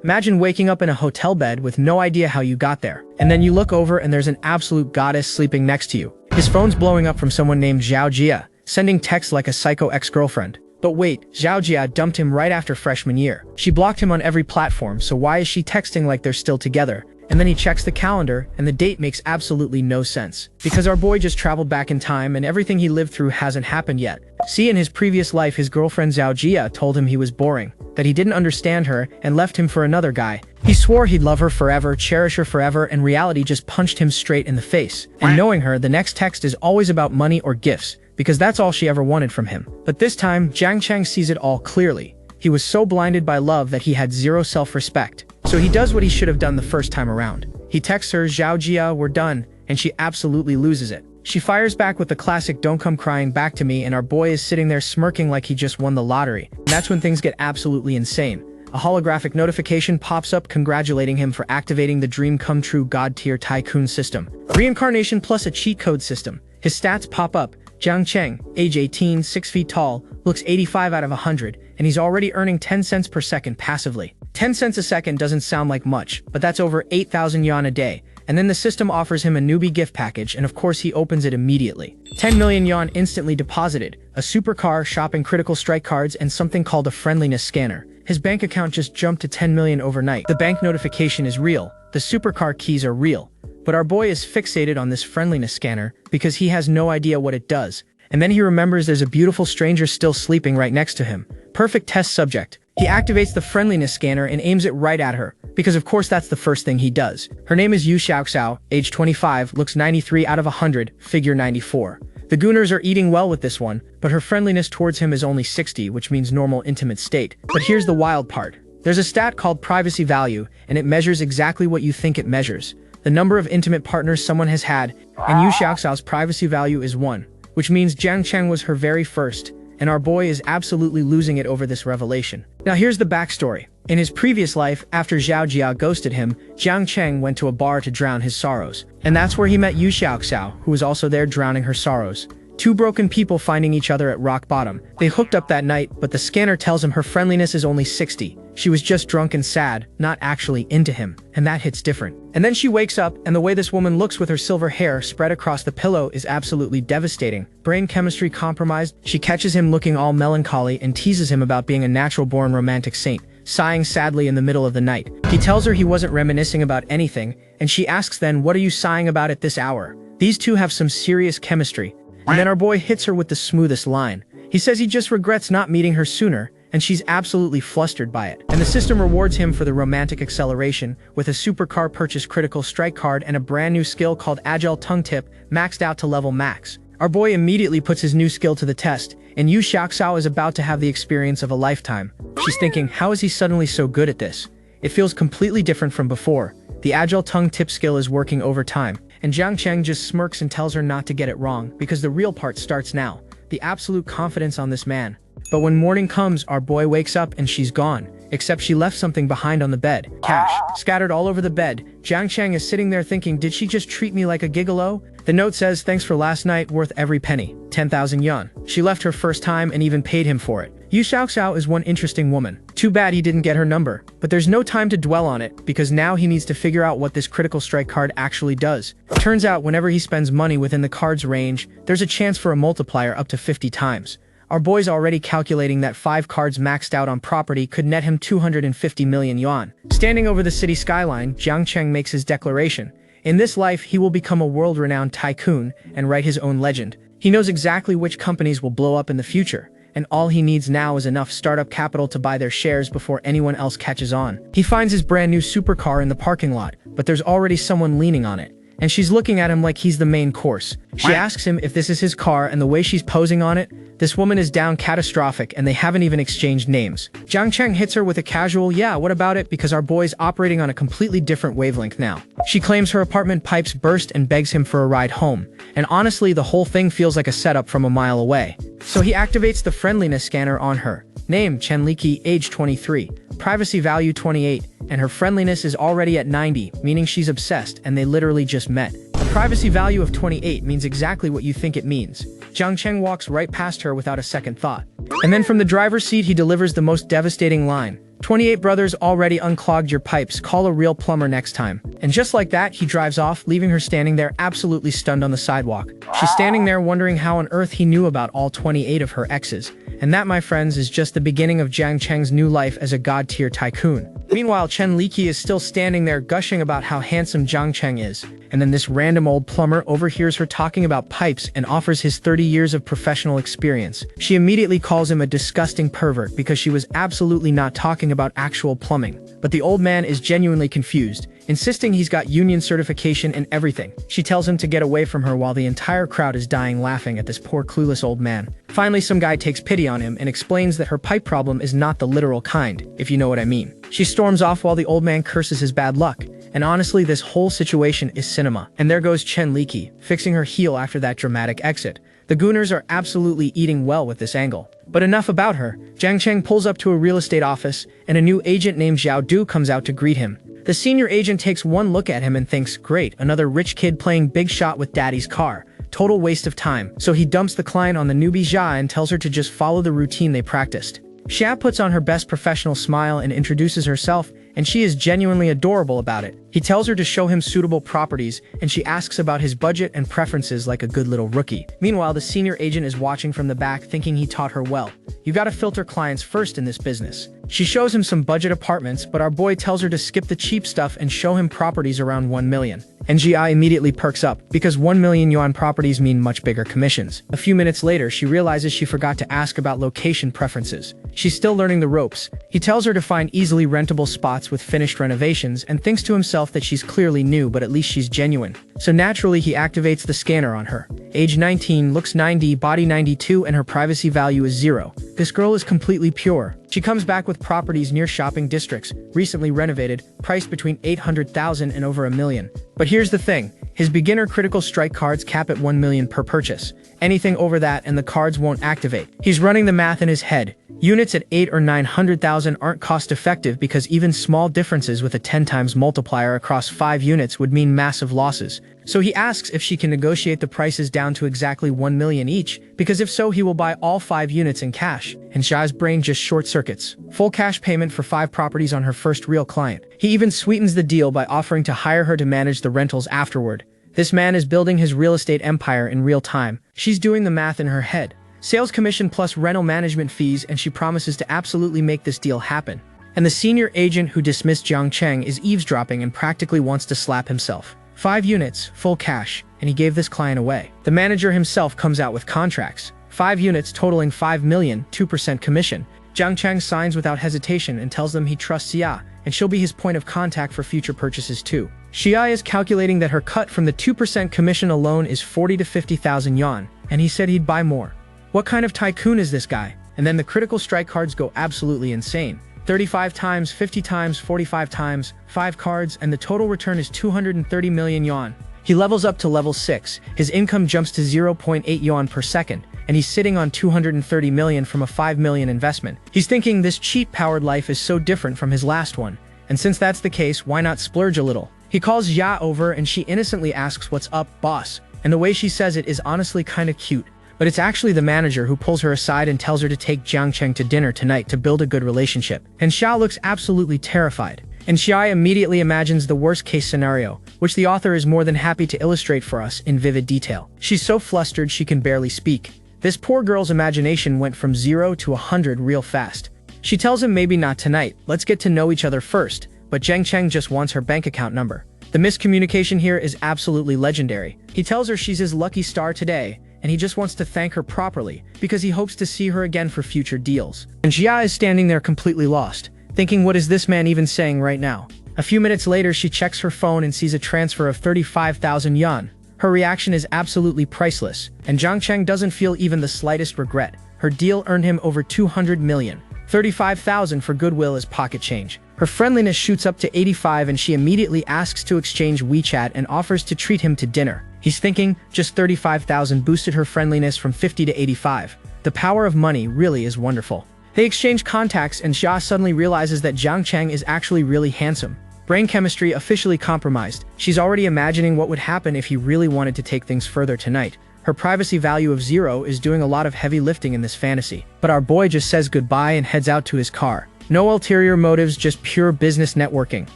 Imagine waking up in a hotel bed with no idea how you got there. And then you look over and there's an absolute goddess sleeping next to you. His phone's blowing up from someone named Zhao Jia, sending texts like a psycho ex-girlfriend. But wait, Zhao Jia dumped him right after freshman year. She blocked him on every platform, so why is she texting like they're still together? And then he checks the calendar, and the date makes absolutely no sense. Because our boy just traveled back in time, and everything he lived through hasn't happened yet. See, in his previous life, his girlfriend Zhao Jia told him he was boring, that he didn't understand her, and left him for another guy. He swore he'd love her forever, cherish her forever, and reality just punched him straight in the face. And knowing her, the next text is always about money or gifts, because that's all she ever wanted from him. But this time, Jiang Cheng sees it all clearly. He was so blinded by love that he had zero self-respect. So he does what he should have done the first time around. He texts her, Zhao Jia, we're done, and she absolutely loses it. She fires back with the classic don't come crying back to me, and our boy is sitting there smirking like he just won the lottery. And that's when things get absolutely insane. A holographic notification pops up congratulating him for activating the dream come true god tier Tycoon system. Reincarnation plus a cheat code system. His stats pop up. Jiang Cheng, age 18, 6 feet tall, looks 85 out of 100, and he's already earning 10 cents per second passively. 10 cents a second doesn't sound like much, but that's over 8,000 yuan a day. And then the system offers him a newbie gift package, and of course he opens it immediately. 10 million yuan instantly deposited, a supercar, shopping critical strike cards, and something called a friendliness scanner. His bank account just jumped to 10 million overnight. The bank notification is real, the supercar keys are real. But our boy is fixated on this friendliness scanner because he has no idea what it does. And then he remembers there's a beautiful stranger still sleeping right next to him. Perfect test subject. He activates the friendliness scanner and aims it right at her, because of course that's the first thing he does. Her name is Yu Xiaoxiao, age 25, looks 93 out of 100, figure 94. The Gooners are eating well with this one, but her friendliness towards him is only 60, which means normal intimate state. But here's the wild part. There's a stat called privacy value, and it measures exactly what you think it measures. The number of intimate partners someone has had, and Yu Xiaoxiao's privacy value is 1, which means Jiang Cheng was her very first, and our boy is absolutely losing it over this revelation. Now here's the backstory. In his previous life, after Zhao Jia ghosted him, Jiang Cheng went to a bar to drown his sorrows. And that's where he met Yu Xiaoxiao, who was also there drowning her sorrows. Two broken people finding each other at rock bottom. They hooked up that night, but the scanner tells him her friendliness is only 60. She was just drunk and sad, not actually into him. And that hits different. And then she wakes up, and the way this woman looks with her silver hair spread across the pillow is absolutely devastating. Brain chemistry compromised. She catches him looking all melancholy and teases him about being a natural-born romantic saint, sighing sadly in the middle of the night. He tells her he wasn't reminiscing about anything, and she asks then, what are you sighing about at this hour? These two have some serious chemistry. And then our boy hits her with the smoothest line. He says he just regrets not meeting her sooner, and she's absolutely flustered by it. And the system rewards him for the romantic acceleration with a supercar purchase critical strike card and a brand new skill called Agile Tongue Tip, maxed out to level max. Our boy immediately puts his new skill to the test, and Yu Xiaoxiao is about to have the experience of a lifetime. She's thinking, how is he suddenly so good at this? It feels completely different from before. The Agile Tongue Tip skill is working overtime. And Jiang Cheng just smirks and tells her not to get it wrong, because the real part starts now. The absolute confidence on this man. But when morning comes, our boy wakes up and she's gone. Except she left something behind on the bed. Cash. Scattered all over the bed. Jiang Cheng is sitting there thinking, did she just treat me like a gigolo? The note says, thanks for last night, worth every penny. 10,000 yuan. She left her first time and even paid him for it. Yu Xiaoxiao is one interesting woman. Too bad he didn't get her number. But there's no time to dwell on it, because now he needs to figure out what this critical strike card actually does. Turns out whenever he spends money within the card's range, there's a chance for a multiplier up to 50 times. Our boy's already calculating that 5 cards maxed out on property could net him 250 million yuan. Standing over the city skyline, Jiang Cheng makes his declaration. In this life, he will become a world-renowned tycoon and write his own legend. He knows exactly which companies will blow up in the future, and all he needs now is enough startup capital to buy their shares before anyone else catches on. He finds his brand new supercar in the parking lot, but there's already someone leaning on it, and she's looking at him like he's the main course. She asks him if this is his car, and the way she's posing on it, this woman is down catastrophic, and they haven't even exchanged names. Jiang Cheng hits her with a casual, yeah, what about it, because our boy's operating on a completely different wavelength now. She claims her apartment pipes burst and begs him for a ride home, and honestly, the whole thing feels like a setup from a mile away. So he activates the friendliness scanner on her. Name, Chen Liki, age 23. Privacy value 28, and her friendliness is already at 90, meaning she's obsessed, and they literally just met. A privacy value of 28 means exactly what you think it means. Jiang Cheng walks right past her without a second thought. And then from the driver's seat he delivers the most devastating line. 28 brothers already unclogged your pipes, call a real plumber next time. And just like that, he drives off, leaving her standing there absolutely stunned on the sidewalk. She's standing there wondering how on earth he knew about all 28 of her exes. And that, my friends, is just the beginning of Jiang Cheng's new life as a god-tier tycoon. Meanwhile, Chen Liki is still standing there gushing about how handsome Jiang Cheng is. And then this random old plumber overhears her talking about pipes and offers his 30 years of professional experience. She immediately calls him a disgusting pervert because she was absolutely not talking about actual plumbing. But the old man is genuinely confused, insisting he's got union certification and everything. She tells him to get away from her while the entire crowd is dying laughing at this poor clueless old man. Finally, some guy takes pity on him and explains that her pipe problem is not the literal kind, if you know what I mean. She storms off while the old man curses his bad luck. And honestly, this whole situation is cinema. And there goes Chen Liki, fixing her heel after that dramatic exit. The gooners are absolutely eating well with this angle. But enough about her. Jiang Cheng pulls up to a real estate office, and a new agent named Zhao Du comes out to greet him. The senior agent takes one look at him and thinks, great, another rich kid playing big shot with daddy's car. Total waste of time. So he dumps the client on the newbie Xia and tells her to just follow the routine they practiced. Xia puts on her best professional smile and introduces herself, and she is genuinely adorable about it. He tells her to show him suitable properties, and she asks about his budget and preferences like a good little rookie. Meanwhile, the senior agent is watching from the back thinking he taught her well. You gotta filter clients first in this business. She shows him some budget apartments, but our boy tells her to skip the cheap stuff and show him properties around 1 million. And Ji immediately perks up, because 1 million yuan properties mean much bigger commissions. A few minutes later, she realizes she forgot to ask about location preferences. She's still learning the ropes. He tells her to find easily rentable spots with finished renovations and thinks to himself that she's clearly new, but at least she's genuine. So naturally, he activates the scanner on her. Age 19, looks 90, body 92, and her privacy value is 0. This girl is completely pure. She comes back with properties near shopping districts, recently renovated, priced between 800,000 and over 1 million. But here's the thing, his beginner critical strike cards cap at 1 million per purchase. Anything over that and the cards won't activate. He's running the math in his head. Units at 8 or 900,000 aren't cost effective because even small differences with a 10 times multiplier across 5 units would mean massive losses. So he asks if she can negotiate the prices down to exactly 1 million each, because if so, he will buy all 5 units in cash. And Xia's brain just short circuits. Full cash payment for 5 properties on her first real client. He even sweetens the deal by offering to hire her to manage the rentals afterward. This man is building his real estate empire in real time. She's doing the math in her head. Sales commission plus rental management fees, and she promises to absolutely make this deal happen. And the senior agent who dismissed Jiang Cheng is eavesdropping and practically wants to slap himself. 5 units, full cash, and he gave this client away. The manager himself comes out with contracts. 5 units totaling 5 million, 2% commission. Jiang Cheng signs without hesitation and tells them he trusts Xia, and she'll be his point of contact for future purchases too. Xia is calculating that her cut from the 2% commission alone is 40 to 50,000 yuan, and he said he'd buy more. What kind of tycoon is this guy? And then the critical strike cards go absolutely insane. 35 times, 50 times, 45 times, 5 cards, and the total return is 230 million yuan. He levels up to level 6, his income jumps to 0.8 yuan per second, and he's sitting on 230 million from a 5 million investment. He's thinking this cheat-powered life is so different from his last one, and since that's the case, why not splurge a little? He calls Xia over and she innocently asks, "What's up, boss?" And the way she says it is honestly kinda cute. But it's actually the manager who pulls her aside and tells her to take Jiang Cheng to dinner tonight to build a good relationship. And Xia looks absolutely terrified. And Xia immediately imagines the worst-case scenario, which the author is more than happy to illustrate for us in vivid detail. She's so flustered she can barely speak. This poor girl's imagination went from 0 to 100 real fast. She tells him maybe not tonight, let's get to know each other first, but Jiang Cheng just wants her bank account number. The miscommunication here is absolutely legendary. He tells her she's his lucky star today, and he just wants to thank her properly, because he hopes to see her again for future deals. And Xia is standing there completely lost, thinking what is this man even saying right now? A few minutes later, she checks her phone and sees a transfer of 35,000 yuan. Her reaction is absolutely priceless, and Jiang Cheng doesn't feel even the slightest regret. Her deal earned him over 200 million. 35,000 for goodwill is pocket change. Her friendliness shoots up to 85 and she immediately asks to exchange WeChat and offers to treat him to dinner. He's thinking, just 35,000 boosted her friendliness from 50 to 85. The power of money really is wonderful. They exchange contacts and Xia suddenly realizes that Jiang Cheng is actually really handsome. Brain chemistry officially compromised. She's already imagining what would happen if he really wanted to take things further tonight. Her privacy value of 0 is doing a lot of heavy lifting in this fantasy. But our boy just says goodbye and heads out to his car. No ulterior motives, just pure business networking.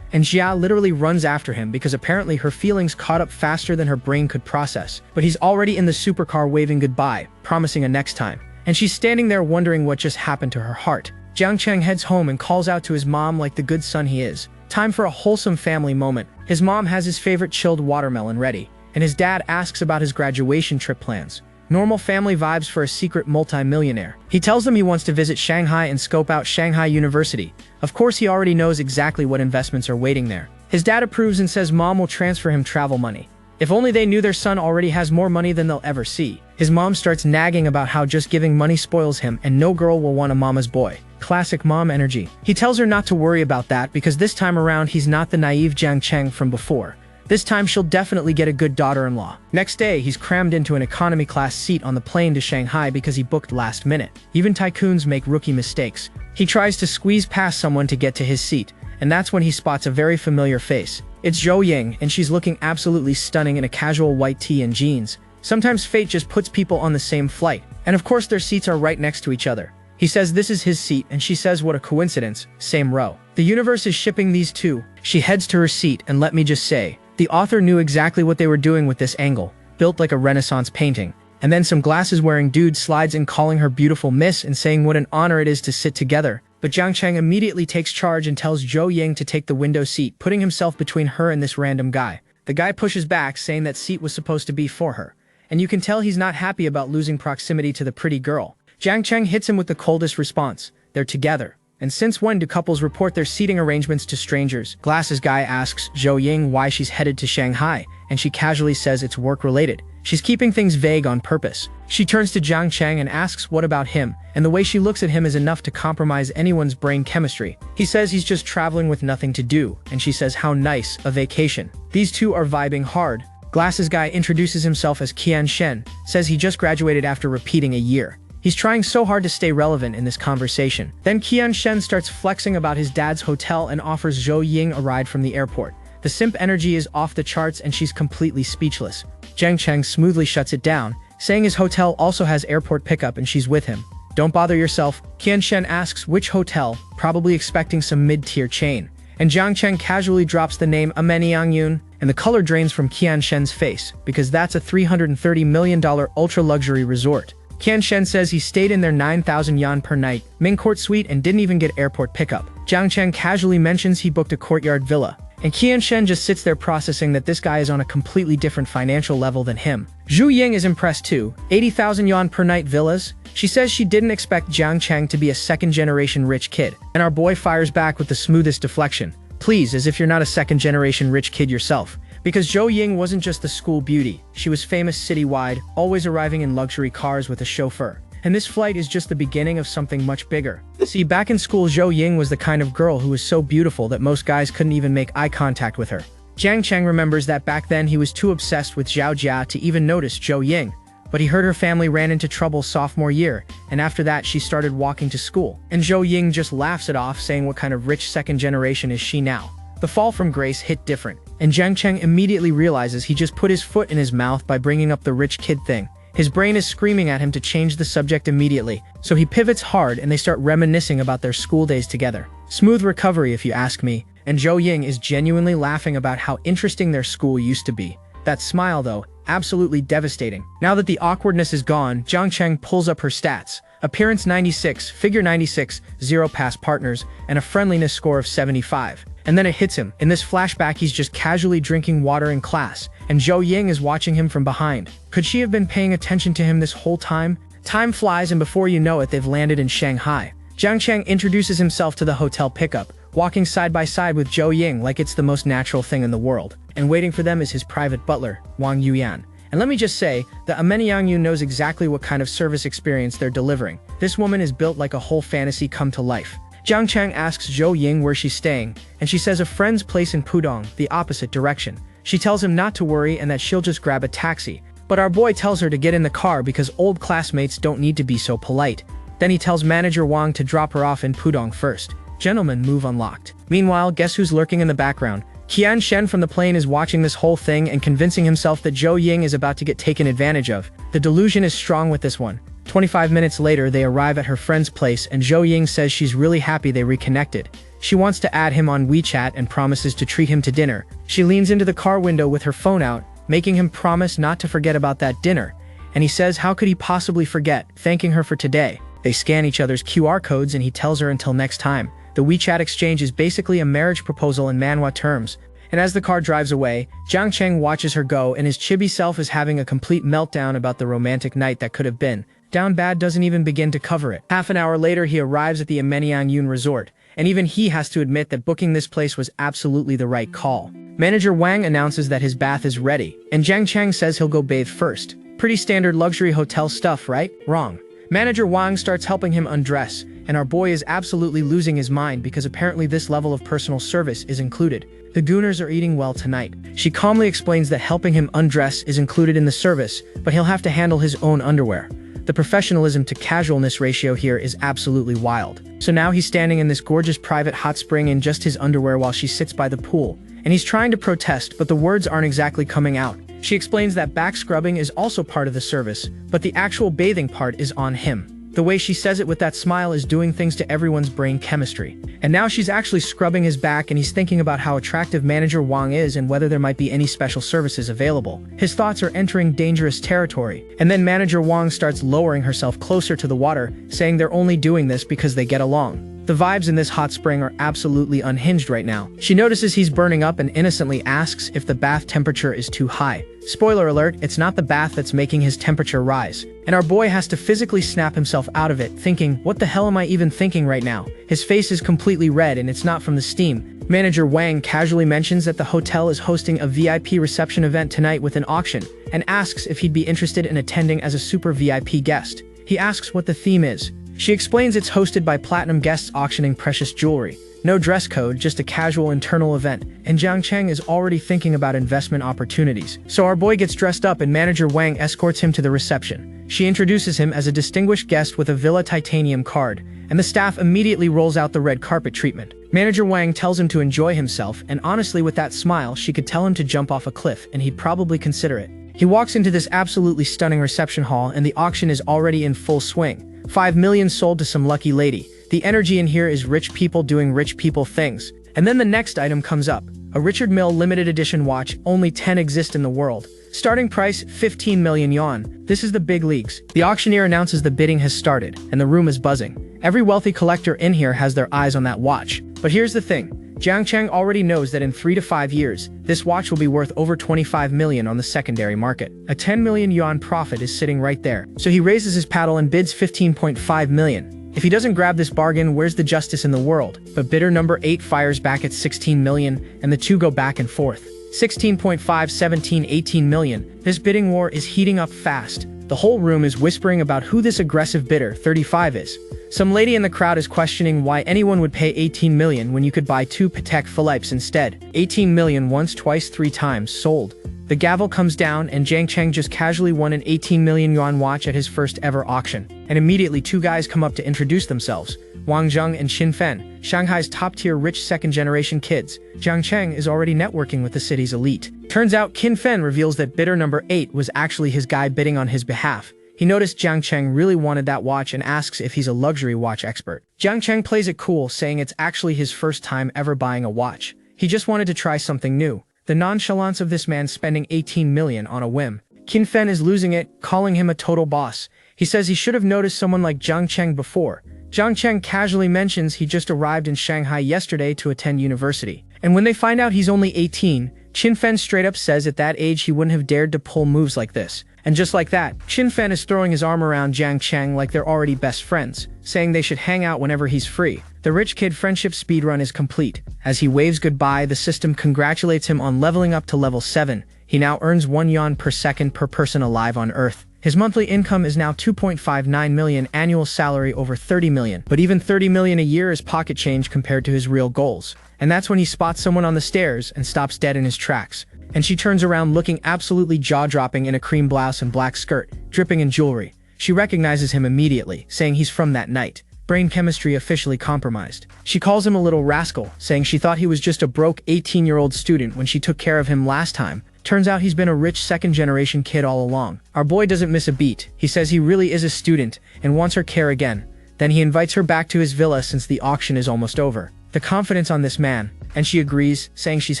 And Jia literally runs after him because apparently her feelings caught up faster than her brain could process. But he's already in the supercar waving goodbye, promising a next time. And she's standing there wondering what just happened to her heart. Jiang Cheng heads home and calls out to his mom like the good son he is. Time for a wholesome family moment. His mom has his favorite chilled watermelon ready, and his dad asks about his graduation trip plans. Normal family vibes for a secret multi-millionaire. He tells them he wants to visit Shanghai and scope out Shanghai University. Of course, he already knows exactly what investments are waiting there. His dad approves and says mom will transfer him travel money. If only they knew their son already has more money than they'll ever see. His mom starts nagging about how just giving money spoils him and no girl will want a mama's boy. Classic mom energy. He tells her not to worry about that because this time around he's not the naive Jiang Cheng from before. This time she'll definitely get a good daughter-in-law. Next day, he's crammed into an economy class seat on the plane to Shanghai because he booked last minute. Even tycoons make rookie mistakes. He tries to squeeze past someone to get to his seat, and that's when he spots a very familiar face. It's Zhou Ying, and she's looking absolutely stunning in a casual white tee and jeans. Sometimes fate just puts people on the same flight, and of course their seats are right next to each other. He says this is his seat, and she says what a coincidence, same row. The universe is shipping these two. She heads to her seat, and let me just say, the author knew exactly what they were doing with this angle, built like a Renaissance painting. And then some glasses-wearing dude slides in calling her beautiful miss and saying what an honor it is to sit together. But Jiang Cheng immediately takes charge and tells Zhou Ying to take the window seat, putting himself between her and this random guy. The guy pushes back, saying that seat was supposed to be for her. And you can tell he's not happy about losing proximity to the pretty girl. Jiang Cheng hits him with the coldest response. They're together. And since when do couples report their seating arrangements to strangers? Glasses guy asks Zhou Ying why she's headed to Shanghai, and she casually says it's work-related. She's keeping things vague on purpose. She turns to Jiang Cheng and asks what about him, and the way she looks at him is enough to compromise anyone's brain chemistry. He says he's just traveling with nothing to do, and she says how nice, a vacation. These two are vibing hard. Glasses guy introduces himself as Qian Shen, says he just graduated after repeating a year. He's trying so hard to stay relevant in this conversation. Then Qian Shen starts flexing about his dad's hotel and offers Zhou Ying a ride from the airport. The simp energy is off the charts and she's completely speechless. Jiang Cheng smoothly shuts it down, saying his hotel also has airport pickup and she's with him. Don't bother yourself. Qian Shen asks which hotel, probably expecting some mid-tier chain. And Jiang Cheng casually drops the name Amenyangyun, and the color drains from Qian Shen's face, because that's a $330 million ultra-luxury resort. Qian Shen says he stayed in their 9,000 yuan per night Ming Court suite and didn't even get airport pickup. Jiang Cheng casually mentions he booked a courtyard villa, and Qian Shen just sits there processing that this guy is on a completely different financial level than him. Zhu Ying is impressed too. 80,000 yuan per night villas? She says she didn't expect Jiang Cheng to be a second-generation rich kid, and our boy fires back with the smoothest deflection. Please, as if you're not a second-generation rich kid yourself. Because Zhou Ying wasn't just the school beauty, she was famous citywide, always arriving in luxury cars with a chauffeur. And this flight is just the beginning of something much bigger. See, back in school, Zhou Ying was the kind of girl who was so beautiful that most guys couldn't even make eye contact with her. Jiang Cheng remembers that back then he was too obsessed with Zhao Jia to even notice Zhou Ying. But he heard her family ran into trouble sophomore year, and after that she started walking to school. And Zhou Ying just laughs it off, saying what kind of rich second generation is she now. The fall from grace hit different, and Jiang Cheng immediately realizes he just put his foot in his mouth by bringing up the rich kid thing. His brain is screaming at him to change the subject immediately, so he pivots hard and they start reminiscing about their school days together. Smooth recovery if you ask me, and Zhou Ying is genuinely laughing about how interesting their school used to be. That smile though, absolutely devastating. Now that the awkwardness is gone, Jiang Cheng pulls up her stats. Appearance 96, figure 96, 0 past partners, and a friendliness score of 75. And then it hits him. In this flashback, he's just casually drinking water in class, and Zhou Ying is watching him from behind. Could she have been paying attention to him this whole time? Time flies, and before you know it, they've landed in Shanghai. Jiang Cheng introduces himself to the hotel pickup, walking side by side with Zhou Ying like it's the most natural thing in the world. And waiting for them is his private butler, Wang Yuyan. And let me just say, the Amenyangyun knows exactly what kind of service experience they're delivering. This woman is built like a whole fantasy come to life. Jiang Cheng asks Zhou Ying where she's staying, and she says a friend's place in Pudong, the opposite direction. She tells him not to worry and that she'll just grab a taxi. But our boy tells her to get in the car because old classmates don't need to be so polite. Then he tells manager Wang to drop her off in Pudong first. Gentlemen, move unlocked. Meanwhile, guess who's lurking in the background? Qian Shen from the plane is watching this whole thing and convincing himself that Zhou Ying is about to get taken advantage of. The delusion is strong with this one. 25 minutes later, they arrive at her friend's place and Zhou Ying says she's really happy they reconnected. She wants to add him on WeChat and promises to treat him to dinner. She leans into the car window with her phone out, making him promise not to forget about that dinner. And he says how could he possibly forget, thanking her for today. They scan each other's QR codes and he tells her until next time. The WeChat exchange is basically a marriage proposal in manhwa terms. And as the car drives away, Jiang Cheng watches her go and his chibi self is having a complete meltdown about the romantic night that could have been. Down bad doesn't even begin to cover it. Half an hour later, he arrives at the Amenyang Resort, and even he has to admit that booking this place was absolutely the right call. Manager Wang announces that his bath is ready, and Jiang Cheng says he'll go bathe first. Pretty standard luxury hotel stuff, right? Wrong. Manager Wang starts helping him undress, and our boy is absolutely losing his mind because apparently this level of personal service is included. The Gooners are eating well tonight. She calmly explains that helping him undress is included in the service, but he'll have to handle his own underwear. The professionalism to casualness ratio here is absolutely wild. So now he's standing in this gorgeous private hot spring in just his underwear while she sits by the pool. And he's trying to protest, but the words aren't exactly coming out. She explains that back scrubbing is also part of the service, but the actual bathing part is on him. The way she says it with that smile is doing things to everyone's brain chemistry. And now she's actually scrubbing his back and he's thinking about how attractive Manager Wang is and whether there might be any special services available. His thoughts are entering dangerous territory. And then Manager Wang starts lowering herself closer to the water, saying they're only doing this because they get along. The vibes in this hot spring are absolutely unhinged right now. She notices he's burning up and innocently asks if the bath temperature is too high. Spoiler alert, it's not the bath that's making his temperature rise. And our boy has to physically snap himself out of it, thinking, what the hell am I even thinking right now? His face is completely red and it's not from the steam. Manager Wang casually mentions that the hotel is hosting a VIP reception event tonight with an auction, and asks if he'd be interested in attending as a super VIP guest. He asks what the theme is. She explains it's hosted by platinum guests auctioning precious jewelry. No dress code, just a casual internal event, and Jiang Cheng is already thinking about investment opportunities. So our boy gets dressed up and Manager Wang escorts him to the reception. She introduces him as a distinguished guest with a Villa Titanium card, and the staff immediately rolls out the red carpet treatment. Manager Wang tells him to enjoy himself, and honestly with that smile, she could tell him to jump off a cliff, and he'd probably consider it. He walks into this absolutely stunning reception hall, and the auction is already in full swing. 5 million sold to some lucky lady. The energy in here is rich people doing rich people things. And then the next item comes up. A Richard Mille limited edition watch, only 10 exist in the world. Starting price, 15 million yuan. This is the big leagues. The auctioneer announces the bidding has started, and the room is buzzing. Every wealthy collector in here has their eyes on that watch. But here's the thing. Jiang Cheng already knows that in 3 to 5 years, this watch will be worth over 25 million on the secondary market. A 10 million yuan profit is sitting right there. So he raises his paddle and bids 15.5 million. If he doesn't grab this bargain, where's the justice in the world? But bidder number 8 fires back at 16 million, and the two go back and forth. 16.5, 17, 18 million. This bidding war is heating up fast. The whole room is whispering about who this aggressive bidder, 35, is. Some lady in the crowd is questioning why anyone would pay 18 million when you could buy 2 Patek Philippe's instead. 18 million once, twice, 3 times, sold. The gavel comes down and Jiang Cheng just casually won an 18 million yuan watch at his first ever auction. And immediately 2 guys come up to introduce themselves. Wang Zheng and Xin Fen, Shanghai's top-tier rich second-generation kids. Jiang Cheng is already networking with the city's elite. Turns out Qin Fen reveals that bidder number 8 was actually his guy bidding on his behalf. He noticed Jiang Cheng really wanted that watch and asks if he's a luxury watch expert. Jiang Cheng plays it cool, saying it's actually his first time ever buying a watch. He just wanted to try something new. The nonchalance of this man spending 18 million on a whim. Qin Fen is losing it, calling him a total boss. He says he should have noticed someone like Jiang Cheng before. Jiang Cheng casually mentions he just arrived in Shanghai yesterday to attend university. And when they find out he's only 18, Qin Fen straight up says at that age he wouldn't have dared to pull moves like this. And just like that, Qin Fen is throwing his arm around Jiang Cheng like they're already best friends, saying they should hang out whenever he's free. The rich kid friendship speedrun is complete. As he waves goodbye, the system congratulates him on leveling up to level 7. He now earns 1 yuan per second per person alive on Earth. His monthly income is now 2.59 million, annual salary over 30 million. But even 30 million a year is pocket change compared to his real goals. And that's when he spots someone on the stairs and stops dead in his tracks. And she turns around looking absolutely jaw-dropping in a cream blouse and black skirt, dripping in jewelry. She recognizes him immediately, saying he's from that night. Brain chemistry officially compromised. She calls him a little rascal, saying she thought he was just a broke 18-year-old student when she took care of him last time. Turns out he's been a rich second-generation kid all along. Our boy doesn't miss a beat. He says he really is a student and wants her care again. Then he invites her back to his villa since the auction is almost over. The confidence on this man, and she agrees, saying she's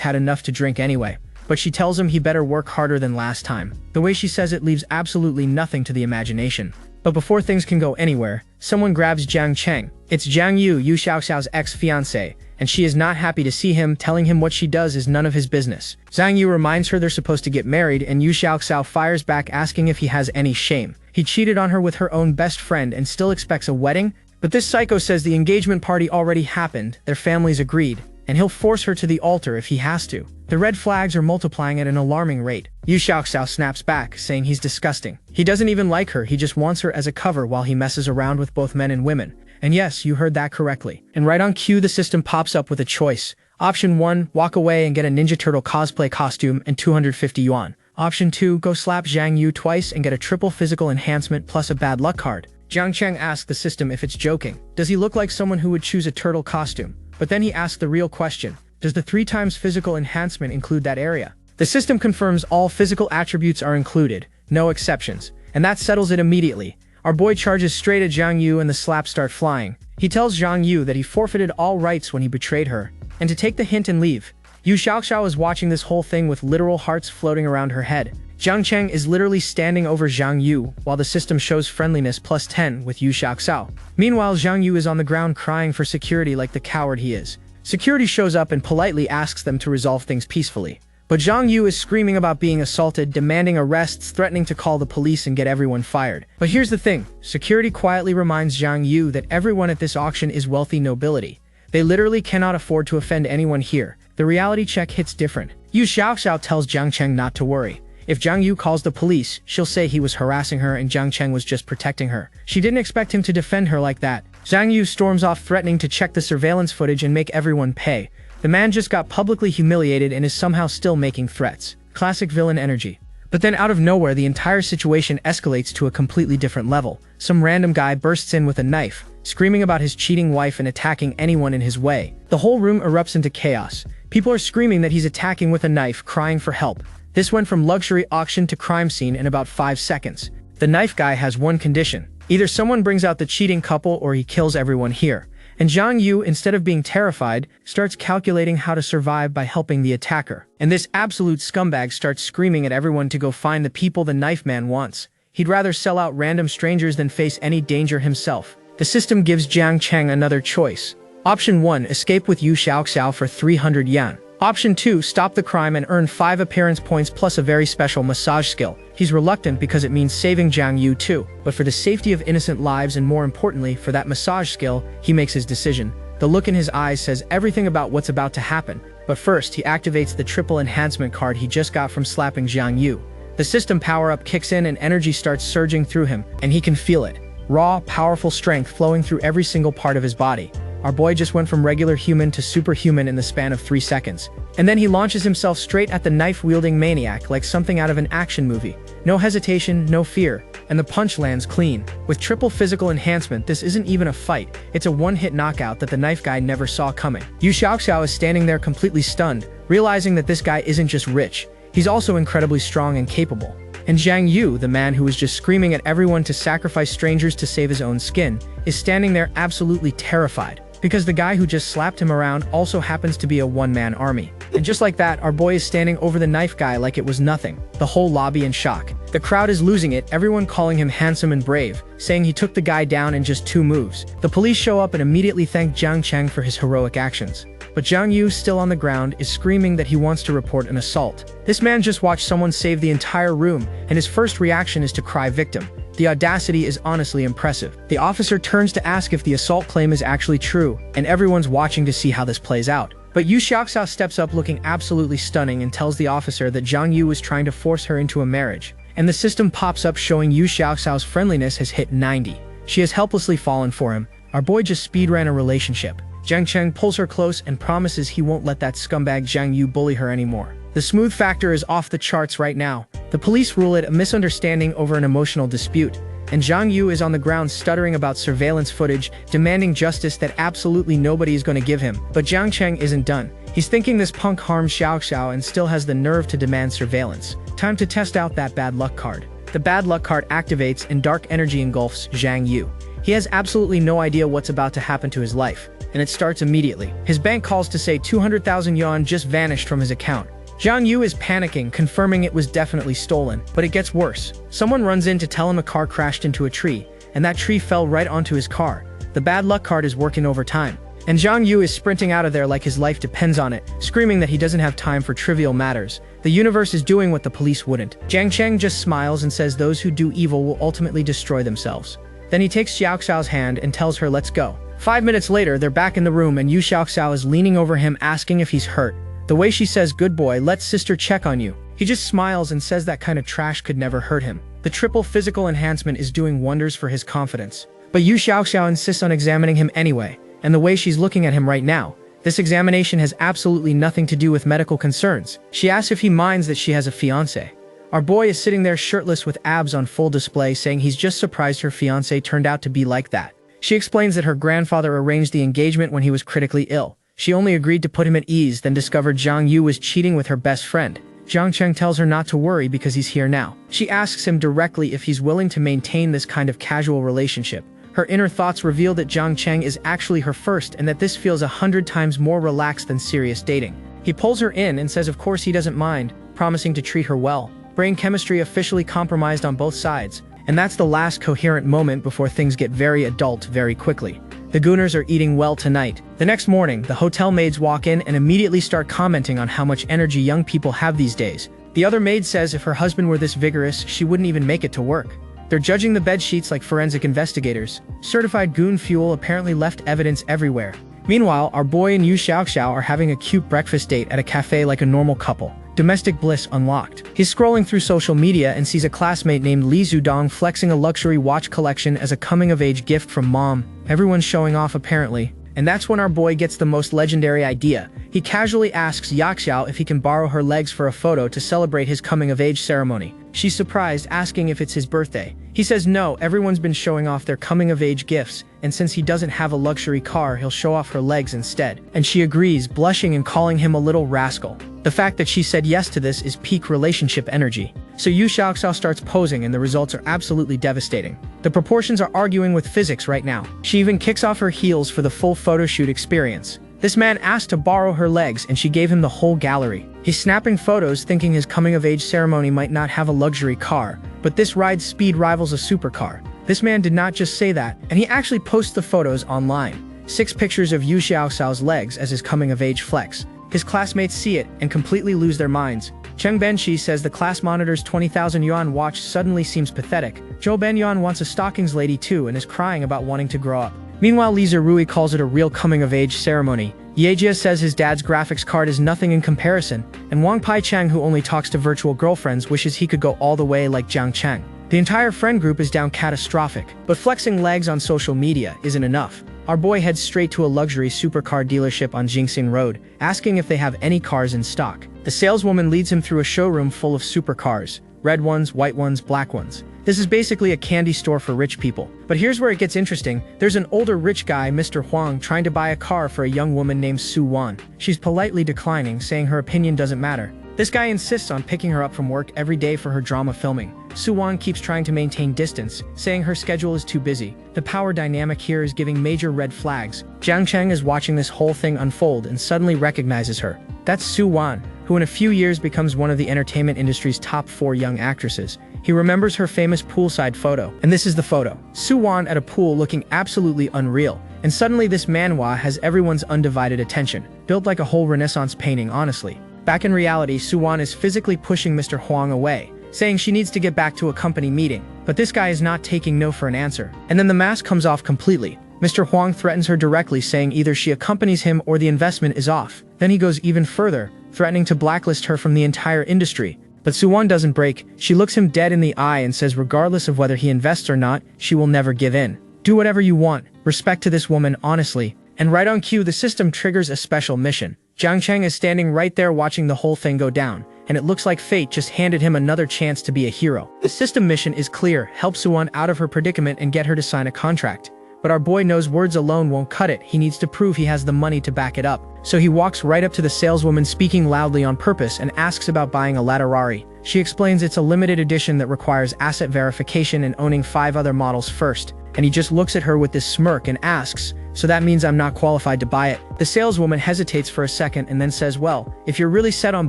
had enough to drink anyway. But she tells him he better work harder than last time. The way she says it leaves absolutely nothing to the imagination. But before things can go anywhere, someone grabs Jiang Cheng. It's Jiang Yu Xiaoxiao's ex-fiancé, and she is not happy to see him, telling him what she does is none of his business. Zhang Yu reminds her they're supposed to get married, and Yu Xiaoxiao fires back asking if he has any shame. He cheated on her with her own best friend and still expects a wedding? But this psycho says the engagement party already happened, their families agreed, and he'll force her to the altar if he has to. The red flags are multiplying at an alarming rate. Yu Xiaoxiao snaps back, saying he's disgusting. He doesn't even like her, he just wants her as a cover while he messes around with both men and women. And yes, you heard that correctly. And right on cue, the system pops up with a choice. Option 1, walk away and get a Ninja Turtle cosplay costume and 250 yuan. Option 2, go slap Zhang Yu twice and get a triple physical enhancement plus a bad luck card. Jiang Cheng asks the system if it's joking. Does he look like someone who would choose a turtle costume? But then he asks the real question. Does the 3 times physical enhancement include that area? The system confirms all physical attributes are included, no exceptions. And that settles it immediately. Our boy charges straight at Zhang Yu and the slaps start flying. He tells Zhang Yu that he forfeited all rights when he betrayed her, and to take the hint and leave. Yu Xiaoxiao is watching this whole thing with literal hearts floating around her head. Jiang Cheng is literally standing over Zhang Yu, while the system shows friendliness plus 10 with Yu Xiaoxiao. Meanwhile, Zhang Yu is on the ground crying for security like the coward he is. Security shows up and politely asks them to resolve things peacefully. But Zhang Yu is screaming about being assaulted, demanding arrests, threatening to call the police and get everyone fired. But here's the thing, security quietly reminds Zhang Yu that everyone at this auction is wealthy nobility. They literally cannot afford to offend anyone here. The reality check hits different. Yu Xiaoxiao tells Jiang Cheng not to worry. If Zhang Yu calls the police, she'll say he was harassing her and Jiang Cheng was just protecting her. She didn't expect him to defend her like that. Zhang Yu storms off threatening to check the surveillance footage and make everyone pay. The man just got publicly humiliated and is somehow still making threats. Classic villain energy. But then out of nowhere, the entire situation escalates to a completely different level. Some random guy bursts in with a knife, screaming about his cheating wife and attacking anyone in his way. The whole room erupts into chaos. People are screaming that he's attacking with a knife, crying for help. This went from luxury auction to crime scene in about 5 seconds. The knife guy has one condition. Either someone brings out the cheating couple or he kills everyone here. And Zhang Yu, instead of being terrified, starts calculating how to survive by helping the attacker. And this absolute scumbag starts screaming at everyone to go find the people the knife man wants. He'd rather sell out random strangers than face any danger himself. The system gives Jiang Cheng another choice. Option 1, escape with Yu Xiaoxiao for 300 yuan. Option 2, stop the crime and earn 5 appearance points plus a very special massage skill. He's reluctant because it means saving Zhang Yu too, but for the safety of innocent lives and more importantly, for that massage skill, he makes his decision. The look in his eyes says everything about what's about to happen. But first, he activates the triple enhancement card he just got from slapping Zhang Yu. The system power-up kicks in and energy starts surging through him, and he can feel it. Raw, powerful strength flowing through every single part of his body. Our boy just went from regular human to superhuman in the span of 3 seconds. And then he launches himself straight at the knife-wielding maniac like something out of an action movie. No hesitation, no fear, and the punch lands clean. With triple physical enhancement, this isn't even a fight. It's a one-hit knockout that the knife guy never saw coming. Yu Xiaoxiao is standing there completely stunned, realizing that this guy isn't just rich. He's also incredibly strong and capable. And Zhang Yu, the man who was just screaming at everyone to sacrifice strangers to save his own skin, is standing there absolutely terrified. Because the guy who just slapped him around also happens to be a one-man army. And just like that, our boy is standing over the knife guy like it was nothing. The whole lobby in shock. The crowd is losing it, everyone calling him handsome and brave, saying he took the guy down in just 2 moves. The police show up and immediately thank Jiang Cheng for his heroic actions. But Zhang Yu, still on the ground, is screaming that he wants to report an assault. This man just watched someone save the entire room, and his first reaction is to cry victim. The audacity is honestly impressive. The officer turns to ask if the assault claim is actually true, and everyone's watching to see how this plays out. But Yu Xiaoxiao steps up looking absolutely stunning and tells the officer that Zhang Yu was trying to force her into a marriage. And the system pops up showing Yu Xiaoxiao's friendliness has hit 90. She has helplessly fallen for him. Our boy just speedran a relationship. Jiang Cheng pulls her close and promises he won't let that scumbag Zhang Yu bully her anymore. The smooth factor is off the charts right now. The police rule it a misunderstanding over an emotional dispute, and Zhang Yu is on the ground stuttering about surveillance footage, demanding justice that absolutely nobody is going to give him. But Jiang Cheng isn't done. He's thinking this punk harms Xiao Xiao and still has the nerve to demand surveillance. Time to test out that bad luck card. The bad luck card activates and dark energy engulfs Zhang Yu. He has absolutely no idea what's about to happen to his life, and it starts immediately. His bank calls to say 200,000 yuan just vanished from his account. Zhang Yu is panicking, confirming it was definitely stolen, but it gets worse. Someone runs in to tell him a car crashed into a tree, and that tree fell right onto his car. The bad luck card is working overtime, and Zhang Yu is sprinting out of there like his life depends on it, screaming that he doesn't have time for trivial matters. The universe is doing what the police wouldn't. Jiang Cheng just smiles and says those who do evil will ultimately destroy themselves. Then he takes Xiao Xiao's hand and tells her, let's go. 5 minutes later, they're back in the room and Yu Xiao Xiao is leaning over him asking if he's hurt. The way she says, good boy, let sister check on you. He just smiles and says that kind of trash could never hurt him. The triple physical enhancement is doing wonders for his confidence. But Yu Xiao Xiao insists on examining him anyway, and the way she's looking at him right now, this examination has absolutely nothing to do with medical concerns. She asks if he minds that she has a fiancé. Our boy is sitting there shirtless with abs on full display saying he's just surprised her fiancé turned out to be like that. She explains that her grandfather arranged the engagement when he was critically ill. She only agreed to put him at ease, then discovered Zhang Yu was cheating with her best friend. Jiang Cheng tells her not to worry because he's here now. She asks him directly if he's willing to maintain this kind of casual relationship. Her inner thoughts reveal that Jiang Cheng is actually her first and that this feels 100 times more relaxed than serious dating. He pulls her in and says of course he doesn't mind, promising to treat her well. Brain chemistry officially compromised on both sides, and that's the last coherent moment before things get very adult very quickly. The Gooners are eating well tonight. The next morning, the hotel maids walk in and immediately start commenting on how much energy young people have these days. The other maid says if her husband were this vigorous, she wouldn't even make it to work. They're judging the bed sheets like forensic investigators. Certified goon fuel apparently left evidence everywhere. Meanwhile, our boy and Yu Xiao Xiao are having a cute breakfast date at a cafe like a normal couple. Domestic bliss unlocked. He's scrolling through social media and sees a classmate named Li Zudong flexing a luxury watch collection as a coming-of-age gift from mom. Everyone's showing off apparently. And that's when our boy gets the most legendary idea. He casually asks Yaxiao if he can borrow her legs for a photo to celebrate his coming-of-age ceremony. She's surprised, asking if it's his birthday. He says no, everyone's been showing off their coming-of-age gifts, and since he doesn't have a luxury car, he'll show off her legs instead. And she agrees, blushing and calling him a little rascal. The fact that she said yes to this is peak relationship energy. So Yu Xiaoxiao starts posing and the results are absolutely devastating. The proportions are arguing with physics right now. She even kicks off her heels for the full photoshoot experience. This man asked to borrow her legs and she gave him the whole gallery. He's snapping photos thinking his coming-of-age ceremony might not have a luxury car, but this ride's speed rivals a supercar. This man did not just say that, and he actually posts the photos online. 6 pictures of Yu Xiaoxiao's legs as his coming-of-age flex. His classmates see it and completely lose their minds. Cheng Benshi says the class monitor's 20,000 yuan watch suddenly seems pathetic. Zhou Benyuan wants a stockings lady too and is crying about wanting to grow up. Meanwhile, Li Zerui calls it a real coming-of-age ceremony. Yejia says his dad's graphics card is nothing in comparison, and Wang Paichang, who only talks to virtual girlfriends, wishes he could go all the way like Jiang Cheng. The entire friend group is down catastrophic, but flexing legs on social media isn't enough. Our boy heads straight to a luxury supercar dealership on Jingxing Road, asking if they have any cars in stock. The saleswoman leads him through a showroom full of supercars, red ones, white ones, black ones. This is basically a candy store for rich people. But here's where it gets interesting. There's an older rich guy, Mr. Huang, trying to buy a car for a young woman named Su Wan. She's politely declining, saying her opinion doesn't matter. This guy insists on picking her up from work every day for her drama filming. Su Wan keeps trying to maintain distance, saying her schedule is too busy. The power dynamic here is giving major red flags. Jiang Cheng is watching this whole thing unfold and suddenly recognizes her. That's Su Wan, who in a few years becomes one of the entertainment industry's top 4 young actresses. He remembers her famous poolside photo, and this is the photo. Su Wan at a pool looking absolutely unreal, and suddenly this manhwa has everyone's undivided attention. Built like a whole Renaissance painting, honestly. Back in reality, Su Wan is physically pushing Mr. Huang away, saying she needs to get back to a company meeting. But this guy is not taking no for an answer. And then the mask comes off completely. Mr. Huang threatens her directly, saying either she accompanies him or the investment is off. Then he goes even further, threatening to blacklist her from the entire industry. But Su Wan doesn't break. She looks him dead in the eye and says regardless of whether he invests or not, she will never give in. Do whatever you want. Respect to this woman, honestly. And right on cue, the system triggers a special mission. Jiang Cheng is standing right there watching the whole thing go down, and it looks like fate just handed him another chance to be a hero. The system mission is clear: help Su Wan out of her predicament and get her to sign a contract. But our boy knows words alone won't cut it. He needs to prove he has the money to back it up. So he walks right up to the saleswoman, speaking loudly on purpose, and asks about buying a Latterari. She explains it's a limited edition that requires asset verification and owning 5 other models first. And he just looks at her with this smirk and asks, "So that means I'm not qualified to buy it?" The saleswoman hesitates for a second and then says, "Well, if you're really set on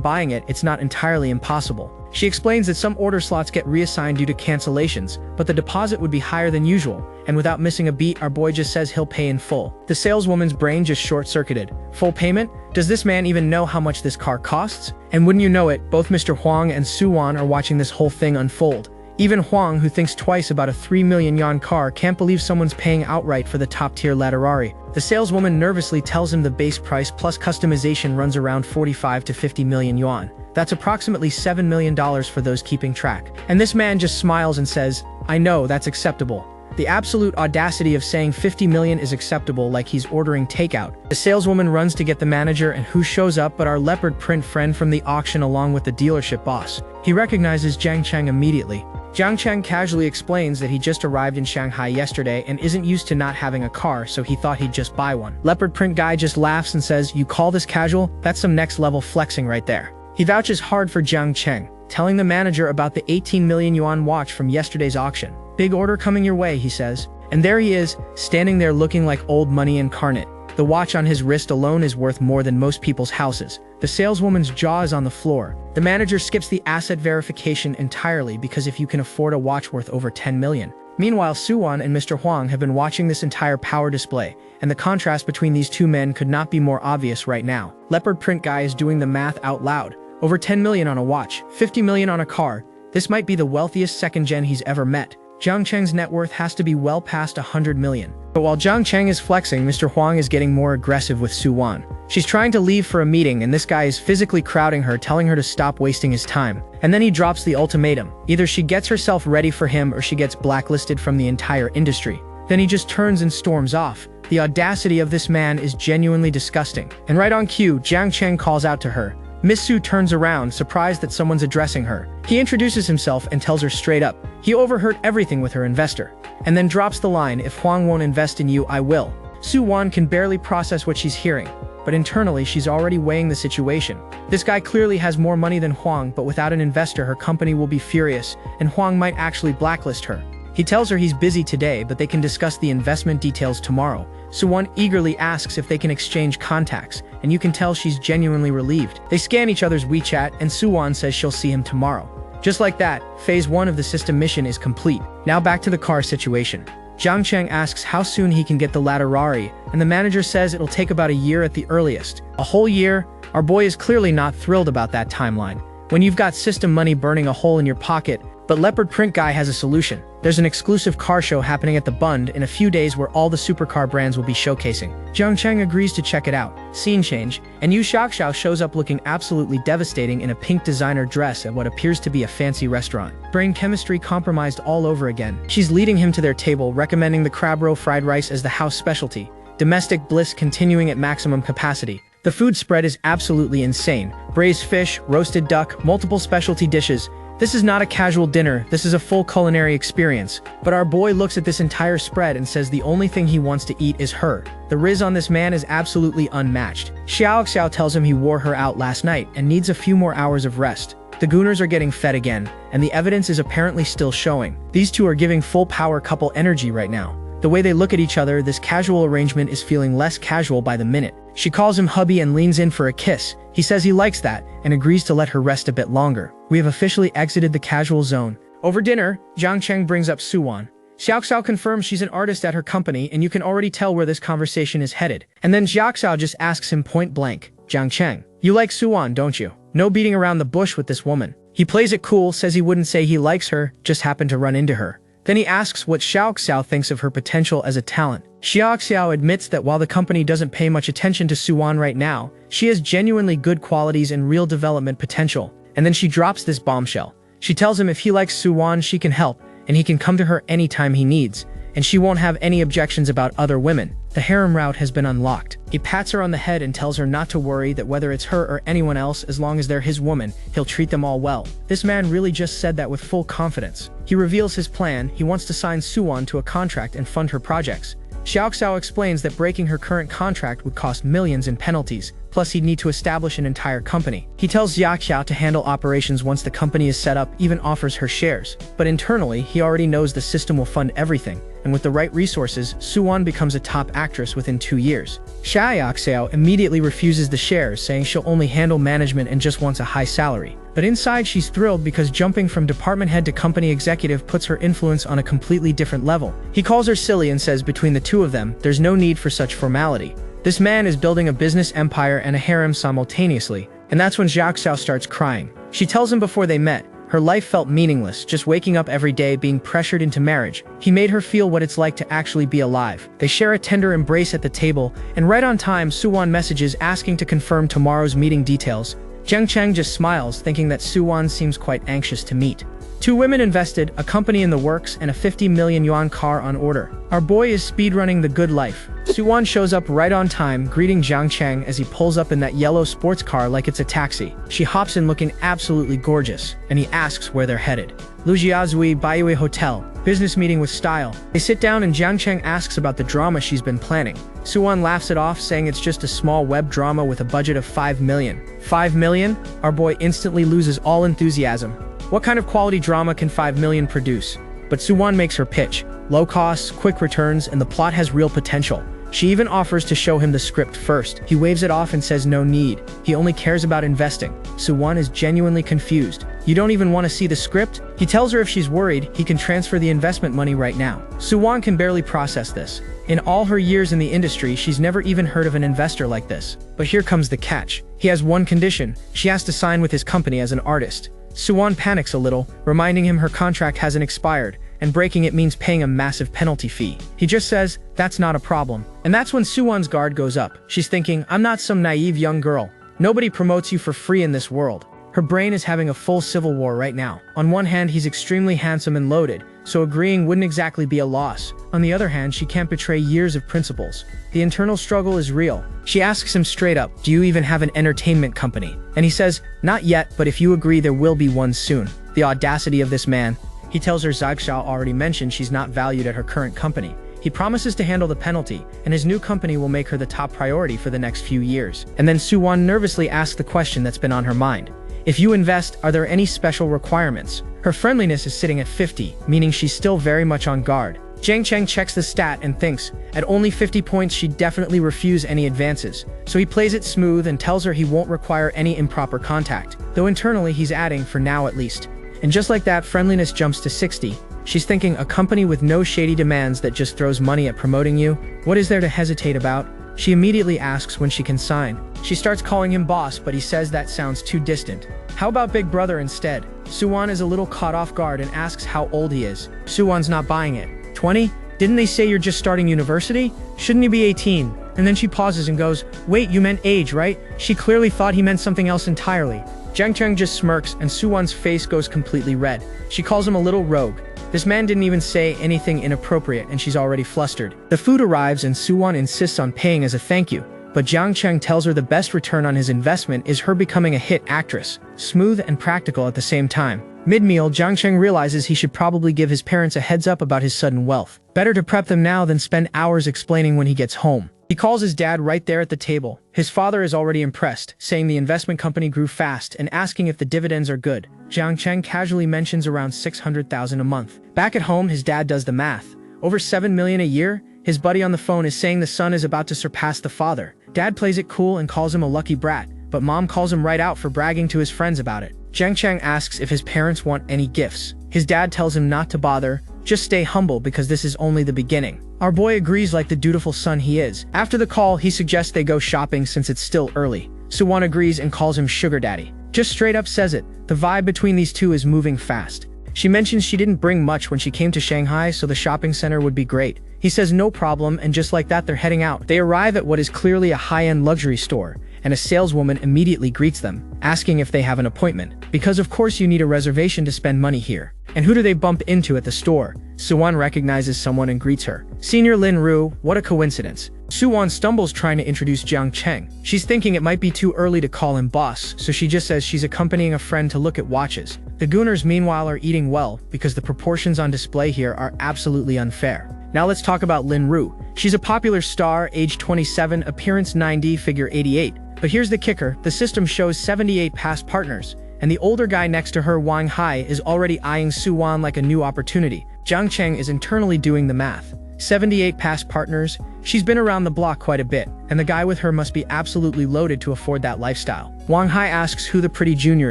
buying it, it's not entirely impossible." She explains that some order slots get reassigned due to cancellations, but the deposit would be higher than usual, and without missing a beat, our boy just says he'll pay in full. The saleswoman's brain just short-circuited. Full payment? Does this man even know how much this car costs? And wouldn't you know it, both Mr. Huang and Su-won are watching this whole thing unfold. Even Huang, who thinks twice about a 3 million yuan car, can't believe someone's paying outright for the top-tier Latterari. The saleswoman nervously tells him the base price plus customization runs around 45 to 50 million yuan. That's approximately $7 million for those keeping track. And this man just smiles and says, "I know, that's acceptable." The absolute audacity of saying 50 million is acceptable, like he's ordering takeout. The saleswoman runs to get the manager, and who shows up but our leopard print friend from the auction along with the dealership boss. He recognizes Jiang Cheng immediately. Jiang Cheng casually explains that he just arrived in Shanghai yesterday and isn't used to not having a car, so he thought he'd just buy one. Leopard print guy just laughs and says, "You call this casual? That's some next level flexing right there." He vouches hard for Jiang Cheng, telling the manager about the 18 million yuan watch from yesterday's auction. "Big order coming your way," he says. And there he is, standing there looking like old money incarnate. The watch on his wrist alone is worth more than most people's houses. The saleswoman's jaw is on the floor. The manager skips the asset verification entirely because if you can afford a watch worth over 10 million. Meanwhile, Su-won and Mr. Huang have been watching this entire power display, and the contrast between these two men could not be more obvious right now. Leopard print guy is doing the math out loud. Over 10 million on a watch, 50 million on a car. This might be the wealthiest second gen he's ever met. Jiang Cheng's net worth has to be well past 100 million. But while Jiang Cheng is flexing, Mr. Huang is getting more aggressive with Su-won. She's trying to leave for a meeting, and this guy is physically crowding her, telling her to stop wasting his time. And then he drops the ultimatum. Either she gets herself ready for him or she gets blacklisted from the entire industry. Then he just turns and storms off. The audacity of this man is genuinely disgusting. And right on cue, Jiang Cheng calls out to her. Miss Su turns around, surprised that someone's addressing her. He introduces himself and tells her straight up, he overheard everything with her investor. And then drops the line, "If Huang won't invest in you, I will." Su-won can barely process what she's hearing, but internally she's already weighing the situation. This guy clearly has more money than Huang, but without an investor her company will be furious, and Huang might actually blacklist her. He tells her he's busy today, but they can discuss the investment details tomorrow. Su-won eagerly asks if they can exchange contacts, and you can tell she's genuinely relieved. They scan each other's WeChat, and Su-won says she'll see him tomorrow. Just like that, phase 1 of the system mission is complete. Now back to the car situation. Jiang Cheng asks how soon he can get the Latterari, and the manager says it'll take about a year at the earliest. A whole year? Our boy is clearly not thrilled about that timeline. When you've got system money burning a hole in your pocket, but Leopard Print Guy has a solution. There's an exclusive car show happening at the Bund in a few days where all the supercar brands will be showcasing. Jiang Cheng agrees to check it out. Scene change, and Yu Xiaoxiao shows up looking absolutely devastating in a pink designer dress at what appears to be a fancy restaurant. Brain chemistry compromised all over again. She's leading him to their table, recommending the crab roe fried rice as the house specialty. Domestic bliss continuing at maximum capacity. The food spread is absolutely insane. Braised fish, roasted duck, multiple specialty dishes. This is not a casual dinner, this is a full culinary experience. But our boy looks at this entire spread and says the only thing he wants to eat is her. The riz on this man is absolutely unmatched. Xiaoxiao tells him he wore her out last night and needs a few more hours of rest. The gooners are getting fed again, and the evidence is apparently still showing. These two are giving full power couple energy right now. The way they look at each other, this casual arrangement is feeling less casual by the minute. She calls him hubby and leans in for a kiss. He says he likes that and agrees to let her rest a bit longer. We have officially exited the casual zone. Over dinner, Jiang Cheng brings up Su-won. Xiaoxiao confirms she's an artist at her company, and you can already tell where this conversation is headed. And then Xiaoxiao just asks him point blank, Jiang Cheng, you like Su-won, don't you? No beating around the bush with this woman. He plays it cool, says he wouldn't say he likes her, just happened to run into her. Then he asks what Xiaoxiao thinks of her potential as a talent. Xiaoxiao admits that while the company doesn't pay much attention to Su-won right now, she has genuinely good qualities and real development potential. And then she drops this bombshell. She tells him if he likes Su-won, she can help, and he can come to her anytime he needs, and she won't have any objections about other women. The harem route has been unlocked. He pats her on the head and tells her not to worry, that whether it's her or anyone else, as long as they're his woman, he'll treat them all well. This man really just said that with full confidence. He reveals his plan. He wants to sign Su-won to a contract and fund her projects. Xiaoxiao explains that breaking her current contract would cost millions in penalties, plus he'd need to establish an entire company. He tells Xiaoxiao to handle operations once the company is set up, even offers her shares. But internally, he already knows the system will fund everything, and with the right resources, Suwon becomes a top actress within 2 years. Xiaoxiao immediately refuses the shares, saying she'll only handle management and just wants a high salary. But inside she's thrilled because jumping from department head to company executive puts her influence on a completely different level. He calls her silly and says between the two of them, there's no need for such formality. This man is building a business empire and a harem simultaneously, and that's when Xiaoxiao starts crying. She tells him before they met, her life felt meaningless, just waking up every day being pressured into marriage. He made her feel what it's like to actually be alive. They share a tender embrace at the table, and right on time, Suwon messages asking to confirm tomorrow's meeting details. Zheng Cheng just smiles, thinking that Suwon seems quite anxious to meet. 2 women invested, a company in the works, and a 50 million yuan car on order. Our boy is speedrunning the good life. Suwon shows up right on time, greeting Zhang Cheng as he pulls up in that yellow sports car like it's a taxi. She hops in looking absolutely gorgeous, and he asks where they're headed. Lujiazui Baiyue Hotel, business meeting with style. They sit down and Zhang Cheng asks about the drama she's been planning. Suwon laughs it off, saying it's just a small web drama with a budget of 5 million. 5 million? Our boy instantly loses all enthusiasm. What kind of quality drama can 5 million produce? But Suwon makes her pitch. Low costs, quick returns, and the plot has real potential. She even offers to show him the script first. He waves it off and says no need. He only cares about investing. Suwon is genuinely confused. You don't even want to see the script? He tells her if she's worried, he can transfer the investment money right now. Suwon can barely process this. In all her years in the industry, she's never even heard of an investor like this. But here comes the catch. He has one condition. She has to sign with his company as an artist. Suwon panics a little, reminding him her contract hasn't expired, and breaking it means paying a massive penalty fee. He just says, that's not a problem. And that's when Suwon's guard goes up. She's thinking, I'm not some naive young girl. Nobody promotes you for free in this world. Her brain is having a full civil war right now. On one hand, he's extremely handsome and loaded, so agreeing wouldn't exactly be a loss. On the other hand, she can't betray years of principles. The internal struggle is real. She asks him straight up, do you even have an entertainment company? And he says, not yet, but if you agree there will be one soon. The audacity of this man. He tells her Xiaoxiao already mentioned she's not valued at her current company. He promises to handle the penalty, and his new company will make her the top priority for the next few years. And then Suwon nervously asks the question that's been on her mind. If you invest, are there any special requirements? Her friendliness is sitting at 50, meaning she's still very much on guard. Zhang Cheng checks the stat and thinks, at only 50 points she'd definitely refuse any advances. So he plays it smooth and tells her he won't require any improper contact, though internally he's adding, for now at least. And just like that, friendliness jumps to 60. She's thinking, a company with no shady demands that just throws money at promoting you? What is there to hesitate about? She immediately asks when she can sign. She starts calling him boss, but he says that sounds too distant. How about big brother instead? Suwon is a little caught off guard and asks how old he is. Suwon's not buying it. 20? Didn't they say you're just starting university? Shouldn't you be 18? And then she pauses and goes, wait, you meant age, right? She clearly thought he meant something else entirely. Zhang Cheng just smirks and Suwon's face goes completely red. She calls him a little rogue. This man didn't even say anything inappropriate and she's already flustered. The food arrives and Suwon insists on paying as a thank you, but Zhang Cheng tells her the best return on his investment is her becoming a hit actress, smooth and practical at the same time. Mid-meal, Zhang Cheng realizes he should probably give his parents a heads up about his sudden wealth. Better to prep them now than spend hours explaining when he gets home. He calls his dad right there at the table. His father is already impressed, saying the investment company grew fast and asking if the dividends are good. Zhang Cheng casually mentions around 600,000 a month. Back at home, his dad does the math. Over 7 million a year? His buddy on the phone is saying the son is about to surpass the father. Dad plays it cool and calls him a lucky brat, but mom calls him right out for bragging to his friends about it. Zhang Cheng asks if his parents want any gifts. His dad tells him not to bother, just stay humble because this is only the beginning. Our boy agrees like the dutiful son he is. After the call, he suggests they go shopping since it's still early. Suwon agrees and calls him sugar daddy. Just straight up says it. The vibe between these two is moving fast. She mentions she didn't bring much when she came to Shanghai, so the shopping center would be great. He says no problem, and just like that they're heading out. They arrive at what is clearly a high-end luxury store, and a saleswoman immediately greets them, asking if they have an appointment. Because of course you need a reservation to spend money here. And who do they bump into at the store? Suwon recognizes someone and greets her. Senior Lin Ru, what a coincidence. Suwon stumbles trying to introduce Zhang Cheng. She's thinking it might be too early to call him boss, so she just says she's accompanying a friend to look at watches. The Gooners meanwhile are eating well, because the proportions on display here are absolutely unfair. Now let's talk about Lin Ru. She's a popular star, age 27, appearance 90, figure 88. But here's the kicker, the system shows 78 past partners, and the older guy next to her, Wang Hai, is already eyeing Su-wan like a new opportunity. Jiang Cheng is internally doing the math. 78 past partners? She's been around the block quite a bit, and the guy with her must be absolutely loaded to afford that lifestyle. Wang Hai asks who the pretty junior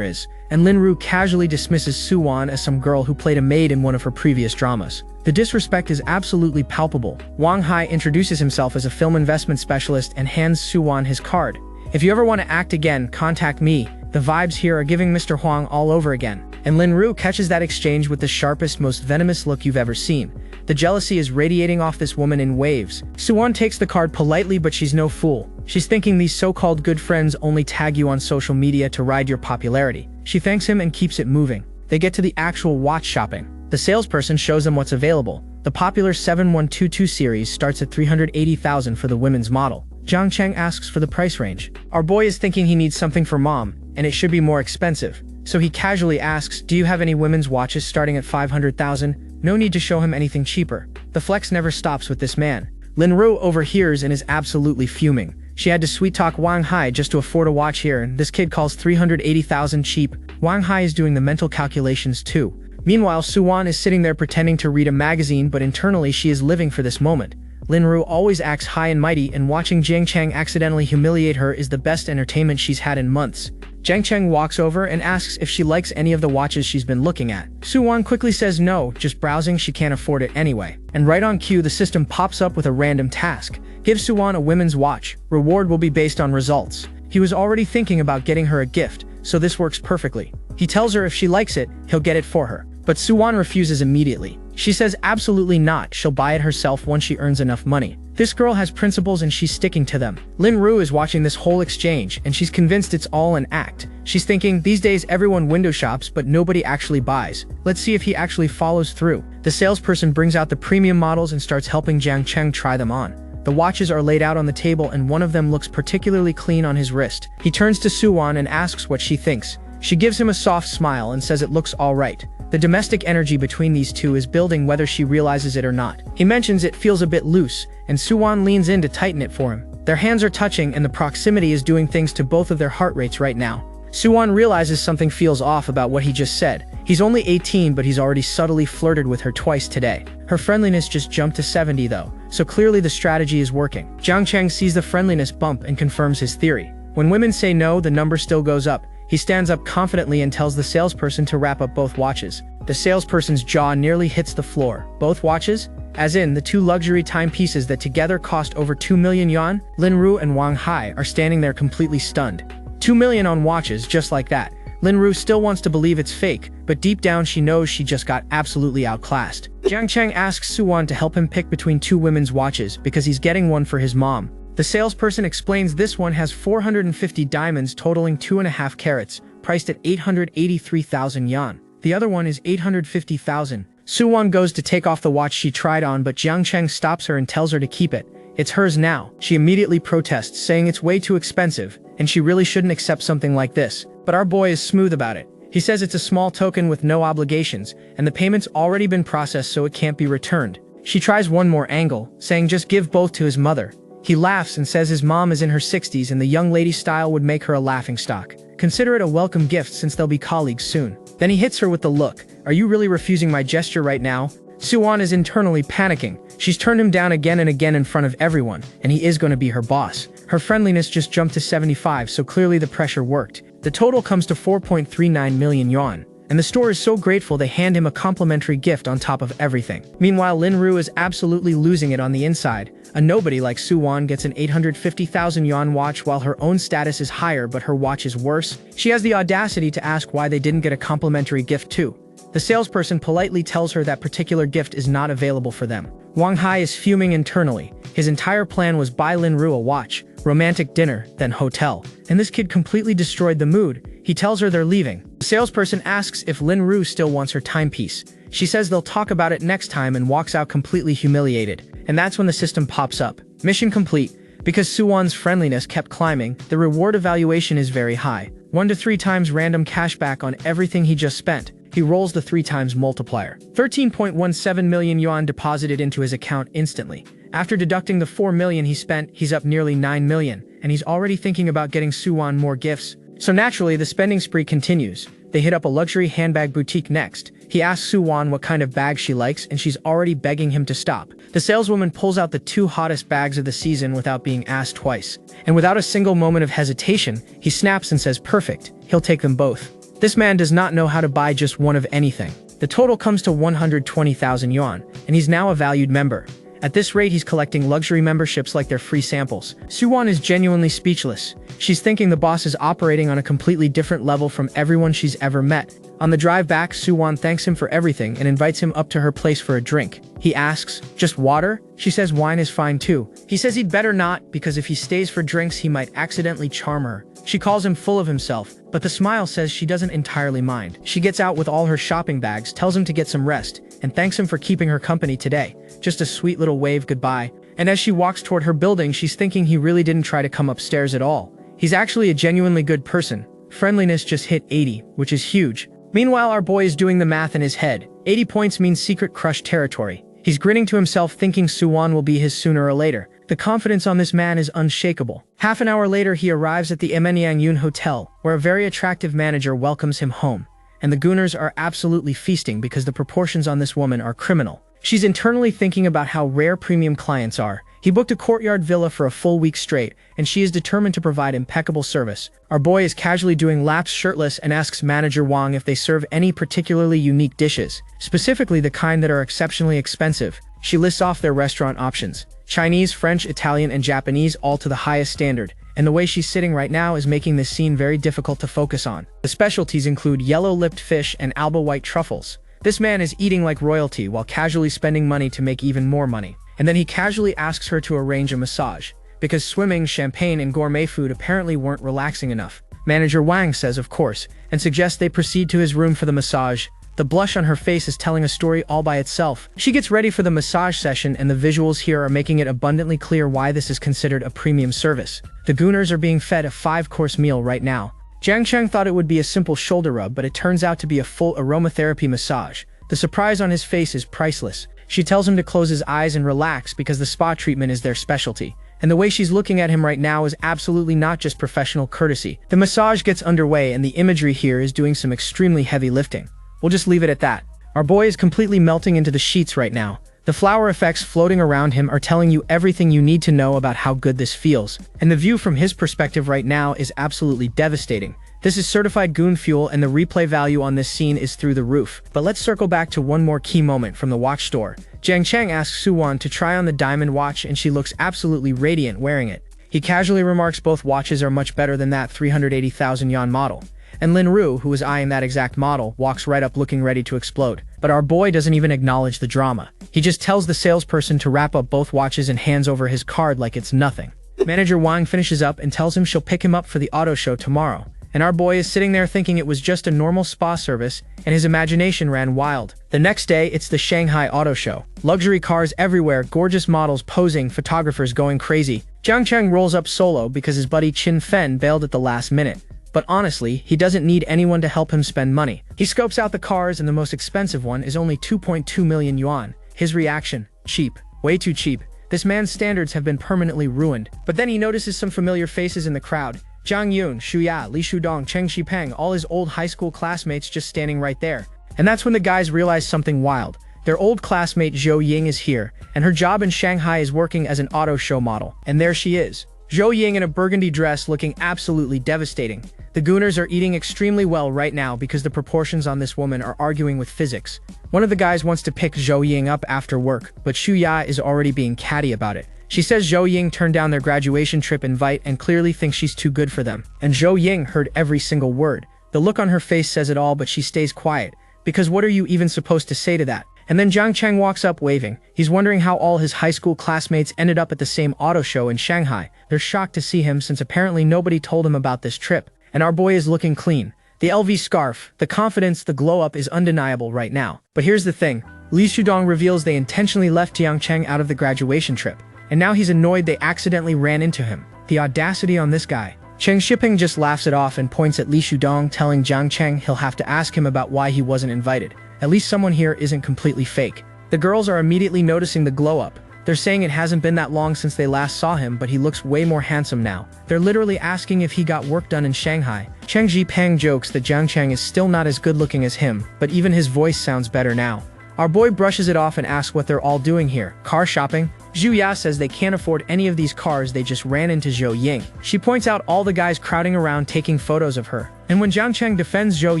is, and Lin Ru casually dismisses Su-wan as some girl who played a maid in one of her previous dramas. The disrespect is absolutely palpable. Wang Hai introduces himself as a film investment specialist and hands Su-wan his card. If you ever want to act again, contact me. The vibes here are giving Mr. Huang all over again. And Lin Ru catches that exchange with the sharpest, most venomous look you've ever seen. The jealousy is radiating off this woman in waves. Su-wan takes the card politely, but she's no fool. She's thinking these so-called good friends only tag you on social media to ride your popularity. She thanks him and keeps it moving. They get to the actual watch shopping. The salesperson shows them what's available. The popular 7122 series starts at $380,000 for the women's model. Jiang Cheng asks for the price range. Our boy is thinking he needs something for mom, and it should be more expensive. So he casually asks, do you have any women's watches starting at $500,000? No need to show him anything cheaper. The flex never stops with this man. Lin Ru overhears and is absolutely fuming. She had to sweet-talk Wang Hai just to afford a watch here, and this kid calls $380,000 cheap. Wang Hai is doing the mental calculations too. Meanwhile, Su-wan is sitting there pretending to read a magazine, but internally she is living for this moment. Lin Ru always acts high and mighty, and watching Jiang Cheng accidentally humiliate her is the best entertainment she's had in months. Jiang Cheng walks over and asks if she likes any of the watches she's been looking at. Su-wan quickly says no, just browsing, she can't afford it anyway. And right on cue, the system pops up with a random task. Give Su-wan a women's watch. Reward will be based on results. He was already thinking about getting her a gift, so this works perfectly. He tells her if she likes it, he'll get it for her. But Su-wan refuses immediately. She says absolutely not, she'll buy it herself once she earns enough money. This girl has principles and she's sticking to them. Lin Ru is watching this whole exchange, and she's convinced it's all an act. She's thinking, these days everyone window shops, but nobody actually buys. Let's see if he actually follows through. The salesperson brings out the premium models and starts helping Jiang Cheng try them on. The watches are laid out on the table, and one of them looks particularly clean on his wrist. He turns to Su-wan and asks what she thinks. She gives him a soft smile and says it looks all right. The domestic energy between these two is building whether she realizes it or not. He mentions it feels a bit loose, and Su-wan leans in to tighten it for him. Their hands are touching, and the proximity is doing things to both of their heart rates right now. Su-wan realizes something feels off about what he just said. He's only 18, but he's already subtly flirted with her twice today. Her friendliness just jumped to 70 though, so clearly the strategy is working. Jiang Cheng sees the friendliness bump and confirms his theory. When women say no, the number still goes up. He stands up confidently and tells the salesperson to wrap up both watches. The salesperson's jaw nearly hits the floor. Both watches? As in, the two luxury timepieces that together cost over 2 million yuan? Lin Ru and Wang Hai are standing there completely stunned. 2 million on watches, just like that. Lin Ru still wants to believe it's fake, but deep down she knows she just got absolutely outclassed. Jiang Cheng asks Su-wan to help him pick between two women's watches because he's getting one for his mom. The salesperson explains this one has 450 diamonds totaling 2.5 carats, priced at 883,000 yuan. The other one is 850,000. Su-wan goes to take off the watch she tried on, but Jiang Cheng stops her and tells her to keep it. It's hers now. She immediately protests, saying it's way too expensive, and she really shouldn't accept something like this. But our boy is smooth about it. He says it's a small token with no obligations, and the payment's already been processed so it can't be returned. She tries one more angle, saying just give both to his mother. He laughs and says his mom is in her 60s and the young lady style would make her a laughingstock. Consider it a welcome gift since they'll be colleagues soon. Then he hits her with the look. Are you really refusing my gesture right now? Su-wan is internally panicking. She's turned him down again and again in front of everyone, and he is going to be her boss. Her friendliness just jumped to 75, so clearly the pressure worked. The total comes to 4.39 million yuan. And the store is so grateful they hand him a complimentary gift on top of everything. Meanwhile, Lin Ru is absolutely losing it on the inside. A nobody like Su-wan gets an 850,000 yuan watch while her own status is higher but her watch is worse. She has the audacity to ask why they didn't get a complimentary gift too. The salesperson politely tells her that particular gift is not available for them. Wang Hai is fuming internally. His entire plan was buy Lin Ru a watch, romantic dinner, then hotel. And this kid completely destroyed the mood. He tells her they're leaving. The salesperson asks if Lin Ru still wants her timepiece. She says they'll talk about it next time and walks out completely humiliated. And that's when the system pops up. Mission complete. Because Su-wan's friendliness kept climbing, the reward evaluation is very high. 1 to 3 times random cashback on everything he just spent. he rolls the 3 times multiplier. 13.17 million yuan deposited into his account instantly. After deducting the 4 million he spent, he's up nearly 9 million, and he's already thinking about getting Suwon more gifts. So naturally, the spending spree continues. They hit up a luxury handbag boutique next. He asks Suwon what kind of bag she likes, and she's already begging him to stop. The saleswoman pulls out the 2 hottest bags of the season without being asked twice. And without a single moment of hesitation, he snaps and says perfect, he'll take them both. This man does not know how to buy just one of anything. The total comes to 120,000 yuan, and he's now a valued member. At this rate, he's collecting luxury memberships like they're free samples. Suwon is genuinely speechless. She's thinking the boss is operating on a completely different level from everyone she's ever met. On the drive back, Suwon thanks him for everything and invites him up to her place for a drink. He asks, "Just water?" She says wine is fine too. He says he'd better not, because if he stays for drinks he might accidentally charm her. She calls him full of himself, but the smile says she doesn't entirely mind. She gets out with all her shopping bags, tells him to get some rest, and thanks him for keeping her company today. Just a sweet little wave goodbye. And as she walks toward her building, she's thinking he really didn't try to come upstairs at all. He's actually a genuinely good person. Friendliness just hit 80, which is huge. Meanwhile, our boy is doing the math in his head. 80 points means secret crush territory. He's grinning to himself, thinking Suwon will be his sooner or later. The confidence on this man is unshakable. Half an hour later, he arrives at the Yun Hotel, where a very attractive manager welcomes him home. And the gooners are absolutely feasting because the proportions on this woman are criminal. She's internally thinking about how rare premium clients are. He booked a courtyard villa for a full week straight, and she is determined to provide impeccable service. Our boy is casually doing laps shirtless and asks manager Wang if they serve any particularly unique dishes, specifically the kind that are exceptionally expensive. She lists off their restaurant options: Chinese, French, Italian, and Japanese, all to the highest standard. And the way she's sitting right now is making this scene very difficult to focus on. The specialties include yellow-lipped fish and alba white truffles. This man is eating like royalty while casually spending money to make even more money. And then he casually asks her to arrange a massage, because swimming, champagne, and gourmet food apparently weren't relaxing enough. Manager Wang says of course, and suggests they proceed to his room for the massage. The blush on her face is telling a story all by itself. She gets ready for the massage session, and the visuals here are making it abundantly clear why this is considered a premium service. The gooners are being fed a 5-course meal right now. Jiang Cheng thought it would be a simple shoulder rub, but it turns out to be a full aromatherapy massage. The surprise on his face is priceless. She tells him to close his eyes and relax because the spa treatment is their specialty. And the way she's looking at him right now is absolutely not just professional courtesy. The massage gets underway, and the imagery here is doing some extremely heavy lifting. We'll just leave it at that. Our boy is completely melting into the sheets right now. The flower effects floating around him are telling you everything you need to know about how good this feels. And the view from his perspective right now is absolutely devastating. This is certified goon fuel, and the replay value on this scene is through the roof. But let's circle back to one more key moment from the watch store. Jiang Cheng asks Suwon to try on the diamond watch, and she looks absolutely radiant wearing it. He casually remarks both watches are much better than that 380,000 yuan model. And Lin Ru, who is eyeing that exact model, walks right up looking ready to explode. But our boy doesn't even acknowledge the drama. He just tells the salesperson to wrap up both watches and hands over his card like it's nothing. Manager Wang finishes up and tells him she'll pick him up for the auto show tomorrow. And our boy is sitting there thinking it was just a normal spa service, and his imagination ran wild. The next day, it's the Shanghai auto show. Luxury cars everywhere, gorgeous models posing, photographers going crazy. Jiang Cheng rolls up solo because his buddy Qin Fen bailed at the last minute. But honestly, he doesn't need anyone to help him spend money. He scopes out the cars, and the most expensive one is only 2.2 million yuan. His reaction: cheap. Way too cheap. This man's standards have been permanently ruined. But then he notices some familiar faces in the crowd. Zhang Yun, Xu Ya, Li Shudong, Cheng Shipeng, all his old high school classmates just standing right there. And that's when the guys realize something wild. Their old classmate Zhou Ying is here, and her job in Shanghai is working as an auto show model. And there she is. Zhou Ying in a burgundy dress, looking absolutely devastating. The gooners are eating extremely well right now because the proportions on this woman are arguing with physics. One of the guys wants to pick Zhou Ying up after work, but Xu Ya is already being catty about it. She says Zhou Ying turned down their graduation trip invite and clearly thinks she's too good for them. And Zhou Ying heard every single word. The look on her face says it all, but she stays quiet. Because what are you even supposed to say to that? And then Jiang Cheng walks up waving. He's wondering how all his high school classmates ended up at the same auto show in Shanghai. They're shocked to see him since apparently nobody told him about this trip. And our boy is looking clean. The LV scarf, the confidence, the glow-up is undeniable right now. But here's the thing. Li Shudong reveals they intentionally left Jiang Cheng out of the graduation trip. And now he's annoyed they accidentally ran into him. The audacity on this guy. Cheng Shiping just laughs it off and points at Li Shudong, telling Jiang Cheng he'll have to ask him about why he wasn't invited. At least someone here isn't completely fake. The girls are immediately noticing the glow-up. They're saying it hasn't been that long since they last saw him, but he looks way more handsome now. They're literally asking if he got work done in Shanghai. Cheng Jipang jokes that Jiang Cheng is still not as good-looking as him, but even his voice sounds better now. Our boy brushes it off and asks what they're all doing here. Car shopping? Zhu Ya says they can't afford any of these cars, they just ran into Zhou Ying. She points out all the guys crowding around taking photos of her. And when Jiang Cheng defends Zhou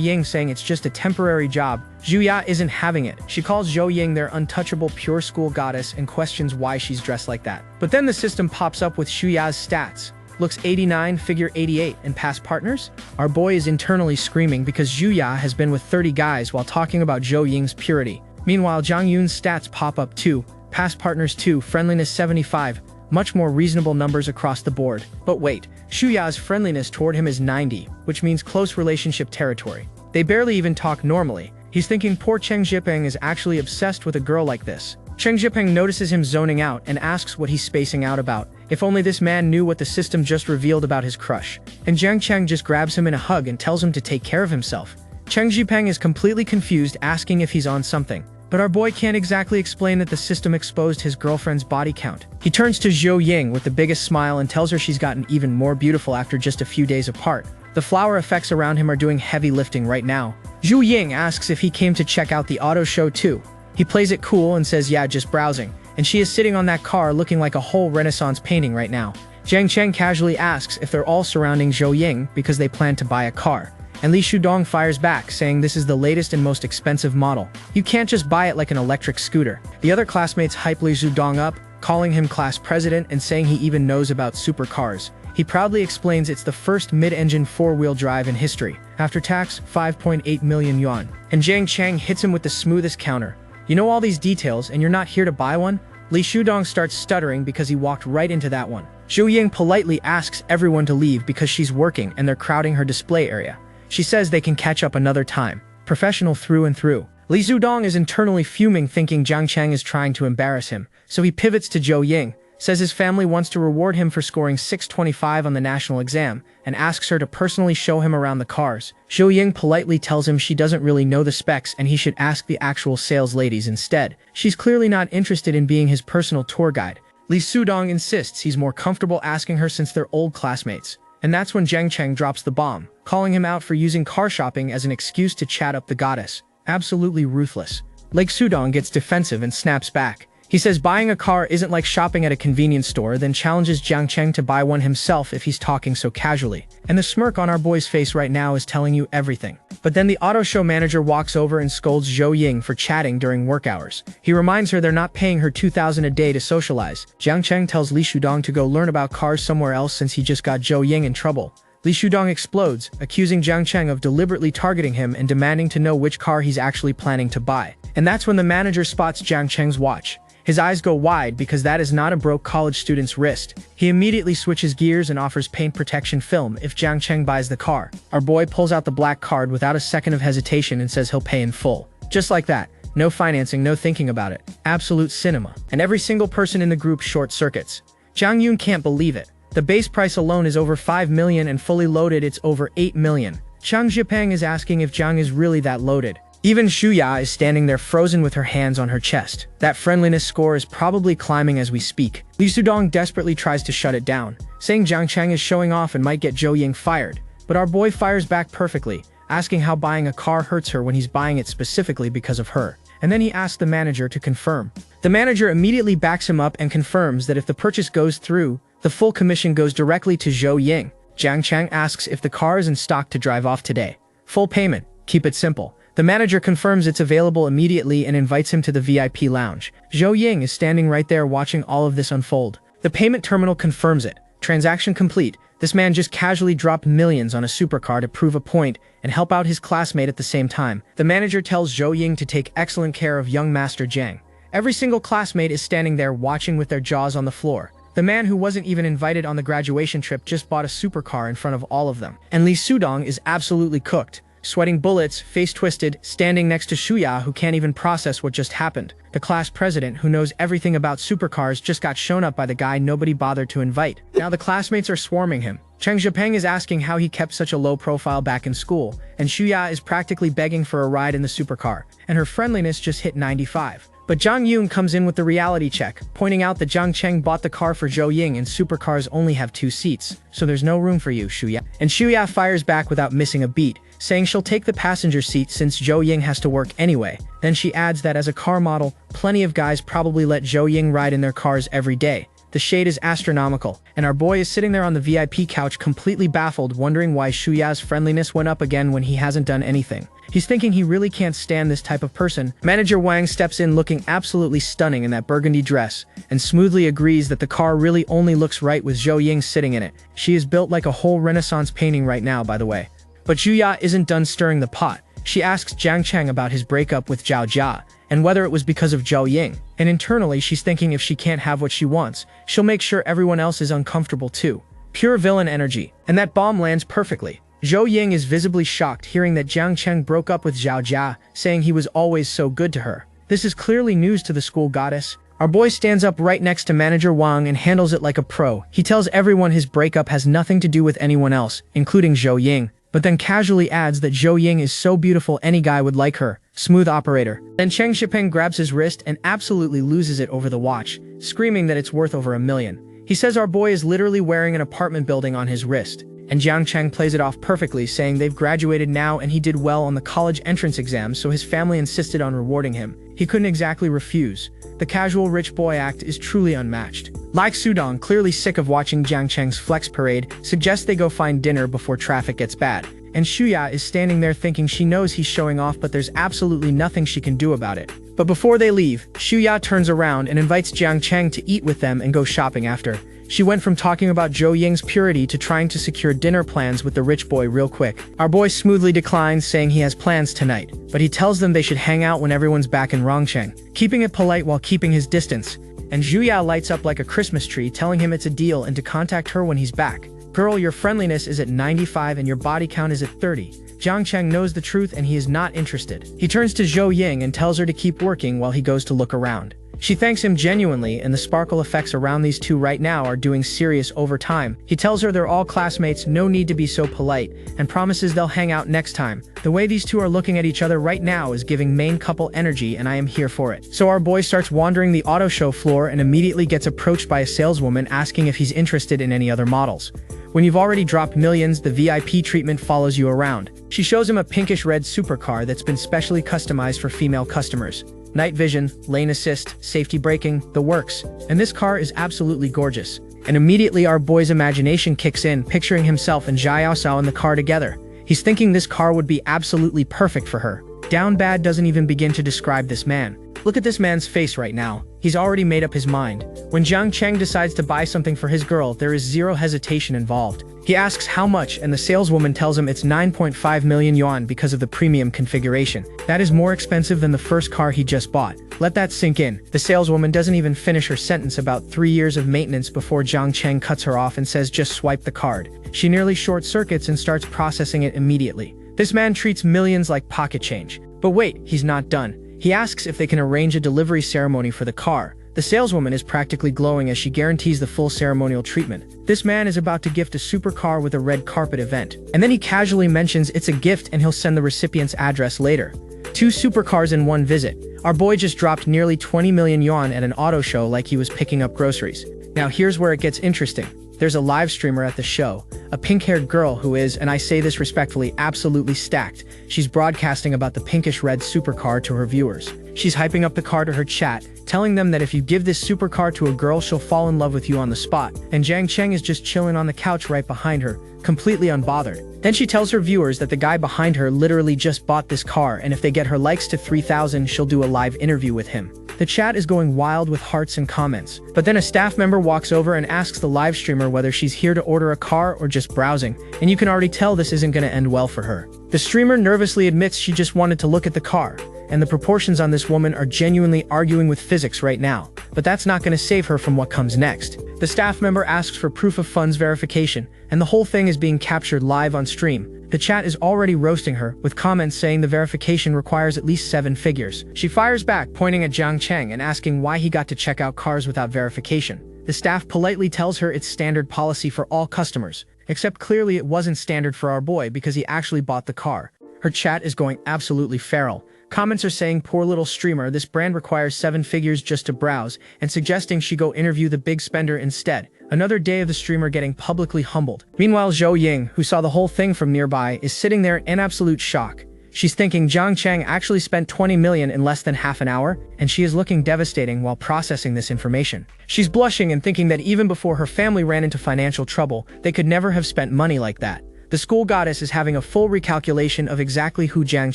Ying, saying it's just a temporary job, Zhu Ya isn't having it. She calls Zhou Ying their untouchable pure school goddess and questions why she's dressed like that. But then the system pops up with Xu Ya's stats. Looks 89, figure 88, and past partners? Our boy is internally screaming because Zhu Ya has been with 30 guys while talking about Zhou Ying's purity. Meanwhile, Zhang Yun's stats pop up too. Past partners 2, friendliness 75, much more reasonable numbers across the board. But wait, Xu Ya's friendliness toward him is 90, which means close relationship territory. They barely even talk normally. He's thinking poor Cheng Jipeng is actually obsessed with a girl like this. Cheng Jipeng notices him zoning out and asks what he's spacing out about. If only this man knew what the system just revealed about his crush. And Jiang Cheng just grabs him in a hug and tells him to take care of himself. Cheng Jipeng is completely confused, asking if he's on something. But our boy can't exactly explain that the system exposed his girlfriend's body count. He turns to Zhou Ying with the biggest smile and tells her she's gotten even more beautiful after just a few days apart. The flower effects around him are doing heavy lifting right now. Zhu Ying asks if he came to check out the auto show too. He plays it cool and says yeah, just browsing. And she is sitting on that car looking like a whole Renaissance painting right now. Jiang Cheng casually asks if they're all surrounding Zhou Ying because they plan to buy a car. And Li Shudong fires back, saying this is the latest and most expensive model. You can't just buy it like an electric scooter. The other classmates hype Li Shudong up, calling him class president and saying he even knows about supercars. He proudly explains it's the first mid-engine four-wheel drive in history. After tax, 5.8 million yuan. And Jiang Cheng hits him with the smoothest counter. You know all these details and you're not here to buy one? Li Shudong starts stuttering because he walked right into that one. Zhou Ying politely asks everyone to leave because she's working and they're crowding her display area. She says they can catch up another time. Professional through and through. Li Shudong is internally fuming, thinking Jiang Cheng is trying to embarrass him, so he pivots to Zhou Ying, says his family wants to reward him for scoring 625 on the national exam, and asks her to personally show him around the cars. Zhou Ying politely tells him she doesn't really know the specs and he should ask the actual sales ladies instead. She's clearly not interested in being his personal tour guide. Li Shudong insists he's more comfortable asking her since they're old classmates. And that's when Jiang Cheng drops the bomb, calling him out for using car shopping as an excuse to chat up the goddess. Absolutely ruthless. Li Shudong gets defensive and snaps back. He says buying a car isn't like shopping at a convenience store, then challenges Jiang Cheng to buy one himself if he's talking so casually. And the smirk on our boy's face right now is telling you everything. But then the auto show manager walks over and scolds Zhou Ying for chatting during work hours. He reminds her they're not paying her 2,000 a day to socialize. Jiang Cheng tells Li Shudong to go learn about cars somewhere else since he just got Zhou Ying in trouble. Li Shudong explodes, accusing Jiang Cheng of deliberately targeting him and demanding to know which car he's actually planning to buy. And that's when the manager spots Jiang Cheng's watch. His eyes go wide because that is not a broke college student's wrist. He immediately switches gears and offers paint protection film if Jiang Cheng buys the car. Our boy pulls out the black card without a second of hesitation and says he'll pay in full. Just like that. No financing, no thinking about it. Absolute cinema. And every single person in the group short circuits. Jiang Yun can't believe it. The base price alone is over 5 million and fully loaded it's over 8 million. Cheng Jipeng is asking if Jiang is really that loaded. Even Xu Ya is standing there frozen with her hands on her chest. That friendliness score is probably climbing as we speak. Li Shudong desperately tries to shut it down, saying Jiang Cheng is showing off and might get Zhou Ying fired. But our boy fires back perfectly, asking how buying a car hurts her when he's buying it specifically because of her. And then he asks the manager to confirm. The manager immediately backs him up and confirms that if the purchase goes through, the full commission goes directly to Zhou Ying. Jiang Cheng asks if the car is in stock to drive off today. Full payment. Keep it simple. The manager confirms it's available immediately and invites him to the VIP lounge. Zhou Ying is standing right there watching all of this unfold. The payment terminal confirms it. Transaction complete. This man just casually dropped millions on a supercar to prove a point and help out his classmate at the same time. The manager tells Zhou Ying to take excellent care of young Master Jiang. Every single classmate is standing there watching with their jaws on the floor. The man who wasn't even invited on the graduation trip just bought a supercar in front of all of them. And Li Shudong is absolutely cooked. sweating bullets, face twisted, standing next to Shuya who can't even process what just happened. The class president, who knows everything about supercars, just got shown up by the guy nobody bothered to invite. Now the classmates are swarming him. Cheng Zhipeng is asking how he kept such a low profile back in school, and Shuya is practically begging for a ride in the supercar, and her friendliness just hit 95. But Zhang Yun comes in with the reality check, pointing out that Zhang Cheng bought the car for Zhou Ying and supercars only have 2 seats, so there's no room for you, Shuya. And Shuya fires back without missing a beat, saying she'll take the passenger seat since Zhou Ying has to work anyway. Then she adds that as a car model, plenty of guys probably let Zhou Ying ride in their cars every day. The shade is astronomical, and our boy is sitting there on the VIP couch completely baffled, wondering why Shuya's friendliness went up again when he hasn't done anything. He's thinking he really can't stand this type of person. Manager Wang steps in looking absolutely stunning in that burgundy dress, and smoothly agrees that the car really only looks right with Zhou Ying sitting in it. She is built like a whole Renaissance painting right now, by the way. But Shuya isn't done stirring the pot. She asks Jiang Cheng about his breakup with Zhao Jia, and whether it was because of Zhou Ying. And internally, she's thinking if she can't have what she wants, she'll make sure everyone else is uncomfortable too. Pure villain energy. And that bomb lands perfectly. Zhou Ying is visibly shocked hearing that Jiang Cheng broke up with Zhao Jia, saying he was always so good to her. This is clearly news to the school goddess. Our boy stands up right next to Manager Wang and handles it like a pro. He tells everyone his breakup has nothing to do with anyone else, including Zhou Ying, but then casually adds that Zhou Ying is so beautiful any guy would like her. Smooth operator. Then Cheng Zhipeng grabs his wrist and absolutely loses it over the watch, screaming that it's worth over $1 million. He says our boy is literally wearing an apartment building on his wrist, and Jiang Cheng plays it off perfectly, saying they've graduated now and he did well on the college entrance exam, so his family insisted on rewarding him. He couldn't exactly refuse. The casual rich boy act is truly unmatched. Like Sudong, clearly sick of watching Jiang Cheng's flex parade, suggests they go find dinner before traffic gets bad. And Shuya is standing there thinking she knows he's showing off, but there's absolutely nothing she can do about it. But before they leave, Shuya turns around and invites Jiang Cheng to eat with them and go shopping after. She went from talking about Zhou Ying's purity to trying to secure dinner plans with the rich boy real quick. Our boy smoothly declines, saying he has plans tonight, but he tells them they should hang out when everyone's back in Rongcheng, keeping it polite while keeping his distance. And Zhuya lights up like a Christmas tree, telling him it's a deal and to contact her when he's back. Girl, your friendliness is at 95 and your body count is at 30. Jiang Cheng knows the truth and he is not interested. He turns to Zhou Ying and tells her to keep working while he goes to look around. She thanks him genuinely, and the sparkle effects around these two right now are doing serious overtime. He tells her they're all classmates, no need to be so polite, and promises they'll hang out next time. The way these two are looking at each other right now is giving main couple energy, and I am here for it. So our boy starts wandering the auto show floor and immediately gets approached by a saleswoman asking if he's interested in any other models. When you've already dropped millions, the VIP treatment follows you around. She shows him a pinkish red supercar that's been specially customized for female customers. Night vision, lane assist, safety braking, the works. And this car is absolutely gorgeous. And immediately our boy's imagination kicks in, picturing himself and Zhao Yaosao in the car together. He's thinking this car would be absolutely perfect for her. Down bad doesn't even begin to describe this man. Look at this man's face right now. He's already made up his mind. When Jiang Cheng decides to buy something for his girl, there is zero hesitation involved. He asks how much, and the saleswoman tells him it's 9.5 million yuan because of the premium configuration. That is more expensive than the first car he just bought. Let that sink in. The saleswoman doesn't even finish her sentence about 3 years of maintenance before Jiang Cheng cuts her off and says just swipe the card. She nearly short circuits and starts processing it immediately. This man treats millions like pocket change. But wait, he's not done. He asks if they can arrange a delivery ceremony for the car. The saleswoman is practically glowing as she guarantees the full ceremonial treatment. This man is about to gift a supercar with a red carpet event. And then he casually mentions it's a gift and he'll send the recipient's address later. 2 supercars in one visit. Our boy just dropped nearly 20 million yuan at an auto show like he was picking up groceries. Now here's where it gets interesting. There's a live streamer at the show, a pink-haired girl who is, and I say this respectfully, absolutely stacked. She's broadcasting about the pinkish red supercar to her viewers. She's hyping up the car to her chat, telling them that if you give this supercar to a girl, she'll fall in love with you on the spot. And Jiang Cheng is just chilling on the couch right behind her, completely unbothered. Then she tells her viewers that the guy behind her literally just bought this car, and if they get her likes to 3,000, she'll do a live interview with him. The chat is going wild with hearts and comments. But then a staff member walks over and asks the live streamer whether she's here to order a car or just browsing, and you can already tell this isn't going to end well for her. The streamer nervously admits she just wanted to look at the car, and the proportions on this woman are genuinely arguing with physics right now. But that's not going to save her from what comes next. The staff member asks for proof of funds verification, and the whole thing is being captured live on stream. The chat is already roasting her, with comments saying the verification requires at least 7 figures. She fires back, pointing at Jiang Cheng and asking why he got to check out cars without verification. The staff politely tells her it's standard policy for all customers, except clearly it wasn't standard for our boy because he actually bought the car. Her chat is going absolutely feral. Comments are saying, poor little streamer, this brand requires 7 figures just to browse, and suggesting she go interview the big spender instead. Another day of the streamer getting publicly humbled. Meanwhile, Zhou Ying, who saw the whole thing from nearby, is sitting there in absolute shock. She's thinking Jiang Cheng actually spent 20 million in less than half an hour, and she is looking devastating while processing this information. She's blushing and thinking that even before her family ran into financial trouble, they could never have spent money like that. The school goddess is having a full recalculation of exactly who Jiang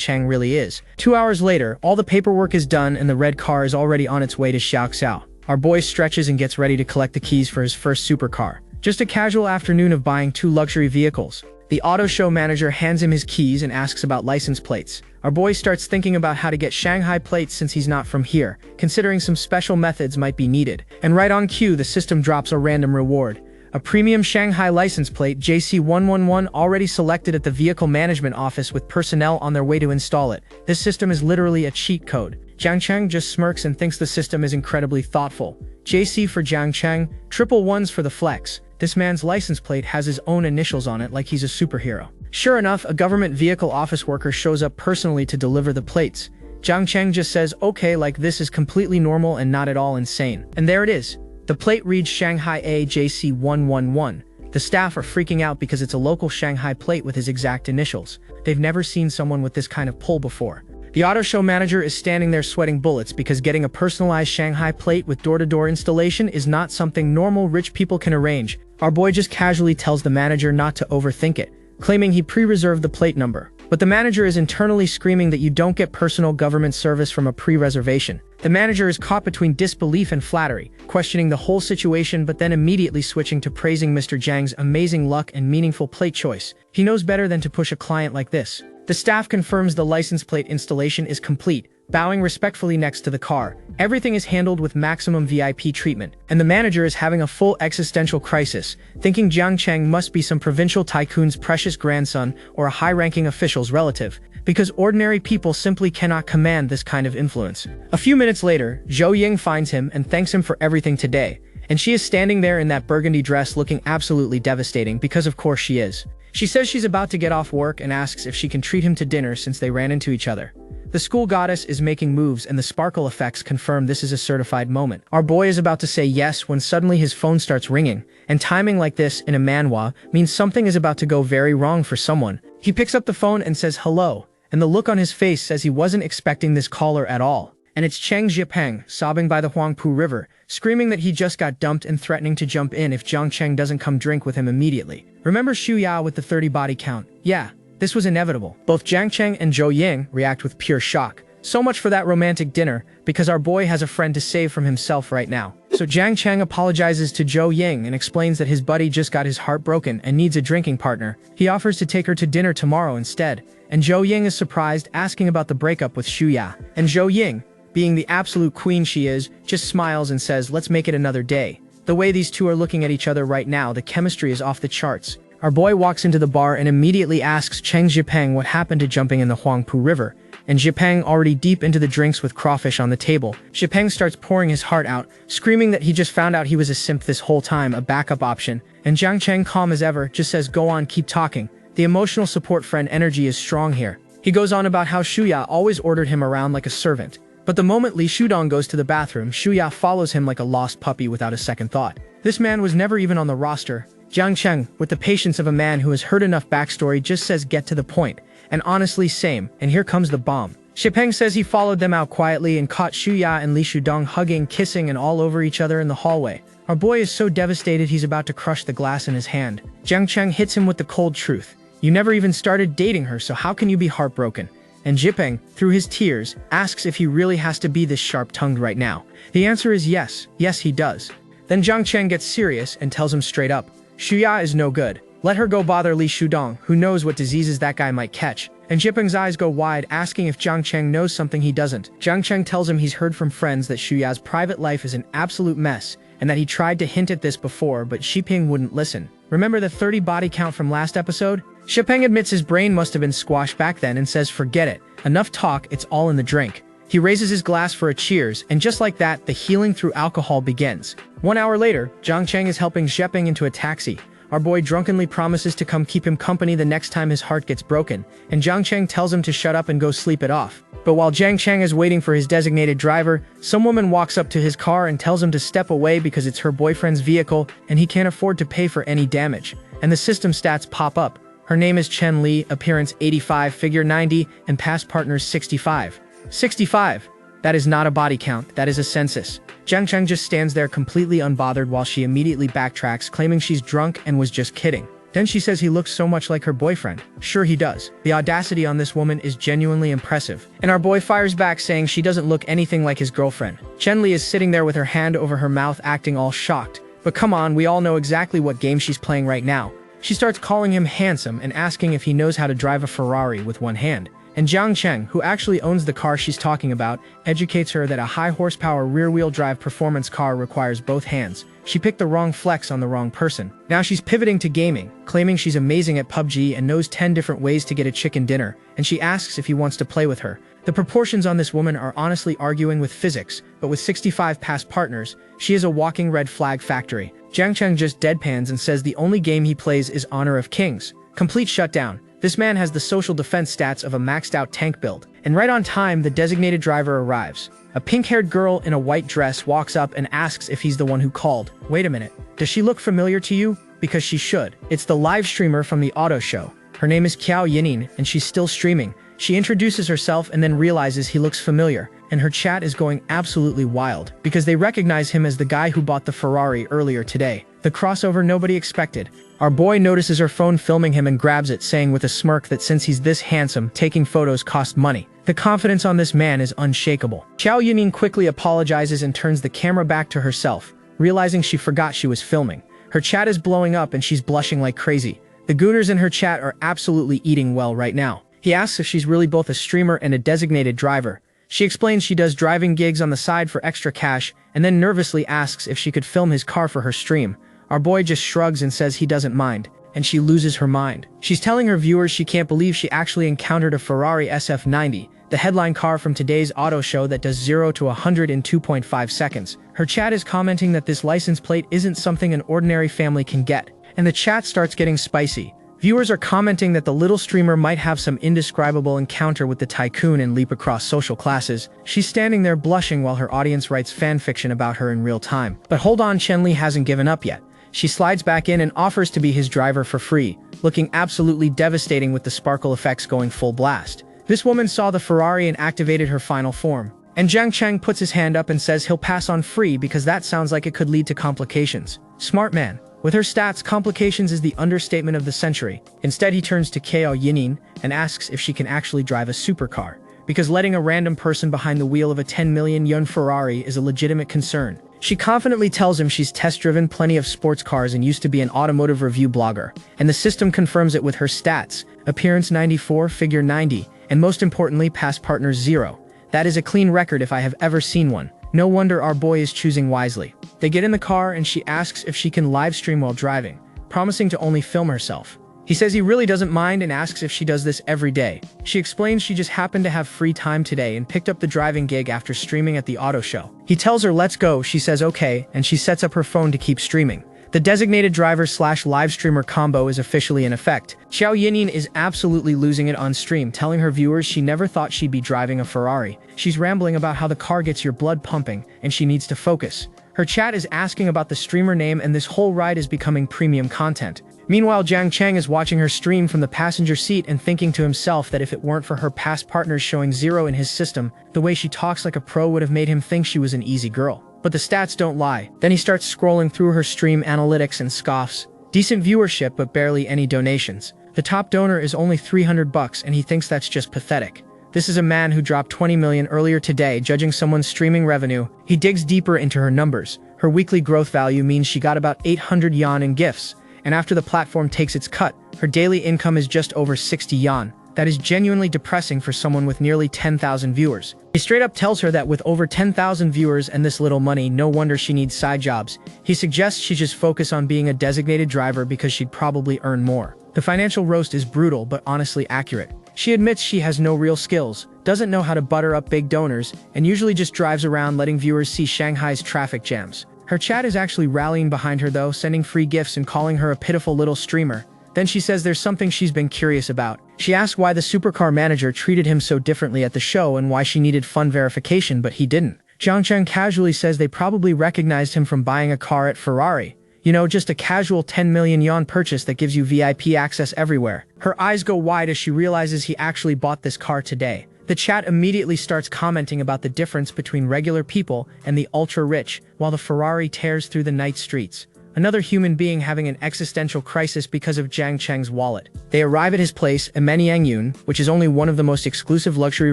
Cheng really is. 2 hours later, all the paperwork is done and the red car is already on its way to Xiaoxiao. Our boy stretches and gets ready to collect the keys for his first supercar. Just a casual afternoon of buying 2 luxury vehicles. The auto show manager hands him his keys and asks about license plates. Our boy starts thinking about how to get Shanghai plates since he's not from here, considering some special methods might be needed. And right on cue, the system drops a random reward. A premium Shanghai license plate JC111 already selected at the vehicle management office with personnel on their way to install it. This system is literally a cheat code. Jiang Cheng just smirks and thinks the system is incredibly thoughtful. JC for Jiang Cheng, 111s for the flex. This man's license plate has his own initials on it like he's a superhero. Sure enough, a government vehicle office worker shows up personally to deliver the plates. Jiang Cheng just says, okay, like this is completely normal and not at all insane. And there it is. The plate reads Shanghai AJC111. The staff are freaking out because it's a local Shanghai plate with his exact initials. They've never seen someone with this kind of pull before. The auto show manager is standing there sweating bullets because getting a personalized Shanghai plate with door-to-door installation is not something normal rich people can arrange. Our boy just casually tells the manager not to overthink it, claiming he pre-reserved the plate number. But the manager is internally screaming that you don't get personal government service from a pre-reservation. The manager is caught between disbelief and flattery, questioning the whole situation but then immediately switching to praising Mr. Zhang's amazing luck and meaningful plate choice. He knows better than to push a client like this. The staff confirms the license plate installation is complete, bowing respectfully next to the car. Everything is handled with maximum VIP treatment, and the manager is having a full existential crisis, thinking Jiang Cheng must be some provincial tycoon's precious grandson or a high-ranking official's relative, because ordinary people simply cannot command this kind of influence. A few minutes later, Zhou Ying finds him and thanks him for everything today, and she is standing there in that burgundy dress looking absolutely devastating because of course she is. She says she's about to get off work and asks if she can treat him to dinner since they ran into each other. The school goddess is making moves and the sparkle effects confirm this is a certified moment. Our boy is about to say yes when suddenly his phone starts ringing, and timing like this in a manhwa means something is about to go very wrong for someone. He picks up the phone and says hello, and the look on his face says he wasn't expecting this caller at all. And it's Cheng Zhipeng, sobbing by the Huangpu River, screaming that he just got dumped and threatening to jump in if Jiang Cheng doesn't come drink with him immediately. Remember Xu Ya with the 30 body count? Yeah, this was inevitable. Both Jiang Cheng and Zhou Ying react with pure shock. So much for that romantic dinner, because our boy has a friend to save from himself right now. So Jiang Cheng apologizes to Zhou Ying and explains that his buddy just got his heart broken and needs a drinking partner. He offers to take her to dinner tomorrow instead, and Zhou Ying is surprised, asking about the breakup with Xu Ya. And Zhou Ying, being the absolute queen she is, just smiles and says, let's make it another day. The way these two are looking at each other right now, the chemistry is off the charts. Our boy walks into the bar and immediately asks Cheng Zhipeng what happened to jumping in the Huangpu River, and Zhipeng already deep into the drinks with crawfish on the table. Zhipeng starts pouring his heart out, screaming that he just found out he was a simp this whole time, a backup option, and Jiang Cheng, calm as ever, just says go on, keep talking. The emotional support friend energy is strong here. He goes on about how Shuya always ordered him around like a servant. But the moment Li Shudong goes to the bathroom, Shuya follows him like a lost puppy without a second thought. This man was never even on the roster. Jiang Cheng, with the patience of a man who has heard enough backstory, just says get to the point. And honestly, same. And here comes the bomb. Zhipeng says he followed them out quietly and caught Shuya and Li Shudong hugging, kissing, and all over each other in the hallway. Our boy is so devastated he's about to crush the glass in his hand. Jiang Cheng hits him with the cold truth. You never even started dating her, so how can you be heartbroken? And Zhipeng, through his tears, asks if he really has to be this sharp-tongued right now. The answer is yes. Yes, he does. Then Jiang Cheng gets serious and tells him straight up, Shuya is no good. Let her go bother Li Shudong, who knows what diseases that guy might catch. And Zhipeng's eyes go wide, asking if Jiang Cheng knows something he doesn't. Jiang Cheng tells him he's heard from friends that Shuya's private life is an absolute mess, and that he tried to hint at this before, but Zhipeng wouldn't listen. Remember the 30 body count from last episode? Shipeng admits his brain must have been squashed back then and says forget it, enough talk, it's all in the drink. He raises his glass for a cheers, and just like that, the healing through alcohol begins. 1 hour later, Zhang Cheng is helping Shipeng into a taxi. Our boy drunkenly promises to come keep him company the next time his heart gets broken, and Zhang Cheng tells him to shut up and go sleep it off. But while Zhang Cheng is waiting for his designated driver, some woman walks up to his car and tells him to step away because it's her boyfriend's vehicle and he can't afford to pay for any damage. And the system stats pop up. Her name is Chen Li, appearance 85, figure 90, and past partners 65. 65. That is not a body count, that is a census. Zhang Cheng just stands there completely unbothered while she immediately backtracks, claiming she's drunk and was just kidding. Then she says he looks so much like her boyfriend. Sure he does. The audacity on this woman is genuinely impressive. And our boy fires back saying she doesn't look anything like his girlfriend. Chen Li is sitting there with her hand over her mouth acting all shocked. But come on, we all know exactly what game she's playing right now. She starts calling him handsome and asking if he knows how to drive a Ferrari with one hand. And Zhang Cheng, who actually owns the car she's talking about, educates her that a high-horsepower rear-wheel drive performance car requires both hands. She picked the wrong flex on the wrong person. Now she's pivoting to gaming, claiming she's amazing at PUBG and knows 10 different ways to get a chicken dinner, and she asks if he wants to play with her. The proportions on this woman are honestly arguing with physics, but with 65 past partners, she is a walking red flag factory. Zhang Cheng just deadpans and says the only game he plays is Honor of Kings. Complete shutdown. This man has the social defense stats of a maxed-out tank build. And right on time, the designated driver arrives. A pink-haired girl in a white dress walks up and asks if he's the one who called. Wait a minute, does she look familiar to you? Because she should. It's the live streamer from the auto show. Her name is Qiao Yining, and she's still streaming. She introduces herself and then realizes he looks familiar, and her chat is going absolutely wild, because they recognize him as the guy who bought the Ferrari earlier today. The crossover nobody expected. Our boy notices her phone filming him and grabs it, saying with a smirk that since he's this handsome, taking photos costs money. The confidence on this man is unshakable. Qiao Yining quickly apologizes and turns the camera back to herself, realizing she forgot she was filming. Her chat is blowing up and she's blushing like crazy. The gooners in her chat are absolutely eating well right now. He asks if she's really both a streamer and a designated driver. She explains she does driving gigs on the side for extra cash, and then nervously asks if she could film his car for her stream. Our boy just shrugs and says he doesn't mind, and she loses her mind. She's telling her viewers she can't believe she actually encountered a Ferrari SF90, the headline car from today's auto show that does 0 to 100 in 2.5 seconds. Her chat is commenting that this license plate isn't something an ordinary family can get, and the chat starts getting spicy. Viewers are commenting that the little streamer might have some indescribable encounter with the Tycoon and leap across social classes. She's standing there blushing while her audience writes fanfiction about her in real time. But hold on, Chen Li hasn't given up yet. She slides back in and offers to be his driver for free, looking absolutely devastating with the sparkle effects going full blast. This woman saw the Ferrari and activated her final form. And Zhang Cheng puts his hand up and says he'll pass on free because that sounds like it could lead to complications. Smart man. With her stats, complications is the understatement of the century. Instead, he turns to Qiao Yining and asks if she can actually drive a supercar, because letting a random person behind the wheel of a 10 million yuan Ferrari is a legitimate concern. She confidently tells him she's test-driven plenty of sports cars and used to be an automotive review blogger, and the system confirms it with her stats, appearance 94, figure 90, and most importantly, past partners 0. That is a clean record if I have ever seen one. No wonder our boy is choosing wisely. They get in the car and she asks if she can live stream while driving, promising to only film herself. He says he really doesn't mind and asks if she does this every day. She explains she just happened to have free time today and picked up the driving gig after streaming at the auto show. He tells her let's go, she says okay, and she sets up her phone to keep streaming. The designated driver/live streamer combo is officially in effect. Qiao Yining is absolutely losing it on stream, telling her viewers she never thought she'd be driving a Ferrari. She's rambling about how the car gets your blood pumping, and she needs to focus. Her chat is asking about the streamer name, and this whole ride is becoming premium content. Meanwhile, Zhang Cheng is watching her stream from the passenger seat and thinking to himself that if it weren't for her past partners showing 0 in his system, the way she talks like a pro would have made him think she was an easy girl. But the stats don't lie. Then he starts scrolling through her stream analytics and scoffs. Decent viewership, but barely any donations. The top donor is only $300 and he thinks that's just pathetic. This is a man who dropped 20 million earlier today, judging someone's streaming revenue. He digs deeper into her numbers. Her weekly growth value means she got about 800 yuan in gifts, and after the platform takes its cut, her daily income is just over 60 yuan. That is genuinely depressing for someone with nearly 10,000 viewers. He straight up tells her that with over 10,000 viewers and this little money, no wonder she needs side jobs. He suggests she just focus on being a designated driver because she'd probably earn more. The financial roast is brutal but honestly accurate. She admits she has no real skills, doesn't know how to butter up big donors, and usually just drives around letting viewers see Shanghai's traffic jams. Her chat is actually rallying behind her though, sending free gifts and calling her a pitiful little streamer. Then she says there's something she's been curious about. She asks why the supercar manager treated him so differently at the show and why she needed fund verification but he didn't. Zhang Cheng casually says they probably recognized him from buying a car at Ferrari. You know, just a casual 10 million yuan purchase that gives you VIP access everywhere. Her eyes go wide as she realizes he actually bought this car today. The chat immediately starts commenting about the difference between regular people and the ultra-rich, while the Ferrari tears through the night streets. Another human being having an existential crisis because of Zhang Cheng's wallet. They arrive at his place, Yun, which is only one of the most exclusive luxury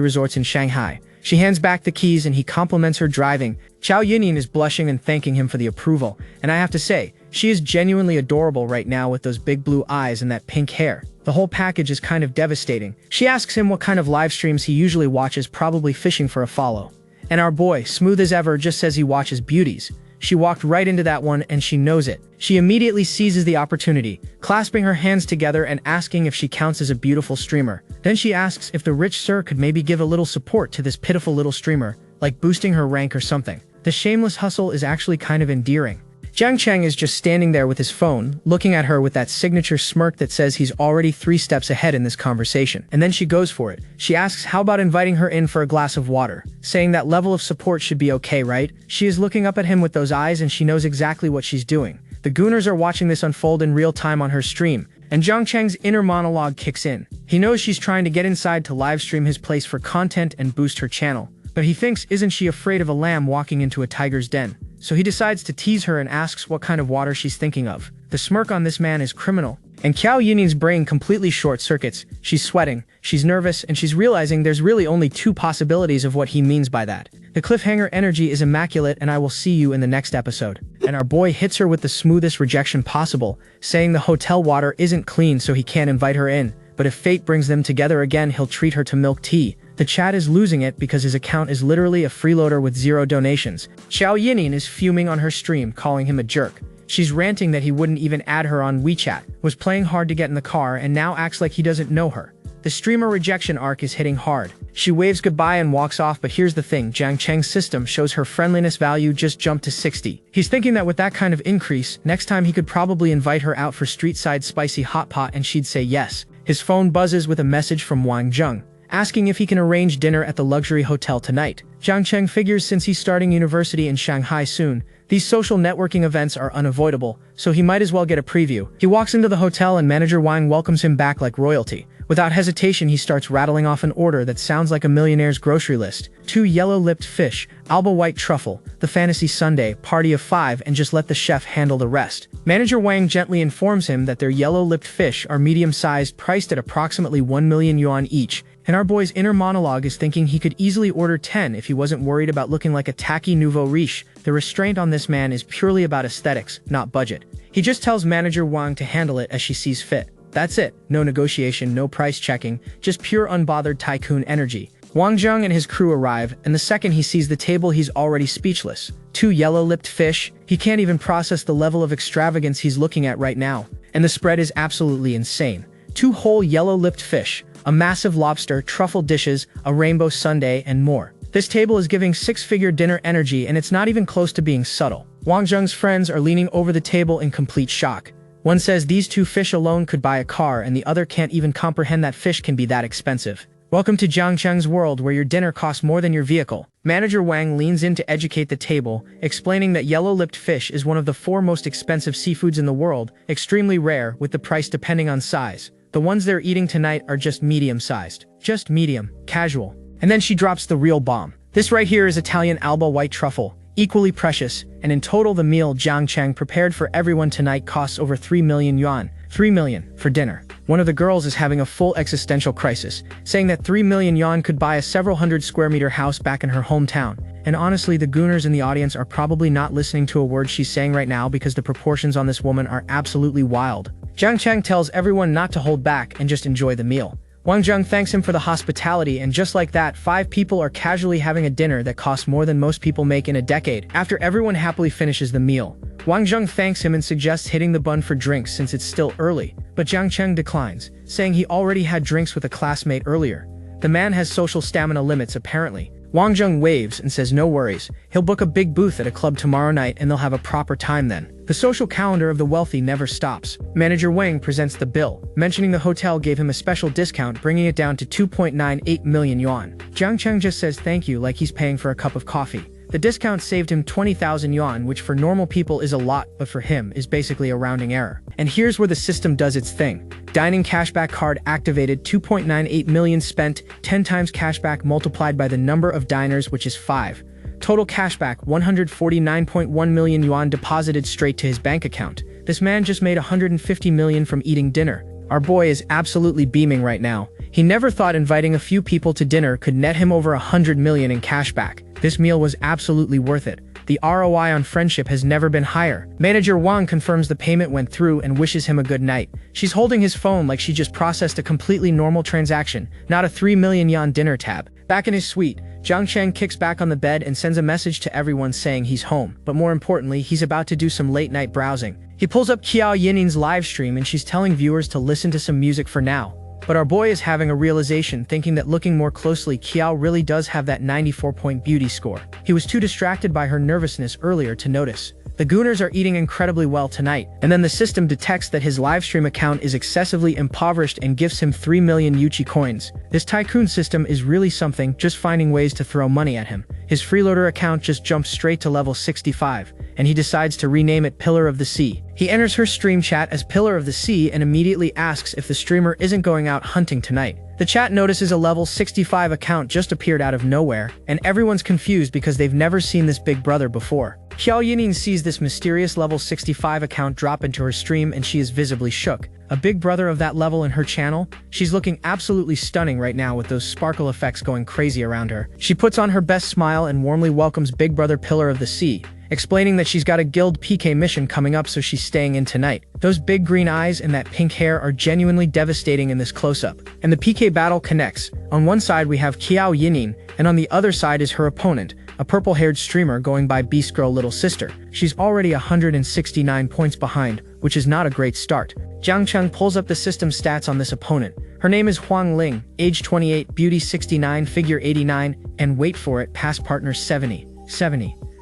resorts in Shanghai. She hands back the keys and he compliments her driving. Xiao Yining is blushing and thanking him for the approval, and I have to say, she is genuinely adorable right now with those big blue eyes and that pink hair. The whole package is kind of devastating. She asks him what kind of live streams he usually watches, probably fishing for a follow. And our boy, smooth as ever, just says he watches beauties. She walked right into that one and she knows it. She immediately seizes the opportunity, clasping her hands together and asking if she counts as a beautiful streamer. Then she asks if the rich sir could maybe give a little support to this pitiful little streamer, like boosting her rank or something. The shameless hustle is actually kind of endearing. Zhang Cheng is just standing there with his phone, looking at her with that signature smirk that says he's already 3 steps ahead in this conversation. And then she goes for it. She asks how about inviting her in for a glass of water, saying that level of support should be okay, right? She is looking up at him with those eyes and she knows exactly what she's doing. The gooners are watching this unfold in real time on her stream, and Zhang Cheng's inner monologue kicks in. He knows she's trying to get inside to livestream his place for content and boost her channel. But he thinks, isn't she afraid of a lamb walking into a tiger's den? So he decides to tease her and asks what kind of water she's thinking of. The smirk on this man is criminal. And Qiao Yining's brain completely short-circuits. She's sweating, she's nervous, and she's realizing there's really only 2 possibilities of what he means by that. The cliffhanger energy is immaculate, and I will see you in the next episode. And our boy hits her with the smoothest rejection possible, saying the hotel water isn't clean so he can't invite her in, but if fate brings them together again he'll treat her to milk tea. The chat is losing it because his account is literally a freeloader with 0 donations. Xiao Yining is fuming on her stream, calling him a jerk. She's ranting that he wouldn't even add her on WeChat, was playing hard to get in the car, and now acts like he doesn't know her. The streamer rejection arc is hitting hard. She waves goodbye and walks off, but here's the thing, Zhang Cheng's system shows her friendliness value just jumped to 60. He's thinking that with that kind of increase, next time he could probably invite her out for street-side spicy hot pot and she'd say yes. His phone buzzes with a message from Wang Zheng, asking if he can arrange dinner at the luxury hotel tonight. Zhang Cheng figures since he's starting university in Shanghai soon, these social networking events are unavoidable, so he might as well get a preview. He walks into the hotel and manager Wang welcomes him back like royalty. Without hesitation, he starts rattling off an order that sounds like a millionaire's grocery list. 2 yellow-lipped fish, alba white truffle, the fantasy sundae, party of 5, and just let the chef handle the rest. Manager Wang gently informs him that their yellow-lipped fish are medium-sized, priced at approximately 1 million yuan each, and our boy's inner monologue is thinking he could easily order 10 if he wasn't worried about looking like a tacky nouveau riche. The restraint on this man is purely about aesthetics, not budget. He just tells manager Wang to handle it as she sees fit. That's it. No negotiation, no price checking, just pure unbothered tycoon energy. Wang Zheng and his crew arrive, and the second he sees the table he's already speechless. 2 yellow-lipped fish, he can't even process the level of extravagance he's looking at right now. And the spread is absolutely insane. 2 whole yellow-lipped fish, a massive lobster, truffle dishes, a rainbow sundae, and more. This table is giving 6-figure dinner energy, and it's not even close to being subtle. Wang Zheng's friends are leaning over the table in complete shock. One says these 2 fish alone could buy a car, and the other can't even comprehend that fish can be that expensive. Welcome to Zhang Cheng's world where your dinner costs more than your vehicle. Manager Wang leans in to educate the table, explaining that yellow-lipped fish is one of the 4 most expensive seafoods in the world, extremely rare, with the price depending on size. The ones they're eating tonight are just medium-sized. Just medium, casual. And then she drops the real bomb. This right here is Italian alba white truffle, equally precious, and in total the meal Zhang Cheng prepared for everyone tonight costs over 3 million yuan. 3 million for dinner. One of the girls is having a full existential crisis, saying that 3 million yuan could buy a several hundred square meter house back in her hometown. And honestly, the gooners in the audience are probably not listening to a word she's saying right now because the proportions on this woman are absolutely wild. Zhang Cheng tells everyone not to hold back and just enjoy the meal. Wang Zheng thanks him for the hospitality, and just like that, 5 people are casually having a dinner that costs more than most people make in a decade. After everyone happily finishes the meal, Wang Zheng thanks him and suggests hitting the bun for drinks since it's still early, but Jiang Cheng declines, saying he already had drinks with a classmate earlier. The man has social stamina limits apparently. Wang Zheng waves and says no worries, he'll book a big booth at a club tomorrow night and they'll have a proper time then. The social calendar of the wealthy never stops. Manager Wang presents the bill, mentioning the hotel gave him a special discount bringing it down to 2.98 million yuan. Jiang Cheng just says thank you like he's paying for a cup of coffee. The discount saved him 20,000 yuan, which for normal people is a lot, but for him is basically a rounding error. And here's where the system does its thing. Dining cashback card activated, 2.98 million spent, 10 times cashback multiplied by the number of diners, which is 5. Total cashback, 149.1 million yuan deposited straight to his bank account. This man just made 150 million from eating dinner. Our boy is absolutely beaming right now. He never thought inviting a few people to dinner could net him over 100 million in cashback. This meal was absolutely worth it. The ROI on friendship has never been higher. Manager Wang confirms the payment went through and wishes him a good night. She's holding his phone like she just processed a completely normal transaction, not a 3 million yuan dinner tab. Back in his suite, Jiang Cheng kicks back on the bed and sends a message to everyone saying he's home. But more importantly, he's about to do some late night browsing. He pulls up Qiao Yinin's live stream and she's telling viewers to listen to some music for now. But our boy is having a realization, thinking that looking more closely, Qiao really does have that 94-point beauty score. He was too distracted by her nervousness earlier to notice. The Gooners are eating incredibly well tonight, and then the system detects that his livestream account is excessively impoverished and gives him 3 million Yuchi coins. This Tycoon system is really something, just finding ways to throw money at him. His freeloader account just jumps straight to level 65, and he decides to rename it Pillar of the Sea. He enters her stream chat as Pillar of the Sea and immediately asks if the streamer isn't going out hunting tonight. The chat notices a level 65 account just appeared out of nowhere, and everyone's confused because they've never seen this big brother before. Qiao Yining sees this mysterious level 65 account drop into her stream and she is visibly shook. A big brother of that level in her channel? She's looking absolutely stunning right now with those sparkle effects going crazy around her. She puts on her best smile and warmly welcomes Big Brother Pillar of the Sea, explaining that she's got a guild PK mission coming up so she's staying in tonight. Those big green eyes and that pink hair are genuinely devastating in this close-up. And the PK battle connects. On one side we have Qiao Yining, and on the other side is her opponent, a purple-haired streamer going by Beast Girl Little Sister. She's already 169 points behind, which is not a great start. Jiang Cheng pulls up the system stats on this opponent. Her name is Huang Ling, age 28, beauty 69, figure 89, and wait for it, past partner 70.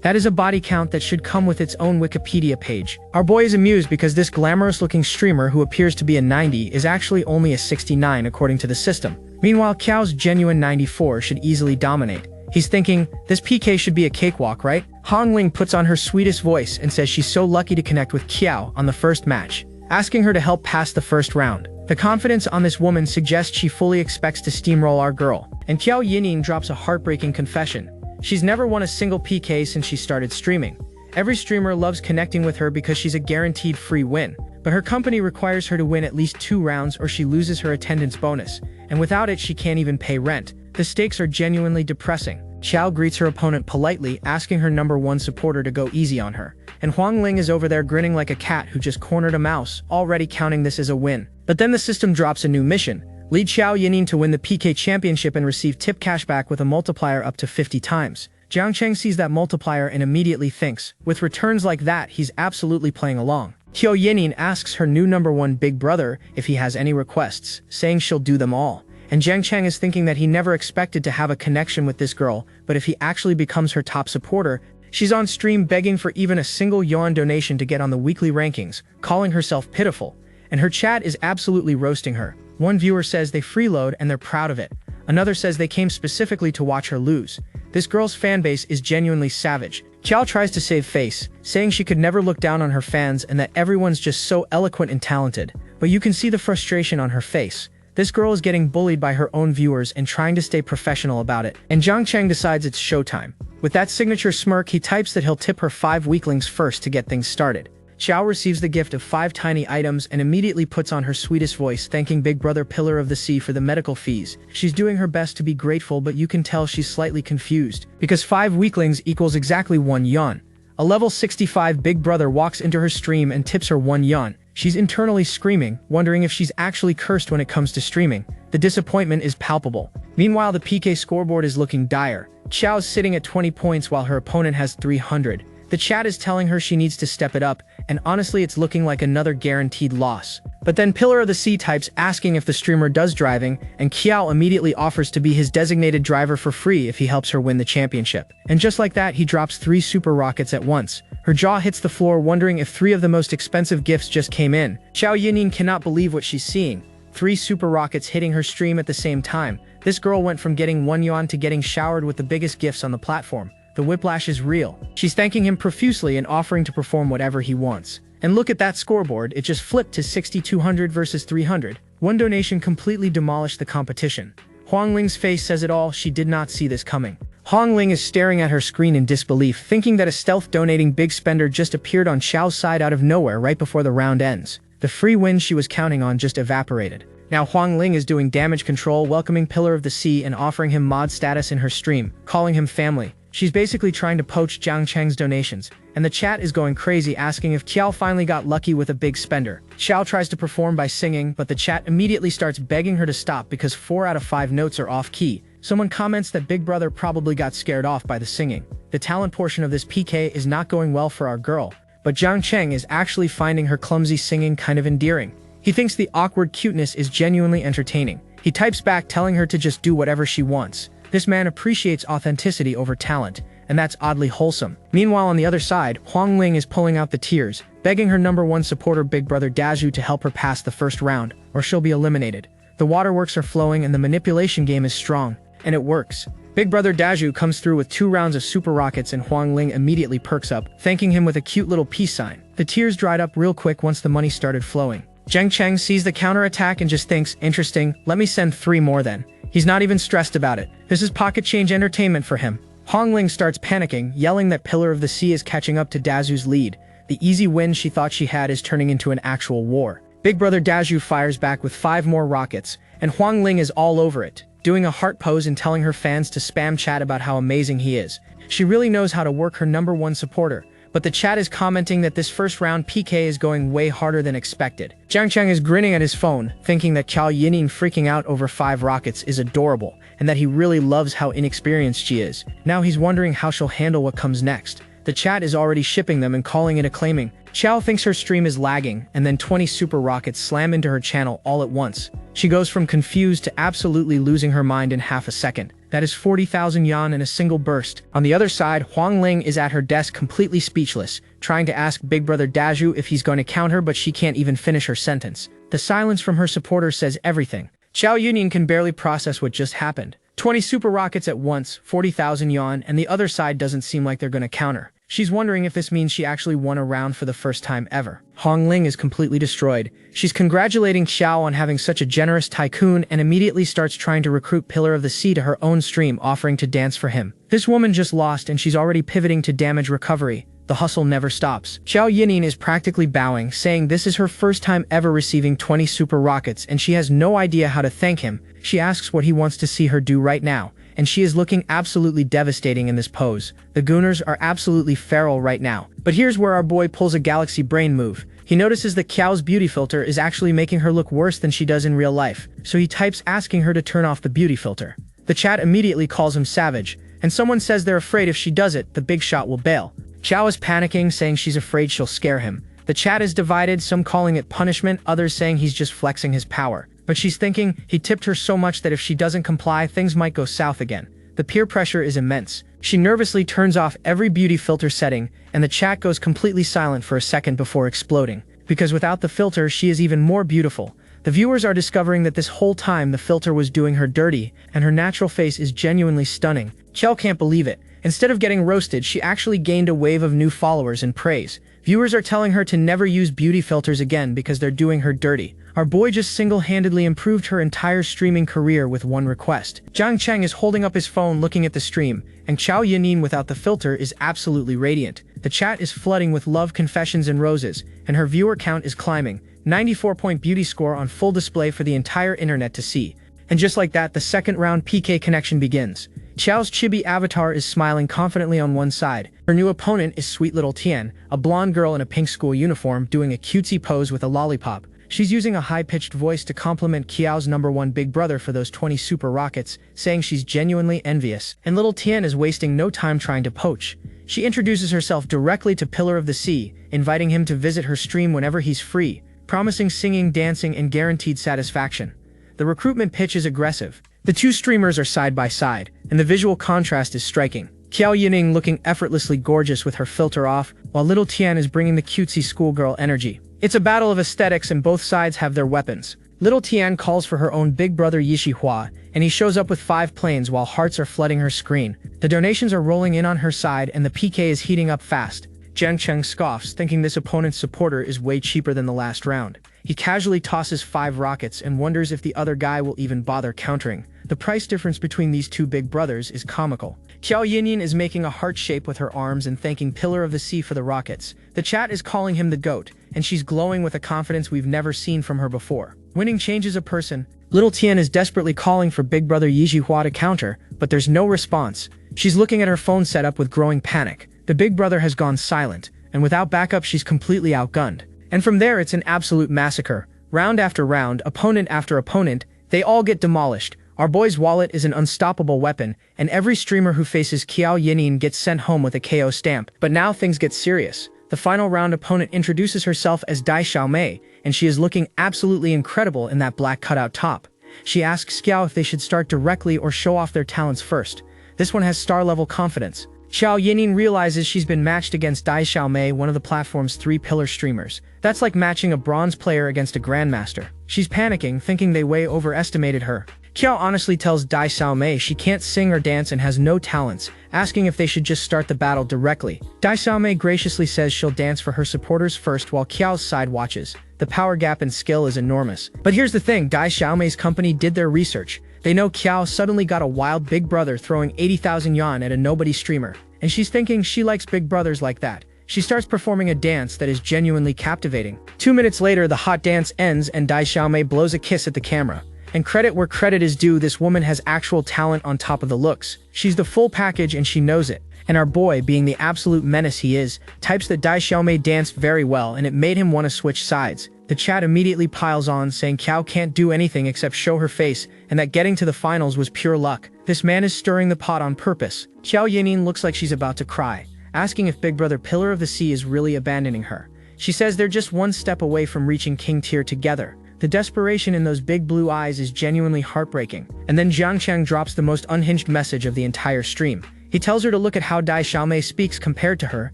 That is a body count that should come with its own Wikipedia page. Our boy is amused because this glamorous-looking streamer who appears to be a 90 is actually only a 69 according to the system. Meanwhile, Qiao's genuine 94 should easily dominate. He's thinking, this PK should be a cakewalk, right? Hong Ling puts on her sweetest voice and says she's so lucky to connect with Qiao on the first match, asking her to help pass the first round. The confidence on this woman suggests she fully expects to steamroll our girl. And Qiao Yining drops a heartbreaking confession. She's never won a single PK since she started streaming. Every streamer loves connecting with her because she's a guaranteed free win. But her company requires her to win at least 2 rounds or she loses her attendance bonus. And without it, she can't even pay rent. The stakes are genuinely depressing. Qiao greets her opponent politely, asking her #1 supporter to go easy on her. And Huang Ling is over there grinning like a cat who just cornered a mouse, already counting this as a win. But then the system drops a new mission. Lead Qiao Yining to win the PK championship and receive tip cashback with a multiplier up to 50 times. Jiang Cheng sees that multiplier and immediately thinks, with returns like that, he's absolutely playing along. Qiao Yining asks her new #1 big brother if he has any requests, saying she'll do them all. And Jiang Cheng is thinking that he never expected to have a connection with this girl, but if he actually becomes her top supporter, she's on stream begging for even a single yuan donation to get on the weekly rankings, calling herself pitiful. And her chat is absolutely roasting her. One viewer says they freeload and they're proud of it. Another says they came specifically to watch her lose. This girl's fanbase is genuinely savage. Qiao tries to save face, saying she could never look down on her fans and that everyone's just so eloquent and talented. But you can see the frustration on her face. This girl is getting bullied by her own viewers and trying to stay professional about it. And Jiang Cheng decides it's showtime. With that signature smirk, he types that he'll tip her 5 weaklings first to get things started. Qiao receives the gift of 5 tiny items and immediately puts on her sweetest voice, thanking Big Brother Pillar of the Sea for the medical fees. She's doing her best to be grateful, but you can tell she's slightly confused, because 5 weaklings equals exactly 1 yuan. A level 65 Big Brother walks into her stream and tips her 1 yuan. She's internally screaming, wondering if she's actually cursed when it comes to streaming. The disappointment is palpable. Meanwhile, the PK scoreboard is looking dire. Qiao's sitting at 20 points while her opponent has 300. The chat is telling her she needs to step it up, and honestly it's looking like another guaranteed loss. But then Pillar of the Sea types asking if the streamer does driving, and Kiao immediately offers to be his designated driver for free if he helps her win the championship. And just like that, he drops 3 super rockets at once. Her jaw hits the floor, wondering if 3 of the most expensive gifts just came in. Xiao Yining cannot believe what she's seeing. 3 super rockets hitting her stream at the same time. This girl went from getting 1 yuan to getting showered with the biggest gifts on the platform. The whiplash is real. She's thanking him profusely and offering to perform whatever he wants. And look at that scoreboard, it just flipped to 6,200 versus 300. One donation completely demolished the competition. Huang Ling's face says it all, she did not see this coming. Huang Ling is staring at her screen in disbelief, thinking that a stealth donating big spender just appeared on Xiao's side out of nowhere right before the round ends. The free win she was counting on just evaporated. Now Huang Ling is doing damage control, welcoming Pillar of the Sea and offering him mod status in her stream, calling him family. She's basically trying to poach Jiang Cheng's donations, and the chat is going crazy asking if Qiao finally got lucky with a big spender. Xiao tries to perform by singing, but the chat immediately starts begging her to stop because 4 out of 5 notes are off key. Someone comments that Big Brother probably got scared off by the singing. The talent portion of this PK is not going well for our girl, but Jiang Cheng is actually finding her clumsy singing kind of endearing. He thinks the awkward cuteness is genuinely entertaining. He types back telling her to just do whatever she wants. This man appreciates authenticity over talent, and that's oddly wholesome. Meanwhile, on the other side, Huang Ling is pulling out the tears, begging her #1 supporter Big Brother Dazhu to help her pass the first round, or she'll be eliminated. The waterworks are flowing and the manipulation game is strong, and it works. Big Brother Dazhu comes through with 2 rounds of super rockets and Huang Ling immediately perks up, thanking him with a cute little peace sign. The tears dried up real quick once the money started flowing. Jiang Cheng sees the counterattack and just thinks, interesting, let me send 3 more then. He's not even stressed about it. This is pocket change entertainment for him. Huang Ling starts panicking, yelling that Pillar of the Sea is catching up to Dazhu's lead. The easy win she thought she had is turning into an actual war. Big Brother Dazhu fires back with 5 more rockets, and Huang Ling is all over it, doing a heart pose and telling her fans to spam chat about how amazing he is. She really knows how to work her #1 supporter. But the chat is commenting that this first round PK is going way harder than expected. Jiang Cheng is grinning at his phone, thinking that Qiao Yining freaking out over 5 rockets is adorable, and that he really loves how inexperienced she is. Now he's wondering how she'll handle what comes next. The chat is already shipping them and calling it acclaiming. Qiao thinks her stream is lagging, and then 20 super rockets slam into her channel all at once. She goes from confused to absolutely losing her mind in half a second. That is 40,000 yuan in a single burst. On the other side, Huang Ling is at her desk completely speechless, trying to ask Big Brother Dazhu if he's going to count her, but she can't even finish her sentence. The silence from her supporter says everything. Xiao Yuning can barely process what just happened. 20 super rockets at once, 40,000 yuan, and the other side doesn't seem like they're going to counter. She's wondering if this means she actually won a round for the first time ever. Huang Ling is completely destroyed. She's congratulating Xiao on having such a generous tycoon and immediately starts trying to recruit Pillar of the Sea to her own stream, offering to dance for him. This woman just lost and she's already pivoting to damage recovery. The hustle never stops. Xiao Yining is practically bowing, saying this is her first time ever receiving 20 super rockets and she has no idea how to thank him. She asks what he wants to see her do right now, and she is looking absolutely devastating in this pose. The gooners are absolutely feral right now. But here's where our boy pulls a galaxy brain move. He notices that Qiao's beauty filter is actually making her look worse than she does in real life, so he types asking her to turn off the beauty filter. The chat immediately calls him savage, and someone says they're afraid if she does it, the big shot will bail. Qiao is panicking, saying she's afraid she'll scare him. The chat is divided, some calling it punishment, others saying he's just flexing his power. But she's thinking he tipped her so much that if she doesn't comply, things might go south again. The peer pressure is immense. She nervously turns off every beauty filter setting, and the chat goes completely silent for a second before exploding. Because without the filter, she is even more beautiful. The viewers are discovering that this whole time the filter was doing her dirty, and her natural face is genuinely stunning. Qiao can't believe it. Instead of getting roasted, she actually gained a wave of new followers and praise. Viewers are telling her to never use beauty filters again because they're doing her dirty. Our boy just single-handedly improved her entire streaming career with one request. Jiang Cheng is holding up his phone looking at the stream, and Qiao Yining without the filter is absolutely radiant. The chat is flooding with love confessions and roses, and her viewer count is climbing. 94-point beauty score on full display for the entire internet to see. And just like that, the second round PK connection begins. Qiao's chibi avatar is smiling confidently on one side. Her new opponent is sweet little Tian, a blonde girl in a pink school uniform doing a cutesy pose with a lollipop. She's using a high-pitched voice to compliment Qiao's #1 big brother for those 20 super rockets, saying she's genuinely envious. And little Tian is wasting no time trying to poach. She introduces herself directly to Pillar of the Sea, inviting him to visit her stream whenever he's free, promising singing, dancing, and guaranteed satisfaction. The recruitment pitch is aggressive. The two streamers are side by side, and the visual contrast is striking. Qiao Yining looking effortlessly gorgeous with her filter off, while little Tian is bringing the cutesy schoolgirl energy. It's a battle of aesthetics and both sides have their weapons. Little Tian calls for her own big brother Yishi Hua, and he shows up with 5 planes while hearts are flooding her screen. The donations are rolling in on her side and the PK is heating up fast. Zheng Cheng scoffs, thinking this opponent's supporter is way cheaper than the last round. He casually tosses 5 rockets and wonders if the other guy will even bother countering. The price difference between these two big brothers is comical. Qiao Yinyin is making a heart shape with her arms and thanking Pillar of the Sea for the rockets. The chat is calling him the GOAT, and she's glowing with a confidence we've never seen from her before. Winning changes a person. Little Tian is desperately calling for big brother Yiji Hua to counter, but there's no response. She's looking at her phone setup with growing panic. The big brother has gone silent, and without backup she's completely outgunned. And from there it's an absolute massacre. Round after round, opponent after opponent, they all get demolished. Our boy's wallet is an unstoppable weapon, and every streamer who faces Qiao Yinyin gets sent home with a KO stamp. But now things get serious. The final round opponent introduces herself as Dai Xiaomei, and she is looking absolutely incredible in that black cutout top. She asks Qiao if they should start directly or show off their talents first. This one has star-level confidence. Qiao Yinyin realizes she's been matched against Dai Xiaomei, one of the platform's 3 pillar streamers. That's like matching a bronze player against a grandmaster. She's panicking, thinking they way overestimated her. Qiao honestly tells Dai Xiaomei she can't sing or dance and has no talents, asking if they should just start the battle directly. Dai Xiaomei graciously says she'll dance for her supporters first while Qiao's side watches. The power gap in skill is enormous. But here's the thing, Dai Xiaomei's company did their research. They know Qiao suddenly got a wild big brother throwing 80,000 yuan at a nobody streamer. And she's thinking she likes big brothers like that. She starts performing a dance that is genuinely captivating. 2 minutes later, the hot dance ends and Dai Xiaomei blows a kiss at the camera. And credit where credit is due, this woman has actual talent on top of the looks. She's the full package and she knows it. And our boy, being the absolute menace he is, types that Dai Xiaomei danced very well and it made him want to switch sides. The chat immediately piles on, saying Qiao can't do anything except show her face and that getting to the finals was pure luck. This man is stirring the pot on purpose. Qiao Yinyin looks like she's about to cry, asking if big brother Pillar of the Sea is really abandoning her. She says they're just one step away from reaching King Tier together. The desperation in those big blue eyes is genuinely heartbreaking. And then Jiang Cheng drops the most unhinged message of the entire stream. He tells her to look at how Dai Xiaomei speaks compared to her,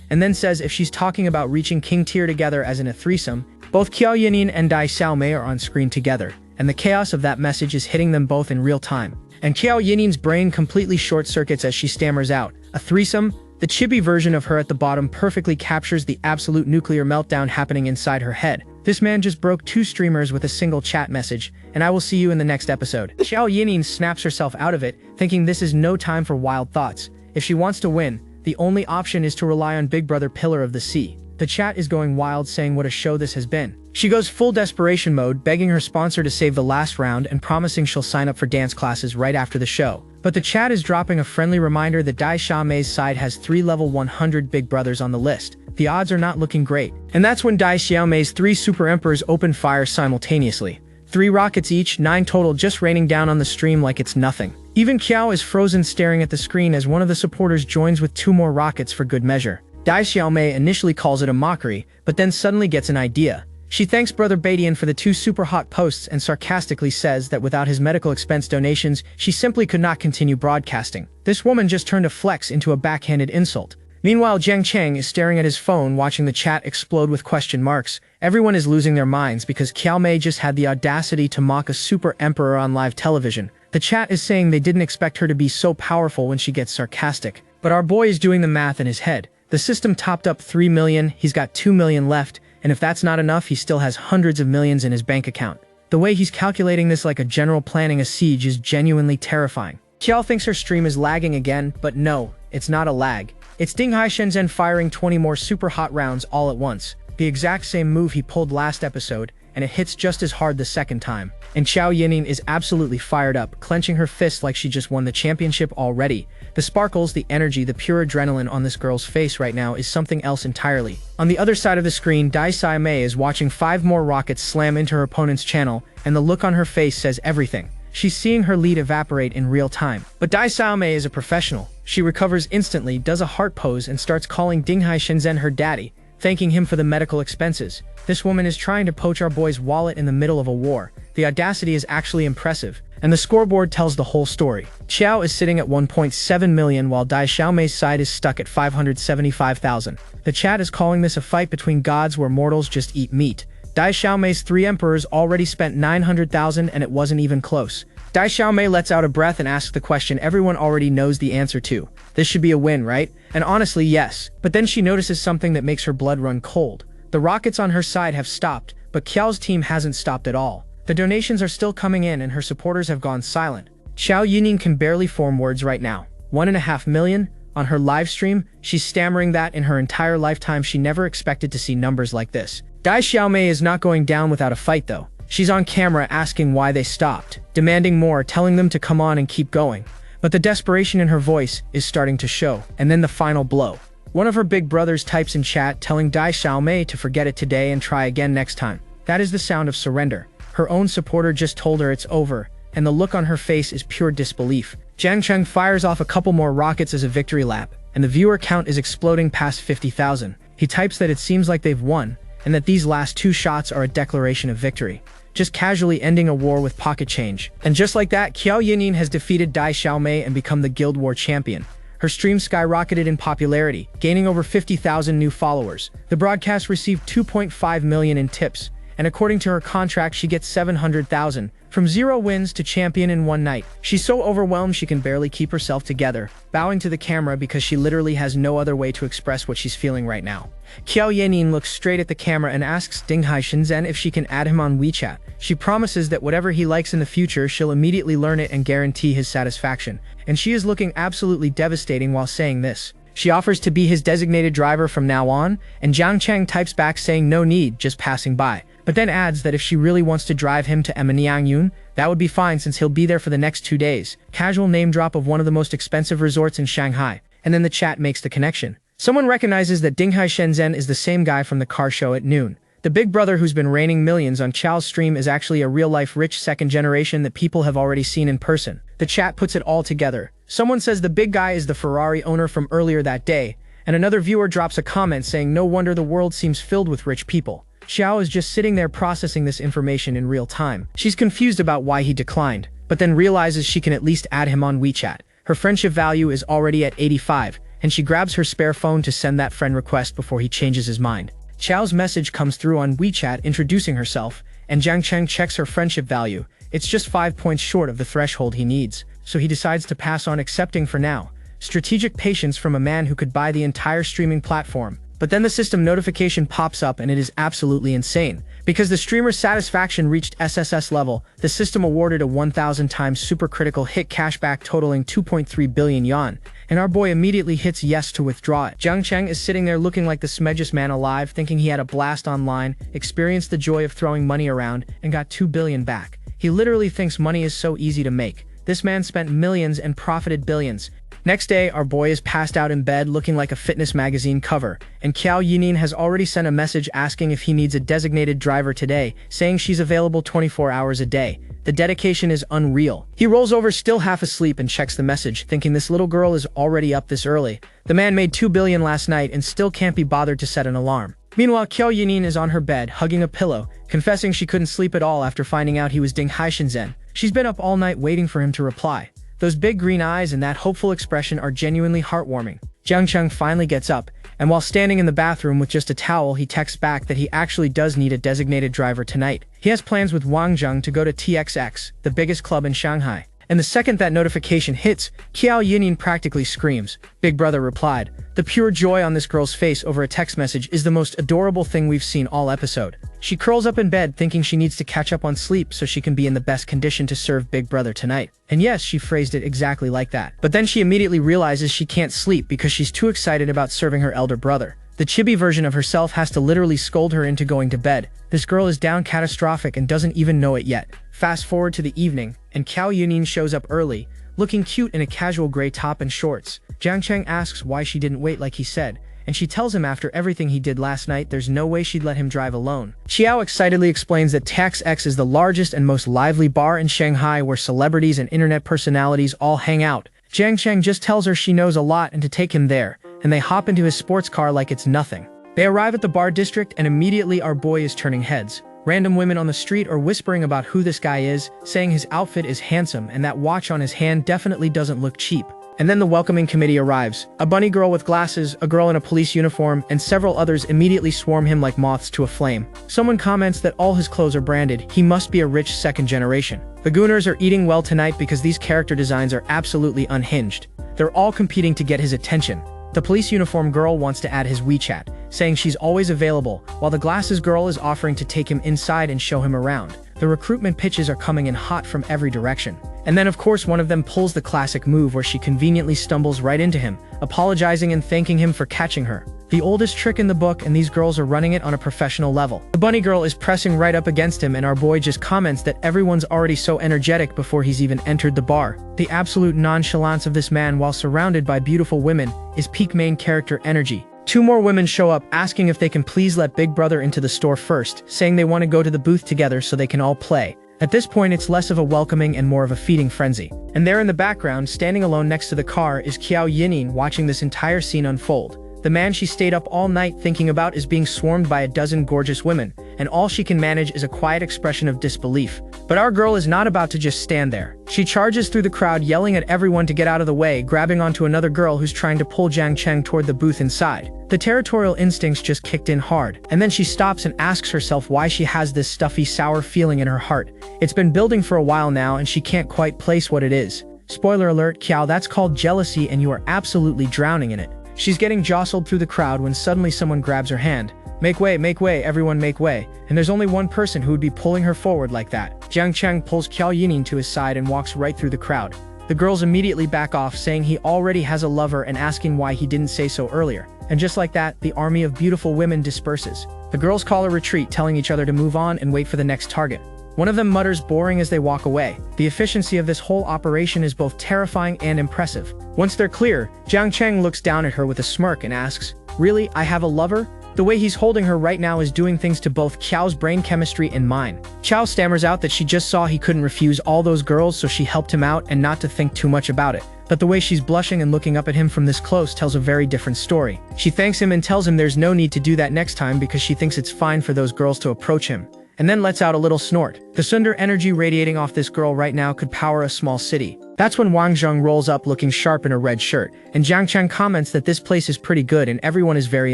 and then says if she's talking about reaching King Tier together as in a threesome, both Qiao Yinyin and Dai Xiaomei are on screen together, and the chaos of that message is hitting them both in real time. And Qiao Yinin's brain completely short-circuits as she stammers out, a threesome? The chibi version of her at the bottom perfectly captures the absolute nuclear meltdown happening inside her head. This man just broke 2 streamers with a single chat message, and I will see you in the next episode. Qiao Yinyin snaps herself out of it, thinking this is no time for wild thoughts. If she wants to win, the only option is to rely on big brother Pillar of the Sea. The chat is going wild, saying what a show this has been. She goes full desperation mode, begging her sponsor to save the last round and promising she'll sign up for dance classes right after the show. But the chat is dropping a friendly reminder that Dai Xiaomei's side has 3 level 100 big brothers on the list. The odds are not looking great. And that's when Dai Xiaomei's 3 super emperors open fire simultaneously. 3 rockets each, 9 total, just raining down on the stream like it's nothing. Even Qiao is frozen staring at the screen as one of the supporters joins with 2 more rockets for good measure. Dai Xiaomei initially calls it a mockery, but then suddenly gets an idea. She thanks Brother Badian for the 2 super hot posts and sarcastically says that without his medical expense donations, she simply could not continue broadcasting. This woman just turned a flex into a backhanded insult. Meanwhile, Zheng Cheng is staring at his phone, watching the chat explode with question marks. Everyone is losing their minds because Qiao Mei just had the audacity to mock a super emperor on live television. The chat is saying they didn't expect her to be so powerful when she gets sarcastic. But our boy is doing the math in his head. The system topped up 3 million, he's got 2 million left, and if that's not enough, he still has hundreds of millions in his bank account. The way he's calculating this like a general planning a siege is genuinely terrifying. Qiao thinks her stream is lagging again, but no, it's not a lag. It's Dinghai Shenzhen firing 20 more super hot rounds all at once. The exact same move he pulled last episode, and it hits just as hard the second time. And Qiao Yinyin is absolutely fired up, clenching her fist like she just won the championship already. The sparkles, the energy, the pure adrenaline on this girl's face right now is something else entirely. On the other side of the screen, Dai Xiaomei is watching 5 more rockets slam into her opponent's channel, and the look on her face says everything. She's seeing her lead evaporate in real time. But Dai Xiaomei is a professional. She recovers instantly, does a heart pose, and starts calling Dinghai Shenzhen her daddy, thanking him for the medical expenses. This woman is trying to poach our boy's wallet in the middle of a war. The audacity is actually impressive, and the scoreboard tells the whole story. Xiao is sitting at 1.7 million while Dai Xiaomei's side is stuck at 575,000. The chat is calling this a fight between gods where mortals just eat meat. Dai Xiaomei's 3 emperors already spent 900,000 and it wasn't even close. Dai Xiaomei lets out a breath and asks the question everyone already knows the answer to. This should be a win, right? And honestly, yes. But then she notices something that makes her blood run cold. The rockets on her side have stopped, but Qiao's team hasn't stopped at all. The donations are still coming in and her supporters have gone silent. Xiao Yining can barely form words right now. 1.5 million? On her live stream, she's stammering that in her entire lifetime she never expected to see numbers like this. Dai Xiaomei is not going down without a fight though. She's on camera asking why they stopped, demanding more, telling them to come on and keep going. But the desperation in her voice is starting to show. And then the final blow. One of her big brothers types in chat telling Dai Xiaomei to forget it today and try again next time. That is the sound of surrender. Her own supporter just told her it's over, and the look on her face is pure disbelief. Jiang Cheng fires off a couple more rockets as a victory lap, and the viewer count is exploding past 50,000. He types that it seems like they've won, and that these last 2 shots are a declaration of victory. Just casually ending a war with pocket change. And just like that, Qiao Yining has defeated Dai Xiaomei and become the Guild War champion. Her stream skyrocketed in popularity, gaining over 50,000 new followers. The broadcast received 2.5 million in tips, and according to her contract she gets 700,000, from 0 wins to champion in one night. She's so overwhelmed she can barely keep herself together, bowing to the camera because she literally has no other way to express what she's feeling right now. Qiao Yining looks straight at the camera and asks Dinghai Shenzhen if she can add him on WeChat. She promises that whatever he likes in the future she'll immediately learn it and guarantee his satisfaction. And she is looking absolutely devastating while saying this. She offers to be his designated driver from now on, and Jiang Cheng types back saying no need, just passing by. But then adds that if she really wants to drive him to Eminiangyun, that would be fine since he'll be there for the next 2 days. Casual name drop of one of the most expensive resorts in Shanghai, and then the chat makes the connection. Someone recognizes that Dinghai Shenzhen is the same guy from the car show at noon. The big brother who's been raining millions on Qiao's stream is actually a real-life rich second generation that people have already seen in person. The chat puts it all together. Someone says the big guy is the Ferrari owner from earlier that day, and another viewer drops a comment saying no wonder the world seems filled with rich people. Xiao is just sitting there processing this information in real time. She's confused about why he declined, but then realizes she can at least add him on WeChat. Her friendship value is already at 85, and she grabs her spare phone to send that friend request before he changes his mind. Xiao's message comes through on WeChat introducing herself, and Jiang Cheng checks her friendship value. It's just 5 points short of the threshold he needs, so he decides to pass on accepting for now. Strategic patience from a man who could buy the entire streaming platform. But then the system notification pops up and it is absolutely insane. Because the streamer's satisfaction reached SSS level, the system awarded a 1,000 times supercritical hit cashback totaling 2.3 billion yuan, and our boy immediately hits yes to withdraw it. Jiang Cheng is sitting there looking like the smedgest man alive, thinking he had a blast online, experienced the joy of throwing money around, and got 2 billion back. He literally thinks money is so easy to make. This man spent millions and profited billions. Next day, our boy is passed out in bed looking like a fitness magazine cover, and Qiao Yining has already sent a message asking if he needs a designated driver today, saying she's available 24 hours a day. The dedication is unreal. He rolls over still half asleep and checks the message, thinking this little girl is already up this early. The man made 2 billion last night and still can't be bothered to set an alarm. Meanwhile, Qiao Yining is on her bed, hugging a pillow, confessing she couldn't sleep at all after finding out he was Dinghai Shenzhen. She's been up all night waiting for him to reply. Those big green eyes and that hopeful expression are genuinely heartwarming. Jiang Cheng finally gets up, and while standing in the bathroom with just a towel, he texts back that he actually does need a designated driver tonight. He has plans with Wang Zheng to go to TXX, the biggest club in Shanghai. And the second that notification hits, Qiao Yining practically screams. Big brother replied. The pure joy on this girl's face over a text message is the most adorable thing we've seen all episode. She curls up in bed thinking she needs to catch up on sleep so she can be in the best condition to serve Big Brother tonight. And yes, she phrased it exactly like that. But then she immediately realizes she can't sleep because she's too excited about serving her elder brother. The chibi version of herself has to literally scold her into going to bed. This girl is down catastrophic and doesn't even know it yet. Fast forward to the evening, and Qiao Yining shows up early, looking cute in a casual gray top and shorts. Jiang Cheng asks why she didn't wait like he said, and she tells him after everything he did last night there's no way she'd let him drive alone. Xiao excitedly explains that Tax X is the largest and most lively bar in Shanghai where celebrities and internet personalities all hang out. Jiang Cheng just tells her she knows a lot and to take him there, and they hop into his sports car like it's nothing. They arrive at the bar district and immediately our boy is turning heads. Random women on the street are whispering about who this guy is, saying his outfit is handsome and that watch on his hand definitely doesn't look cheap. And then the welcoming committee arrives. A bunny girl with glasses, a girl in a police uniform, and several others immediately swarm him like moths to a flame. Someone comments that all his clothes are branded. He must be a rich second generation. The Gooners are eating well tonight because these character designs are absolutely unhinged. They're all competing to get his attention. The police uniform girl wants to add his WeChat, saying she's always available, while the glasses girl is offering to take him inside and show him around. The recruitment pitches are coming in hot from every direction. And then of course one of them pulls the classic move where she conveniently stumbles right into him, apologizing and thanking him for catching her. The oldest trick in the book, and these girls are running it on a professional level. The bunny girl is pressing right up against him and our boy just comments that everyone's already so energetic before he's even entered the bar. The absolute nonchalance of this man while surrounded by beautiful women is peak main character energy. Two more women show up asking if they can please let Big Brother into the store first, saying they want to go to the booth together so they can all play. At this point it's less of a welcoming and more of a feeding frenzy. And there in the background, standing alone next to the car, is Qiao Yining watching this entire scene unfold. The man she stayed up all night thinking about is being swarmed by a dozen gorgeous women, and all she can manage is a quiet expression of disbelief. But our girl is not about to just stand there. She charges through the crowd yelling at everyone to get out of the way, grabbing onto another girl who's trying to pull Jiang Cheng toward the booth inside. The territorial instincts just kicked in hard, and then she stops and asks herself why she has this stuffy, sour feeling in her heart. It's been building for a while now and she can't quite place what it is. Spoiler alert, Qiao, that's called jealousy and you are absolutely drowning in it. She's getting jostled through the crowd when suddenly someone grabs her hand. Make way, everyone make way. And there's only one person who would be pulling her forward like that. Jiang Cheng pulls Qiao Yining to his side and walks right through the crowd. The girls immediately back off, saying he already has a lover and asking why he didn't say so earlier. And just like that, the army of beautiful women disperses. The girls call a retreat, telling each other to move on and wait for the next target. One of them mutters boring as they walk away. The efficiency of this whole operation is both terrifying and impressive. Once they're clear, Jiang Cheng looks down at her with a smirk and asks, "Really, I have a lover?" The way he's holding her right now is doing things to both Qiao's brain chemistry and mine. Qiao stammers out that she just saw he couldn't refuse all those girls, so she helped him out and not to think too much about it. But the way she's blushing and looking up at him from this close tells a very different story. She thanks him and tells him there's no need to do that next time because she thinks it's fine for those girls to approach him. And then lets out a little snort. The Sundar energy radiating off this girl right now could power a small city. That's when Wang Zheng rolls up looking sharp in a red shirt, and Jiang Cheng comments that this place is pretty good and everyone is very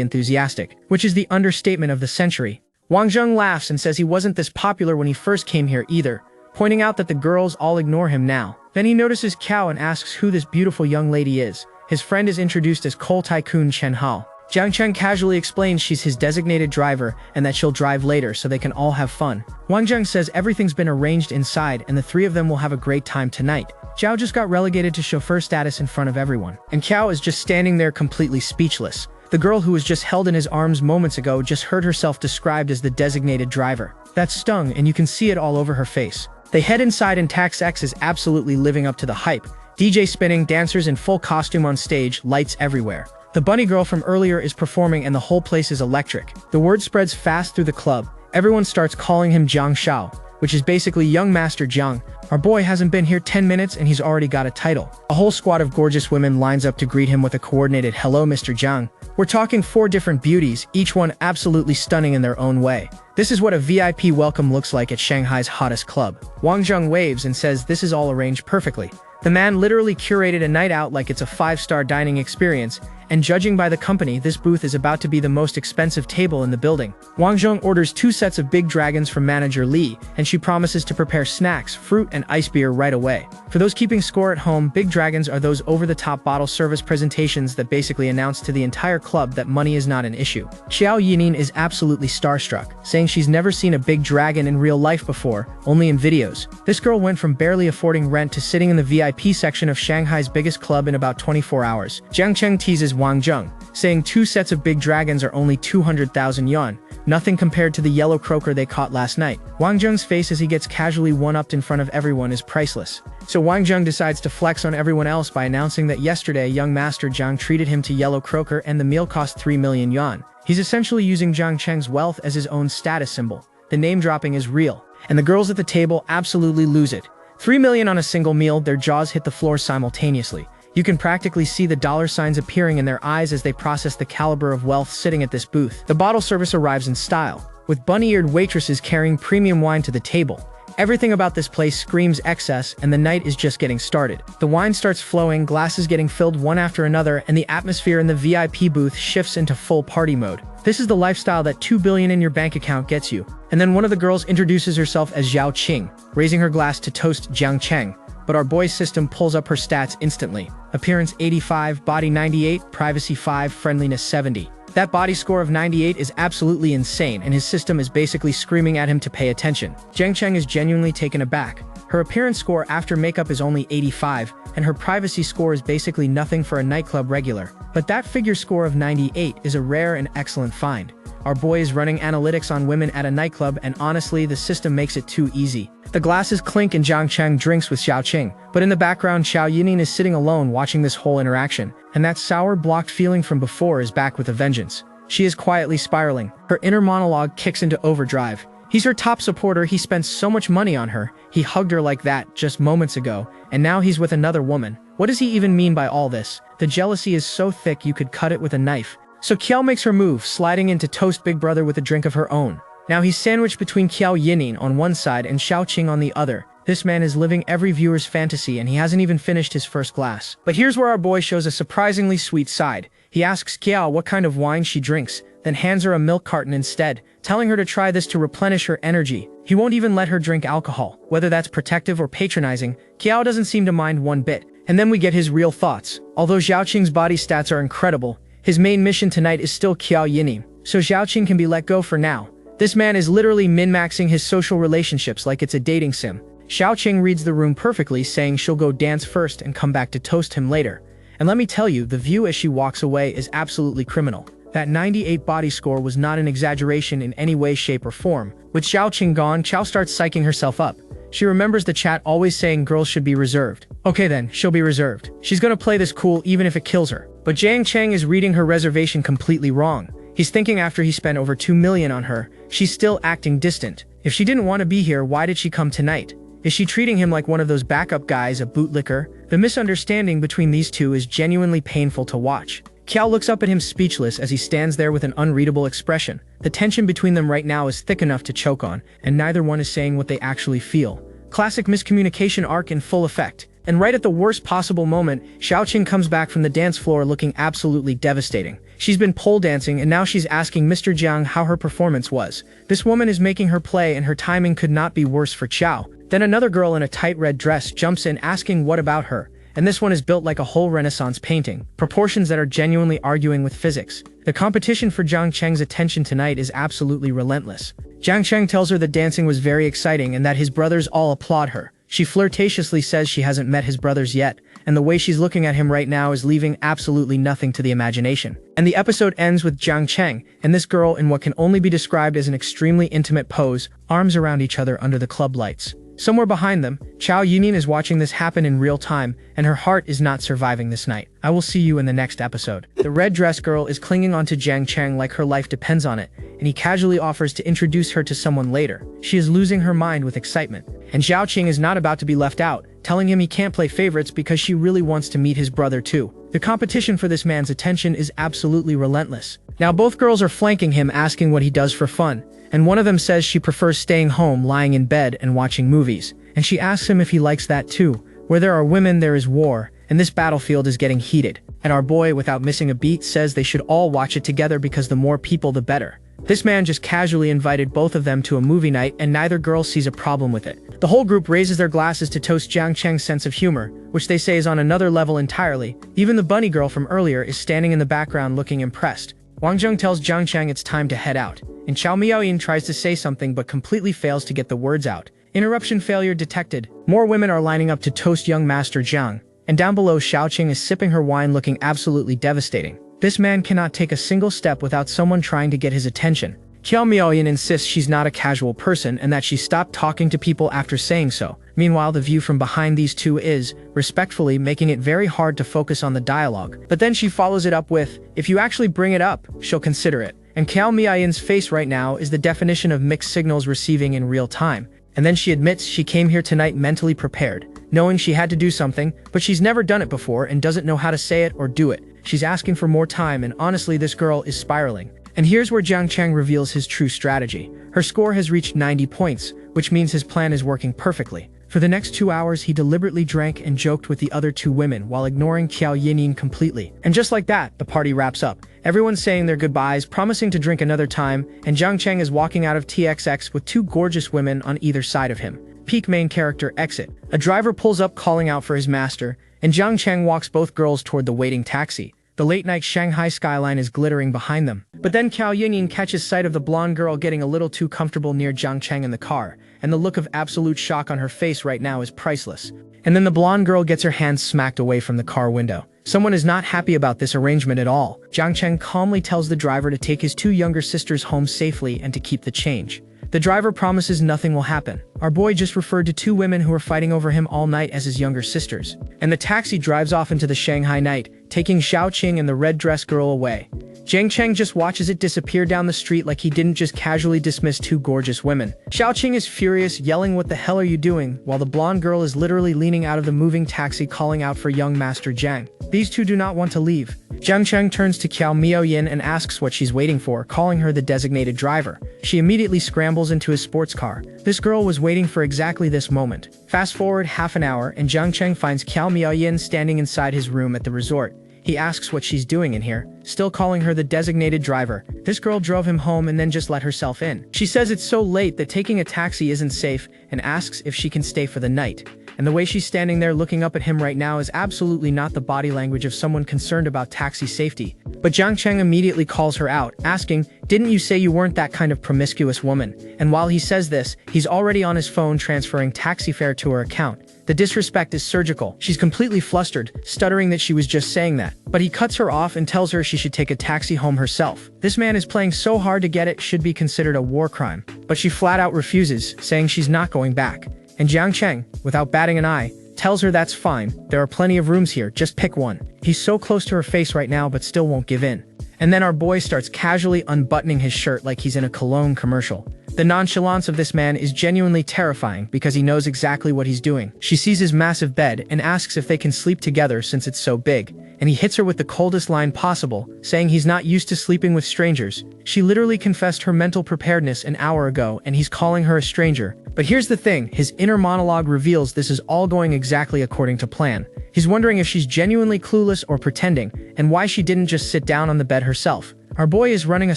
enthusiastic, which is the understatement of the century. Wang Zheng laughs and says he wasn't this popular when he first came here either, pointing out that the girls all ignore him now. Then he notices Qiao and asks who this beautiful young lady is. His friend is introduced as Coal Tycoon Chen Hao. Jiang Cheng casually explains she's his designated driver and that she'll drive later so they can all have fun. Wang Zheng says everything's been arranged inside and the three of them will have a great time tonight. Zhao just got relegated to chauffeur status in front of everyone, and Qiao is just standing there completely speechless. The girl who was just held in his arms moments ago just heard herself described as the designated driver. That stung, and you can see it all over her face. They head inside and Tax X is absolutely living up to the hype. DJ spinning, dancers in full costume on stage, lights everywhere. The bunny girl from earlier is performing and the whole place is electric. The word spreads fast through the club. Everyone starts calling him Jiang Shao, which is basically Young Master Jiang. Our boy hasn't been here 10 minutes and he's already got a title. A whole squad of gorgeous women lines up to greet him with a coordinated "Hello, Mr. Jiang." We're talking 4 different beauties, each one absolutely stunning in their own way. This is what a VIP welcome looks like at Shanghai's hottest club. Wang Zheng waves and says this is all arranged perfectly. The man literally curated a night out like it's a 5-star dining experience, and judging by the company, this booth is about to be the most expensive table in the building. Wang Zheng orders 2 sets of big dragons from manager Li, and she promises to prepare snacks, fruit, and ice beer right away. For those keeping score at home, big dragons are those over-the-top bottle service presentations that basically announce to the entire club that money is not an issue. Qiao Yining is absolutely starstruck, saying she's never seen a big dragon in real life before, only in videos. This girl went from barely affording rent to sitting in the VIP section of Shanghai's biggest club in about 24 hours. Jiang Cheng teases Wang Zheng, saying 2 sets of big dragons are only 200,000 yuan, Nothing compared to the yellow croaker they caught last night. Wang Zheng's face as he gets casually one-upped in front of everyone is priceless. So Wang Zheng decides to flex on everyone else by announcing that yesterday young Master Zhang treated him to yellow croaker and the meal cost 3 million yuan. He's essentially using Zhang Cheng's wealth as his own status symbol. The name dropping is real, and the girls at the table absolutely lose it. 3 million on a single meal, their jaws hit the floor simultaneously. You can practically see the dollar signs appearing in their eyes as they process the caliber of wealth sitting at this booth. The bottle service arrives in style, with bunny-eared waitresses carrying premium wine to the table. Everything about this place screams excess, and the night is just getting started. The wine starts flowing, glasses getting filled one after another, and the atmosphere in the VIP booth shifts into full party mode. This is the lifestyle that 2 billion in your bank account gets you. And then one of the girls introduces herself as Zhao Qing, raising her glass to toast Jiang Cheng. But our boy's system pulls up her stats instantly. Appearance 85, body 98, privacy 5, friendliness 70. That body score of 98 is absolutely insane, and his system is basically screaming at him to pay attention. Jiang Cheng is genuinely taken aback. Her appearance score after makeup is only 85, and her privacy score is basically nothing for a nightclub regular. But that figure score of 98 is a rare and excellent find. Our boy is running analytics on women at a nightclub, and honestly, the system makes it too easy. The glasses clink and Jiang Cheng drinks with Xiao Qing, but in the background Xiao Yining is sitting alone watching this whole interaction, and that sour blocked feeling from before is back with a vengeance. She is quietly spiraling. Her inner monologue kicks into overdrive. He's her top supporter, he spent so much money on her, he hugged her like that just moments ago, and now he's with another woman. What does he even mean by all this? The jealousy is so thick you could cut it with a knife. So Kiao makes her move, sliding in to toast Big Brother with a drink of her own. Now he's sandwiched between Kiao Yining on one side and Xiao Qing on the other. This man is living every viewer's fantasy, and he hasn't even finished his first glass. But here's where our boy shows a surprisingly sweet side. He asks Kiao what kind of wine she drinks, then hands her a milk carton instead, telling her to try this to replenish her energy. He won't even let her drink alcohol. Whether that's protective or patronizing, Kiao doesn't seem to mind one bit. And then we get his real thoughts. Although Xiao Qing's body stats are incredible, his main mission tonight is still Kiao Yining, so Xiao Qing can be let go for now. This man is literally min-maxing his social relationships like it's a dating sim. Xiao Qing reads the room perfectly, saying she'll go dance first and come back to toast him later. And let me tell you, the view as she walks away is absolutely criminal. That 98 body score was not an exaggeration in any way, shape, or form. With Xiao Qing gone, Qiao starts psyching herself up. She remembers the chat always saying girls should be reserved. Okay then, she'll be reserved. She's gonna play this cool even if it kills her. But Jiang Cheng is reading her reservation completely wrong. He's thinking after he spent over 2 million on her, she's still acting distant. If she didn't want to be here, why did she come tonight? Is she treating him like one of those backup guys, a bootlicker? The misunderstanding between these two is genuinely painful to watch. Kiao looks up at him speechless as he stands there with an unreadable expression. The tension between them right now is thick enough to choke on, and neither one is saying what they actually feel. Classic miscommunication arc in full effect. And right at the worst possible moment, Xiao Qing comes back from the dance floor looking absolutely devastating. She's been pole dancing and now she's asking Mr. Jiang how her performance was. This woman is making her play and her timing could not be worse for Qiao. Then another girl in a tight red dress jumps in asking what about her. And this one is built like a whole Renaissance painting, proportions that are genuinely arguing with physics. The competition for Jiang Cheng's attention tonight is absolutely relentless. Jiang Cheng tells her that dancing was very exciting and that his brothers all applaud her. She flirtatiously says she hasn't met his brothers yet, and the way she's looking at him right now is leaving absolutely nothing to the imagination. And the episode ends with Jiang Cheng and this girl in what can only be described as an extremely intimate pose, arms around each other under the club lights. Somewhere behind them, Qiao Yining is watching this happen in real time, and her heart is not surviving this night. I will see you in the next episode. The red dress girl is clinging onto Jiang Cheng like her life depends on it, and he casually offers to introduce her to someone later. She is losing her mind with excitement, and Xiao Qing is not about to be left out, telling him he can't play favorites because she really wants to meet his brother too. The competition for this man's attention is absolutely relentless. Now both girls are flanking him, asking what he does for fun. And one of them says she prefers staying home, lying in bed, and watching movies. And she asks him if he likes that too. Where there are women, there is war, and this battlefield is getting heated. And our boy, without missing a beat, says they should all watch it together because the more people, the better. This man just casually invited both of them to a movie night, and neither girl sees a problem with it. The whole group raises their glasses to toast Jiang Cheng's sense of humor, which they say is on another level entirely. Even the bunny girl from earlier is standing in the background looking impressed. Wang Zheng tells Jiang Cheng it's time to head out, and Qiao Miaoyin tries to say something but completely fails to get the words out. Interruption failure detected. More women are lining up to toast young Master Jiang, and down below Xiao Qing is sipping her wine looking absolutely devastating. This man cannot take a single step without someone trying to get his attention. Qiao Miaoyan insists she's not a casual person and that she stopped talking to people after saying so. Meanwhile, the view from behind these two is, respectfully, making it very hard to focus on the dialogue. But then she follows it up with, if you actually bring it up, she'll consider it. And Qiao Miaoyan's face right now is the definition of mixed signals receiving in real time. And then she admits she came here tonight mentally prepared, knowing she had to do something, but she's never done it before and doesn't know how to say it or do it. She's asking for more time, and honestly, this girl is spiraling. And here's where Jiang Cheng reveals his true strategy. Her score has reached 90 points, which means his plan is working perfectly. For the next 2 hours, he deliberately drank and joked with the other two women while ignoring Qiao Yinyin completely. And just like that, the party wraps up. Everyone's saying their goodbyes, promising to drink another time, and Jiang Cheng is walking out of TXX with two gorgeous women on either side of him. Peak main character exit. A driver pulls up calling out for his master, and Jiang Cheng walks both girls toward the waiting taxi. The late-night Shanghai skyline is glittering behind them. But then Qiao Yinyin catches sight of the blonde girl getting a little too comfortable near Jiang Cheng in the car, and the look of absolute shock on her face right now is priceless. And then the blonde girl gets her hands smacked away from the car window. Someone is not happy about this arrangement at all. Jiang Cheng calmly tells the driver to take his two younger sisters home safely and to keep the change. The driver promises nothing will happen. Our boy just referred to two women who were fighting over him all night as his younger sisters. And the taxi drives off into the Shanghai night, taking Xiaoqing and the red dress girl away. Jiang Cheng just watches it disappear down the street like he didn't just casually dismiss two gorgeous women. Xiaoqing is furious, yelling, "What the hell are you doing?" while the blonde girl is literally leaning out of the moving taxi calling out for young Master Jiang. These two do not want to leave. Jiang Cheng turns to Qiao Miaoyan and asks what she's waiting for, calling her the designated driver. She immediately scrambles into his sports car. This girl was waiting for exactly this moment. Fast forward half an hour and Jiang Cheng finds Qiao Miaoyan standing inside his room at the resort. He asks what she's doing in here, still calling her the designated driver. This girl drove him home and then just let herself in. She says it's so late that taking a taxi isn't safe and asks if she can stay for the night. And the way she's standing there looking up at him right now is absolutely not the body language of someone concerned about taxi safety. But Jiang Cheng immediately calls her out, asking, "Didn't you say you weren't that kind of promiscuous woman?" And while he says this, he's already on his phone transferring taxi fare to her account. The disrespect is surgical. She's completely flustered, stuttering that she was just saying that. But he cuts her off and tells her she should take a taxi home herself. This man is playing so hard to get it should be considered a war crime. But she flat out refuses, saying she's not going back. And Jiang Cheng, without batting an eye, tells her that's fine, there are plenty of rooms here, just pick one. He's so close to her face right now but still won't give in. And then our boy starts casually unbuttoning his shirt like he's in a cologne commercial. The nonchalance of this man is genuinely terrifying because he knows exactly what he's doing. She sees his massive bed and asks if they can sleep together since it's so big, and he hits her with the coldest line possible, saying he's not used to sleeping with strangers. She literally confessed her mental preparedness an hour ago and he's calling her a stranger. But here's the thing, his inner monologue reveals this is all going exactly according to plan. He's wondering if she's genuinely clueless or pretending, and why she didn't just sit down on the bed herself. Our boy is running a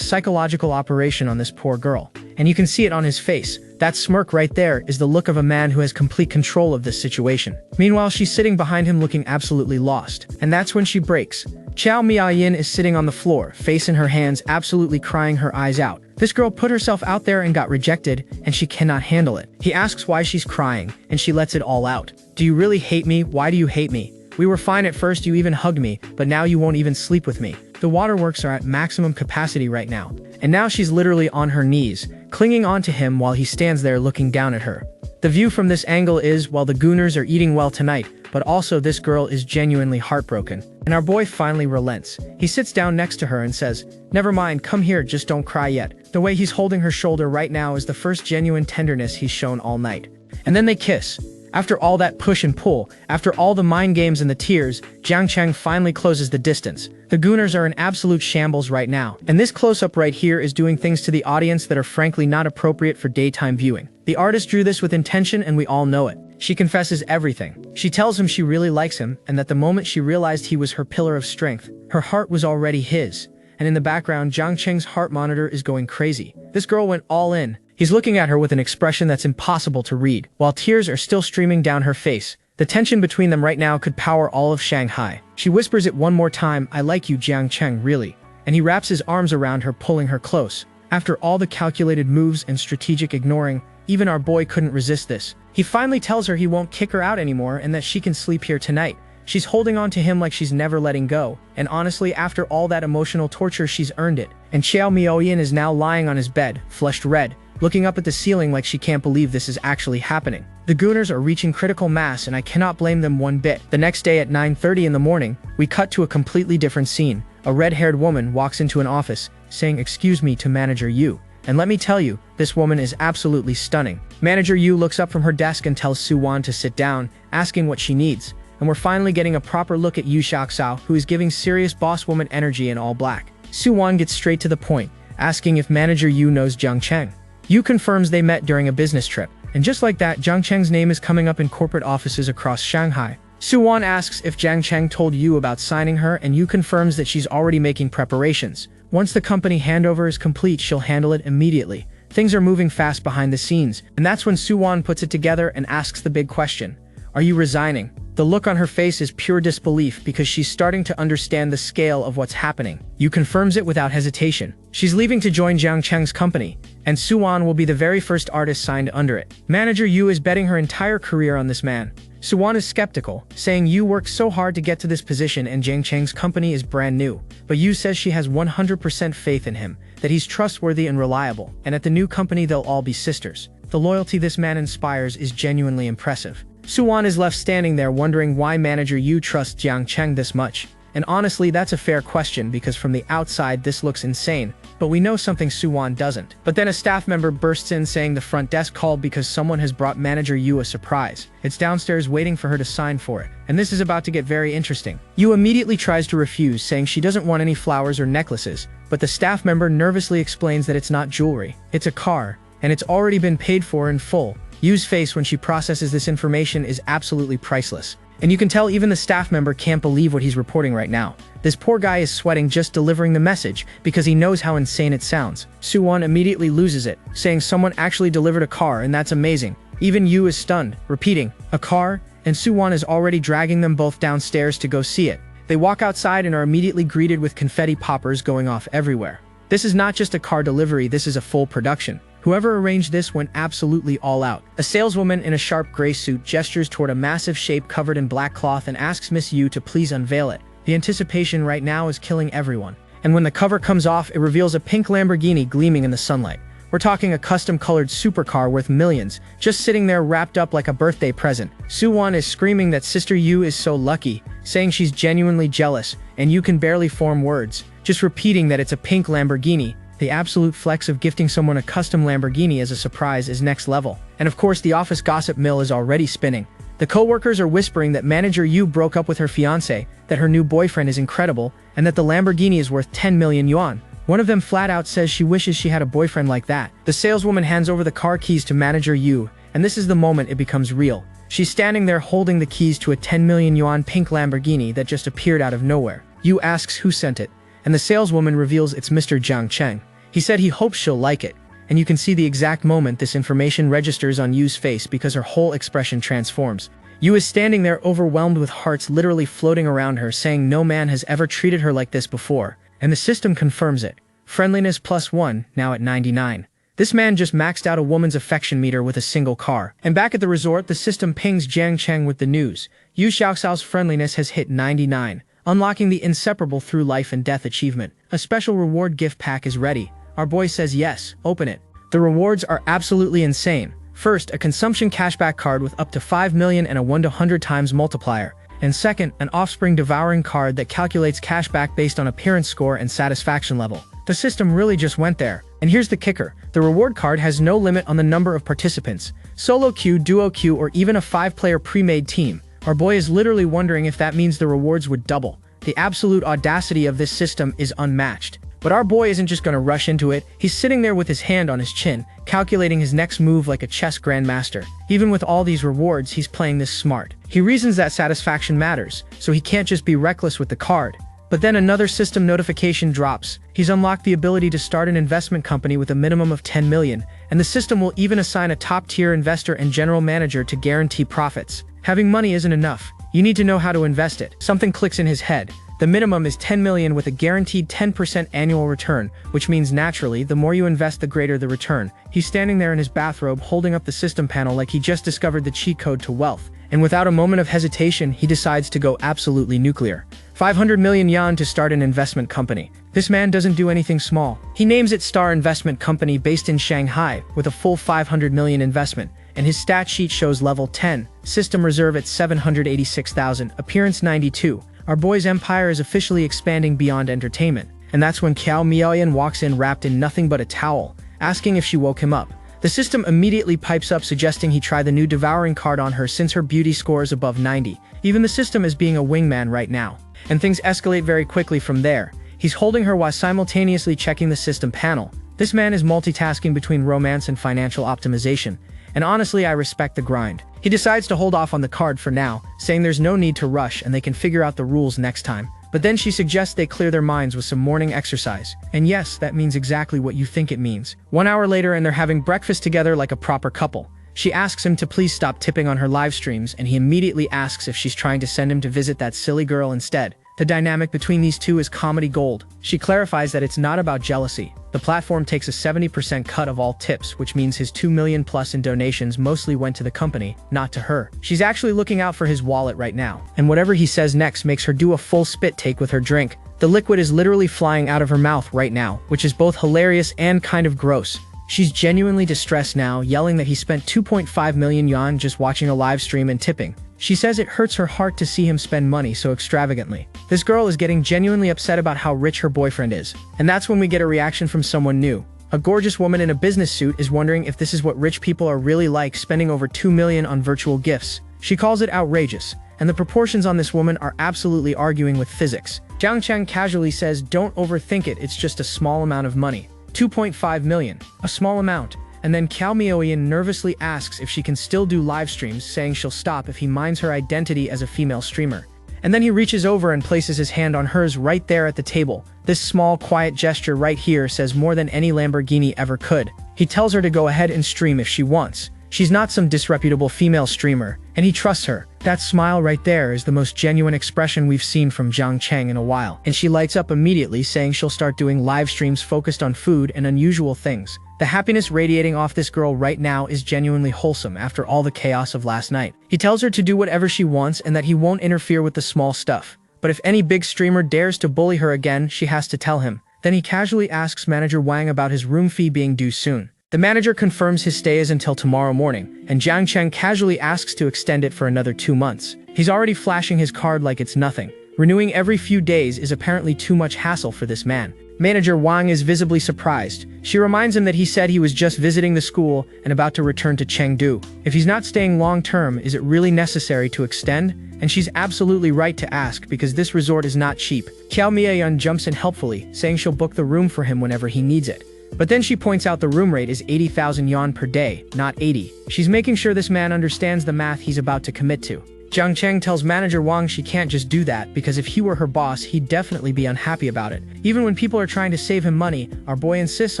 psychological operation on this poor girl, and you can see it on his face. That smirk right there is the look of a man who has complete control of this situation. Meanwhile, she's sitting behind him looking absolutely lost, and that's when she breaks. Qiao Miaoyan is sitting on the floor, face in her hands, absolutely crying her eyes out. This girl put herself out there and got rejected, and she cannot handle it. He asks why she's crying, and she lets it all out. "Do you really hate me? Why do you hate me? We were fine at first, you even hugged me, but now you won't even sleep with me." The waterworks are at maximum capacity right now, and now she's literally on her knees, clinging onto him while he stands there looking down at her. The view from this angle is, while the gooners are eating well tonight, but also this girl is genuinely heartbroken. And our boy finally relents. He sits down next to her and says, "Never mind, come here, just don't cry yet." The way he's holding her shoulder right now is the first genuine tenderness he's shown all night. And then they kiss. After all that push and pull, after all the mind games and the tears, Jiang Cheng finally closes the distance. The gooners are in absolute shambles right now, and this close-up right here is doing things to the audience that are frankly not appropriate for daytime viewing. The artist drew this with intention and we all know it. She confesses everything. She tells him she really likes him and that the moment she realized he was her pillar of strength, her heart was already his. And in the background, Jiang Cheng's heart monitor is going crazy. This girl went all in. He's looking at her with an expression that's impossible to read, while tears are still streaming down her face. The tension between them right now could power all of Shanghai. She whispers it one more time, "I like you, Jiang Cheng, really." And he wraps his arms around her, pulling her close. After all the calculated moves and strategic ignoring, even our boy couldn't resist this. He finally tells her he won't kick her out anymore and that she can sleep here tonight. She's holding on to him like she's never letting go, and honestly, after all that emotional torture, she's earned it. And Xiao Miaoyan is now lying on his bed, flushed red, looking up at the ceiling like she can't believe this is actually happening. The Gooners are reaching critical mass, and I cannot blame them one bit. The next day at 9:30 in the morning, we cut to a completely different scene. A red-haired woman walks into an office, saying "Excuse me" to Manager Yu. And let me tell you, this woman is absolutely stunning. Manager Yu looks up from her desk and tells Su-Wan to sit down, asking what she needs. And we're finally getting a proper look at Yu Xiaoxiao, who is giving serious boss woman energy in all black. Su-Wan gets straight to the point, asking if Manager Yu knows Jiang Cheng. Yu confirms they met during a business trip, and just like that, Jiang Cheng's name is coming up in corporate offices across Shanghai. Su-Wan asks if Jiang Cheng told Yu about signing her, and Yu confirms that she's already making preparations. Once the company handover is complete, she'll handle it immediately. Things are moving fast behind the scenes, and that's when Su-Wan puts it together and asks the big question. Are you resigning? The look on her face is pure disbelief because she's starting to understand the scale of what's happening. Yu confirms it without hesitation. She's leaving to join Jiang Cheng's company, and Su-Wan will be the very first artist signed under it. Manager Yu is betting her entire career on this man. Su-Wan is skeptical, saying Yu worked so hard to get to this position and Jiang Cheng's company is brand new. But Yu says she has 100% faith in him, that he's trustworthy and reliable, and at the new company they'll all be sisters. The loyalty this man inspires is genuinely impressive. Su-Wan is left standing there wondering why Manager Yu trusts Jiang Cheng this much. And honestly, that's a fair question because from the outside this looks insane, but we know something Su-Wan doesn't. But then a staff member bursts in saying the front desk called because someone has brought Manager Yu a surprise. It's downstairs waiting for her to sign for it, and this is about to get very interesting. Yu immediately tries to refuse, saying she doesn't want any flowers or necklaces, but the staff member nervously explains that it's not jewelry, it's a car, and it's already been paid for in full. Yu's face when she processes this information is absolutely priceless. And you can tell even the staff member can't believe what he's reporting right now. This poor guy is sweating just delivering the message because he knows how insane it sounds. Su-Wan immediately loses it, saying someone actually delivered a car and that's amazing. Even Yu is stunned, repeating, "A car?" And Su-Wan is already dragging them both downstairs to go see it. They walk outside and are immediately greeted with confetti poppers going off everywhere. This is not just a car delivery, this is a full production. Whoever arranged this went absolutely all out. A saleswoman in a sharp gray suit gestures toward a massive shape covered in black cloth and asks Miss Yu to please unveil it. The anticipation right now is killing everyone. And when the cover comes off, it reveals a pink Lamborghini gleaming in the sunlight. We're talking a custom-colored supercar worth millions, just sitting there wrapped up like a birthday present. Su-Wan is screaming that Sister Yu is so lucky, saying she's genuinely jealous, and Yu can barely form words, just repeating that it's a pink Lamborghini. The absolute flex of gifting someone a custom Lamborghini as a surprise is next level. And of course, the office gossip mill is already spinning. The co-workers are whispering that Manager Yu broke up with her fiancé, that her new boyfriend is incredible, and that the Lamborghini is worth 10 million yuan. One of them flat out says she wishes she had a boyfriend like that. The saleswoman hands over the car keys to Manager Yu, and this is the moment it becomes real. She's standing there holding the keys to a 10 million yuan pink Lamborghini that just appeared out of nowhere. Yu asks who sent it, and the saleswoman reveals it's Mr. Jiang Cheng. He said he hopes she'll like it, and you can see the exact moment this information registers on Yu's face because her whole expression transforms. Yu is standing there overwhelmed with hearts literally floating around her, saying no man has ever treated her like this before, and the system confirms it. Friendliness +1, now at 99. This man just maxed out a woman's affection meter with a single car. And back at the resort, the system pings Jiang Cheng with the news. Yu Xiaoxiao's friendliness has hit 99, unlocking the inseparable through life and death achievement. A special reward gift pack is ready. Our boy says yes, open it. The rewards are absolutely insane. First, a consumption cashback card with up to 5 million and a 1 to 100 times multiplier. And second, an offspring devouring card that calculates cashback based on appearance score and satisfaction level. The system really just went there. And here's the kicker. The reward card has no limit on the number of participants. Solo queue, duo queue, or even a 5-player pre-made team. Our boy is literally wondering if that means the rewards would double. The absolute audacity of this system is unmatched. But our boy isn't just gonna rush into it. He's sitting there with his hand on his chin, calculating his next move like a chess grandmaster. Even with all these rewards, he's playing this smart. He reasons that satisfaction matters, so he can't just be reckless with the card. But then another system notification drops. He's unlocked the ability to start an investment company with a minimum of 10 million, and the system will even assign a top-tier investor and general manager to guarantee profits. Having money isn't enough. You need to know how to invest it. Something clicks in his head. The minimum is 10 million with a guaranteed 10% annual return, which means naturally, the more you invest, the greater the return. He's standing there in his bathrobe holding up the system panel like he just discovered the cheat code to wealth. and without a moment of hesitation, he decides to go absolutely nuclear. 500 million yuan to start an investment company. This man doesn't do anything small. He names it Star Investment Company based in Shanghai with a full 500 million investment, and his stat sheet shows level 10, system reserve at 786,000, appearance 92. Our boy's empire is officially expanding beyond entertainment, and that's when Qiao Miaoyan walks in wrapped in nothing but a towel, asking if she woke him up. The system immediately pipes up suggesting he try the new devouring card on her since her beauty score is above 90. Even the system is being a wingman right now. And things escalate very quickly from there. He's holding her while simultaneously checking the system panel. This man is multitasking between romance and financial optimization, and honestly I respect the grind. He decides to hold off on the card for now, saying there's no need to rush and they can figure out the rules next time. But then she suggests they clear their minds with some morning exercise. And yes, that means exactly what you think it means. 1 hour later and they're having breakfast together like a proper couple. She asks him to please stop tipping on her live streams, and he immediately asks if she's trying to send him to visit that silly girl instead. The dynamic between these two is comedy gold. She clarifies that it's not about jealousy. The platform takes a 70% cut of all tips, which means his 2 million plus in donations mostly went to the company, not to her. She's actually looking out for his wallet right now, and whatever he says next makes her do a full spit take with her drink. The liquid is literally flying out of her mouth right now, which is both hilarious and kind of gross. She's genuinely distressed now, yelling that he spent 2.5 million yuan just watching a live stream and tipping. She says it hurts her heart to see him spend money so extravagantly. This girl is getting genuinely upset about how rich her boyfriend is. And that's when we get a reaction from someone new. A gorgeous woman in a business suit is wondering if this is what rich people are really like, spending over 2 million on virtual gifts. She calls it outrageous, and the proportions on this woman are absolutely arguing with physics. Jiang Cheng casually says, "Don't overthink it, it's just a small amount of money. 2.5 million, a small amount." And then Qiao Miaoyan nervously asks if she can still do live streams, saying she'll stop if he mines her identity as a female streamer. And then he reaches over and places his hand on hers right there at the table. This small, quiet gesture right here says more than any Lamborghini ever could. He tells her to go ahead and stream if she wants. She's not some disreputable female streamer, and he trusts her. That smile right there is the most genuine expression we've seen from Jiang Cheng in a while, and she lights up immediately, saying she'll start doing live streams focused on food and unusual things. The happiness radiating off this girl right now is genuinely wholesome after all the chaos of last night. He tells her to do whatever she wants and that he won't interfere with the small stuff. But if any big streamer dares to bully her again, she has to tell him. Then he casually asks manager Wang about his room fee being due soon. The manager confirms his stay is until tomorrow morning, and Jiang Cheng casually asks to extend it for another 2 months. He's already flashing his card like it's nothing. Renewing every few days is apparently too much hassle for this man. Manager Wang is visibly surprised. She reminds him that he said he was just visiting the school and about to return to Chengdu. If he's not staying long-term, is it really necessary to extend? And she's absolutely right to ask, because this resort is not cheap. Qiao Miaoyan jumps in helpfully, saying she'll book the room for him whenever he needs it. But then she points out the room rate is 80,000 yuan per day, not 80. She's making sure this man understands the math he's about to commit to. Jiang Cheng tells manager Wang she can't just do that, because if he were her boss, he'd definitely be unhappy about it. Even when people are trying to save him money, our boy insists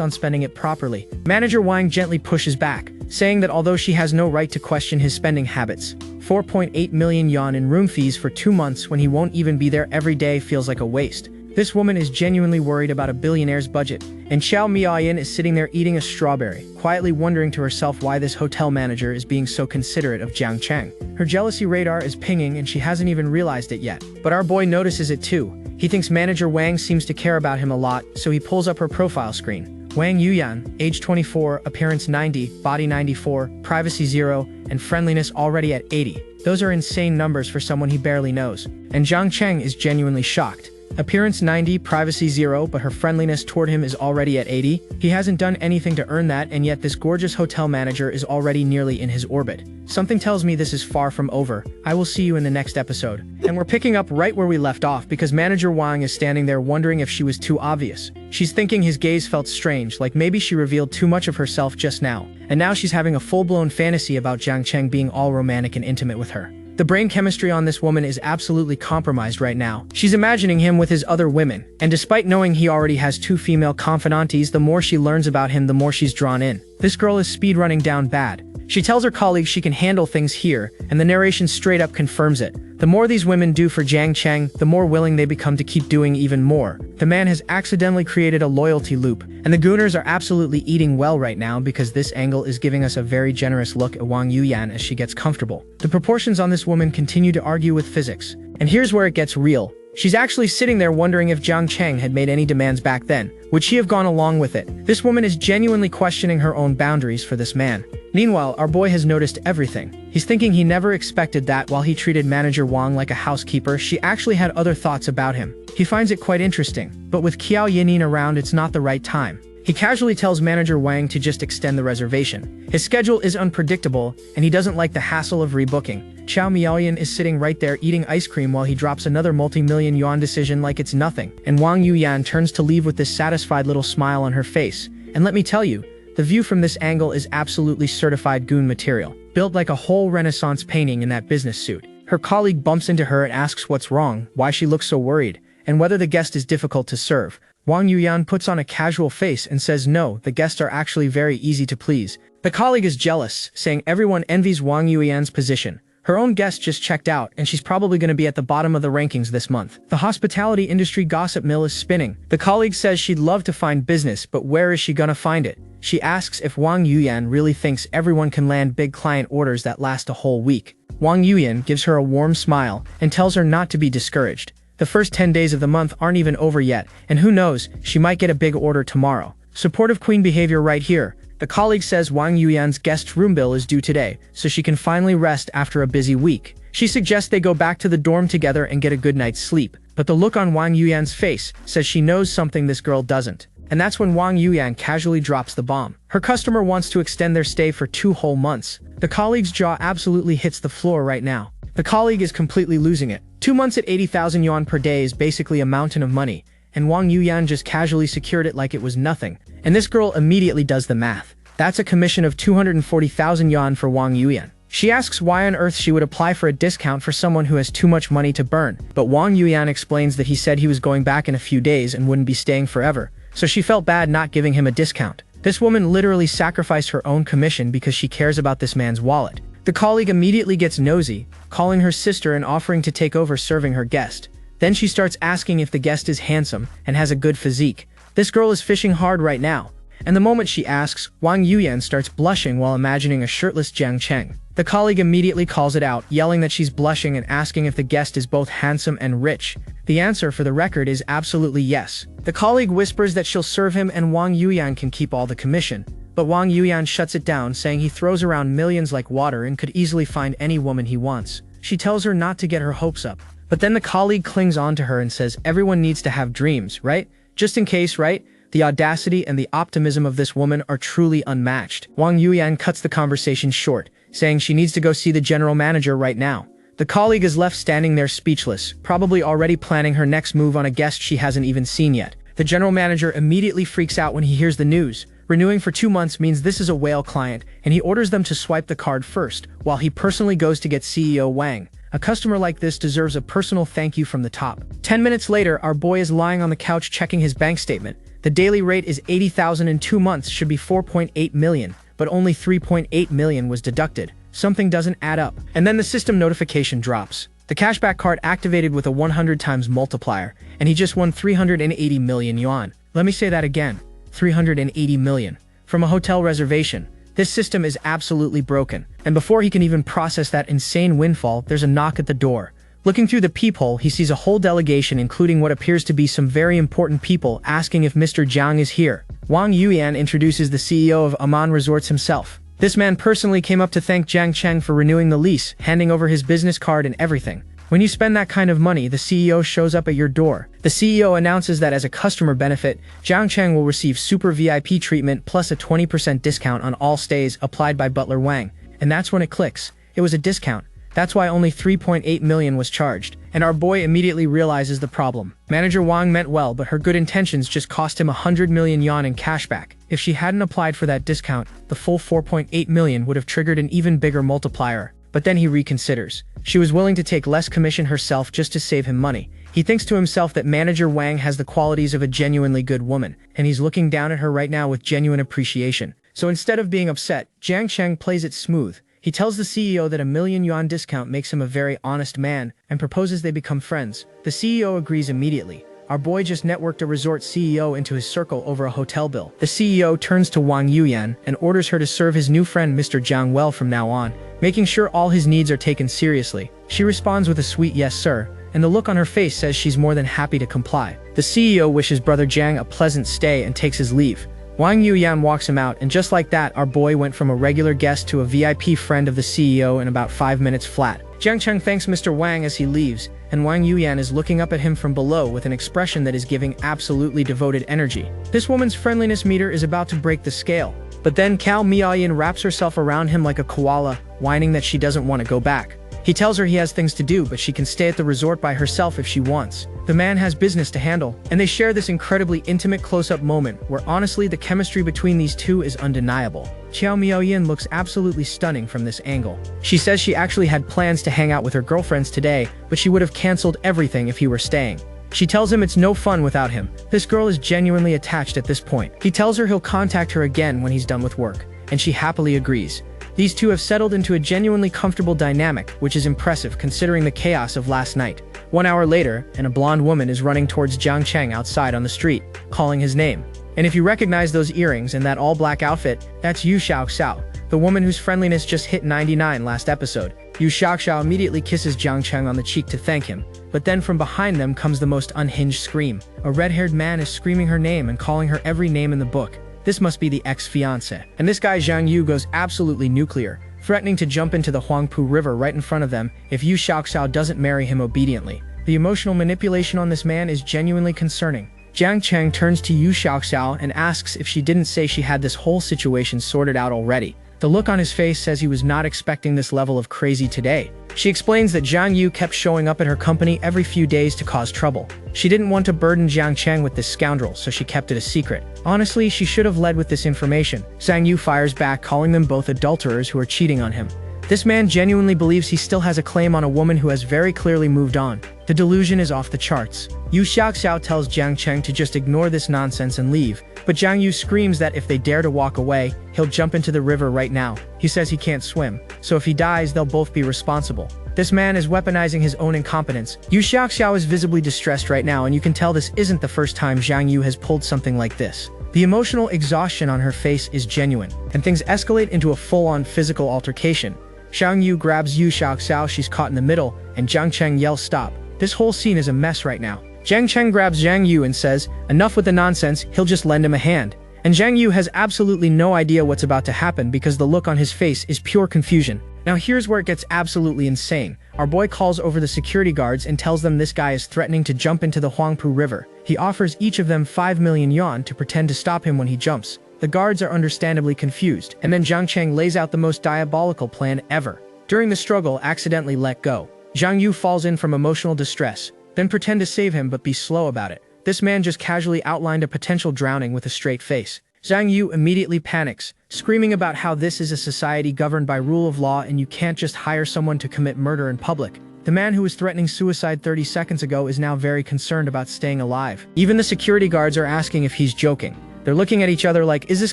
on spending it properly. Manager Wang gently pushes back, saying that although she has no right to question his spending habits, 4.8 million yuan in room fees for 2 months when he won't even be there every day feels like a waste. This woman is genuinely worried about a billionaire's budget, and Qiao Miaoyan is sitting there eating a strawberry, quietly wondering to herself why this hotel manager is being so considerate of Jiang Cheng. Her jealousy radar is pinging and she hasn't even realized it yet. But our boy notices it too. He thinks manager Wang seems to care about him a lot, so he pulls up her profile screen. Wang Yuyan, age 24, appearance 90, body 94, privacy 0, and friendliness already at 80. Those are insane numbers for someone he barely knows. And Jiang Cheng is genuinely shocked. Appearance 90, privacy 0, but her friendliness toward him is already at 80. He hasn't done anything to earn that, and yet this gorgeous hotel manager is already nearly in his orbit. Something tells me this is far from over. I will see you in the next episode. And we're picking up right where we left off, because manager Wang is standing there wondering if she was too obvious. She's thinking his gaze felt strange, like maybe she revealed too much of herself just now. And now she's having a full-blown fantasy about Jiang Cheng being all romantic and intimate with her. The brain chemistry on this woman is absolutely compromised right now. She's imagining him with his other women, and despite knowing he already has 2 female confidantes, the more she learns about him, the more she's drawn in. This girl is speedrunning down bad. She tells her colleagues she can handle things here, and the narration straight up confirms it. The more these women do for Jiang Cheng, the more willing they become to keep doing even more. The man has accidentally created a loyalty loop, and the gooners are absolutely eating well right now because this angle is giving us a very generous look at Wang Yuyan as she gets comfortable. The proportions on this woman continue to argue with physics. And here's where it gets real. She's actually sitting there wondering if Jiang Cheng had made any demands back then. Would she have gone along with it? This woman is genuinely questioning her own boundaries for this man. Meanwhile, our boy has noticed everything. He's thinking he never expected that while he treated manager Wang like a housekeeper, she actually had other thoughts about him. He finds it quite interesting, but with Qiao Yanin around, it's not the right time. He casually tells manager Wang to just extend the reservation. His schedule is unpredictable, and he doesn't like the hassle of rebooking. Chao Miaoyan is sitting right there eating ice cream while he drops another multi-million yuan decision like it's nothing, and Wang Yuyan turns to leave with this satisfied little smile on her face. And let me tell you, the view from this angle is absolutely certified goon material, built like a whole Renaissance painting in that business suit. Her colleague bumps into her and asks what's wrong, why she looks so worried, and whether the guest is difficult to serve. Wang Yuyan puts on a casual face and says no, the guests are actually very easy to please. The colleague is jealous, saying everyone envies Wang Yuyan's position. Her own guest just checked out, and she's probably going to be at the bottom of the rankings this month. The hospitality industry gossip mill is spinning. The colleague says she'd love to find business, but where is she gonna find it? She asks if Wang Yuyan really thinks everyone can land big client orders that last a whole week. Wang Yuyan gives her a warm smile and tells her not to be discouraged. The first 10 days of the month aren't even over yet, and who knows, she might get a big order tomorrow. Supportive queen behavior right here. The colleague says Wang Yuyan's guest room bill is due today, so she can finally rest after a busy week. She suggests they go back to the dorm together and get a good night's sleep, but the look on Wang Yuyan's face says she knows something this girl doesn't. And that's when Wang Yuyan casually drops the bomb. Her customer wants to extend their stay for 2 whole months. The colleague's jaw absolutely hits the floor right now. The colleague is completely losing it. 2 months at 80,000 yuan per day is basically a mountain of money, and Wang Yuyan just casually secured it like it was nothing. And this girl immediately does the math. That's a commission of 240,000 yuan for Wang Yuyan. She asks why on earth she would apply for a discount for someone who has too much money to burn, but Wang Yuyan explains that he said he was going back in a few days and wouldn't be staying forever, so she felt bad not giving him a discount. This woman literally sacrificed her own commission because she cares about this man's wallet. The colleague immediately gets nosy, calling her sister and offering to take over serving her guest. Then she starts asking if the guest is handsome and has a good physique. This girl is fishing hard right now. And the moment she asks, Wang Yuyan starts blushing while imagining a shirtless Jiang Cheng. The colleague immediately calls it out, yelling that she's blushing and asking if the guest is both handsome and rich. The answer for the record is absolutely yes. The colleague whispers that she'll serve him and Wang Yuyan can keep all the commission. But Wang Yuyan shuts it down, saying he throws around millions like water and could easily find any woman he wants. She tells her not to get her hopes up. But then the colleague clings on to her and says everyone needs to have dreams, right? Just in case, right? The audacity and the optimism of this woman are truly unmatched. Wang Yuyan cuts the conversation short, saying she needs to go see the general manager right now. The colleague is left standing there speechless, probably already planning her next move on a guest she hasn't even seen yet. The general manager immediately freaks out when he hears the news. Renewing for 2 months means this is a whale client, and he orders them to swipe the card first, while he personally goes to get CEO Wang. A customer like this deserves a personal thank you from the top. 10 minutes later, our boy is lying on the couch checking his bank statement. The daily rate is 80,000 in 2 months should be 4.8 million, but only 3.8 million was deducted. Something doesn't add up. And then the system notification drops. The cashback card activated with a 100 times multiplier, and he just won 380 million yuan. Let me say that again. 380 million. From a hotel reservation. This system is absolutely broken. And before he can even process that insane windfall, there's a knock at the door. Looking through the peephole, he sees a whole delegation including what appears to be some very important people asking if Mr. Jiang is here. Wang Yuyan introduces the CEO of Aman Resorts himself. This man personally came up to thank Jiang Cheng for renewing the lease, handing over his business card and everything. When you spend that kind of money, the CEO shows up at your door. The CEO announces that as a customer benefit, Jiang Cheng will receive super VIP treatment plus a 20% discount on all stays applied by Butler Wang. And that's when it clicks. It was a discount. That's why only 3.8 million was charged. And our boy immediately realizes the problem. Manager Wang meant well, but her good intentions just cost him 100 million yuan in cashback. If she hadn't applied for that discount, the full 4.8 million would have triggered an even bigger multiplier. But then he reconsiders. She was willing to take less commission herself just to save him money. He thinks to himself that Manager Wang has the qualities of a genuinely good woman, and he's looking down at her right now with genuine appreciation. So instead of being upset, Jiang Cheng plays it smooth. He tells the CEO that a $1,000,000 discount makes him a very honest man and proposes they become friends. The CEO agrees immediately. Our boy just networked a resort CEO into his circle over a hotel bill. The CEO turns to Wang Yuyan and orders her to serve his new friend Mr. Jiang well from now on, making sure all his needs are taken seriously. She responds with a sweet yes sir, and the look on her face says she's more than happy to comply. The CEO wishes brother Jiang a pleasant stay and takes his leave. Wang Yuyan walks him out, and just like that, our boy went from a regular guest to a VIP friend of the CEO in about 5 minutes flat. Jiang Cheng thanks Mr. Wang as he leaves, and Wang Yuyan is looking up at him from below with an expression that is giving absolutely devoted energy. This woman's friendliness meter is about to break the scale. But then Cao Miaoyan wraps herself around him like a koala, whining that she doesn't want to go back. He tells her he has things to do, but she can stay at the resort by herself if she wants. The man has business to handle, and they share this incredibly intimate close-up moment where honestly the chemistry between these two is undeniable. Qiao Miaoyan looks absolutely stunning from this angle. She says she actually had plans to hang out with her girlfriends today, but she would have cancelled everything if he were staying. She tells him it's no fun without him. This girl is genuinely attached at this point. He tells her he'll contact her again when he's done with work, and she happily agrees. These two have settled into a genuinely comfortable dynamic, which is impressive considering the chaos of last night. 1 hour later, and a blonde woman is running towards Jiang Cheng outside on the street, calling his name. And if you recognize those earrings and that all-black outfit, that's Yu Xiaoxiao, the woman whose friendliness just hit 99 last episode. Yu Xiaoxiao immediately kisses Jiang Cheng on the cheek to thank him, but then from behind them comes the most unhinged scream. A red-haired man is screaming her name and calling her every name in the book. This must be the ex-fiancé. And this guy Zhang Yu goes absolutely nuclear, threatening to jump into the Huangpu River right in front of them if Yu Xiaoxiao doesn't marry him obediently. The emotional manipulation on this man is genuinely concerning. Jiang Cheng turns to Yu Xiaoxiao and asks if she didn't say she had this whole situation sorted out already. The look on his face says he was not expecting this level of crazy today. She explains that Zhang Yu kept showing up at her company every few days to cause trouble. She didn't want to burden Jiang Cheng with this scoundrel, so she kept it a secret. Honestly, she should have led with this information. Zhang Yu fires back, calling them both adulterers who are cheating on him. This man genuinely believes he still has a claim on a woman who has very clearly moved on. The delusion is off the charts. Yu Xiaoxiao tells Jiang Cheng to just ignore this nonsense and leave, but Zhang Yu screams that if they dare to walk away, he'll jump into the river right now. He says he can't swim, so if he dies, they'll both be responsible. This man is weaponizing his own incompetence. Yu Xiaoxiao is visibly distressed right now, and you can tell this isn't the first time Zhang Yu has pulled something like this. The emotional exhaustion on her face is genuine, and things escalate into a full-on physical altercation. Zhang Yu grabs Yu Xiaoxiao, she's caught in the middle, and Jiang Cheng yells stop. This whole scene is a mess right now. Jiang Cheng grabs Zhang Yu and says, enough with the nonsense, he'll just lend him a hand. And Zhang Yu has absolutely no idea what's about to happen because the look on his face is pure confusion. Now here's where it gets absolutely insane. Our boy calls over the security guards and tells them this guy is threatening to jump into the Huangpu River. He offers each of them 5 million yuan to pretend to stop him when he jumps. The guards are understandably confused, and then Jiang Cheng lays out the most diabolical plan ever. During the struggle, accidentally let go. Zhang Yu falls in from emotional distress, then pretend to save him but be slow about it. This man just casually outlined a potential drowning with a straight face. Zhang Yu immediately panics, screaming about how this is a society governed by rule of law and you can't just hire someone to commit murder in public. The man who was threatening suicide 30 seconds ago is now very concerned about staying alive. Even the security guards are asking if he's joking. They're looking at each other like, is this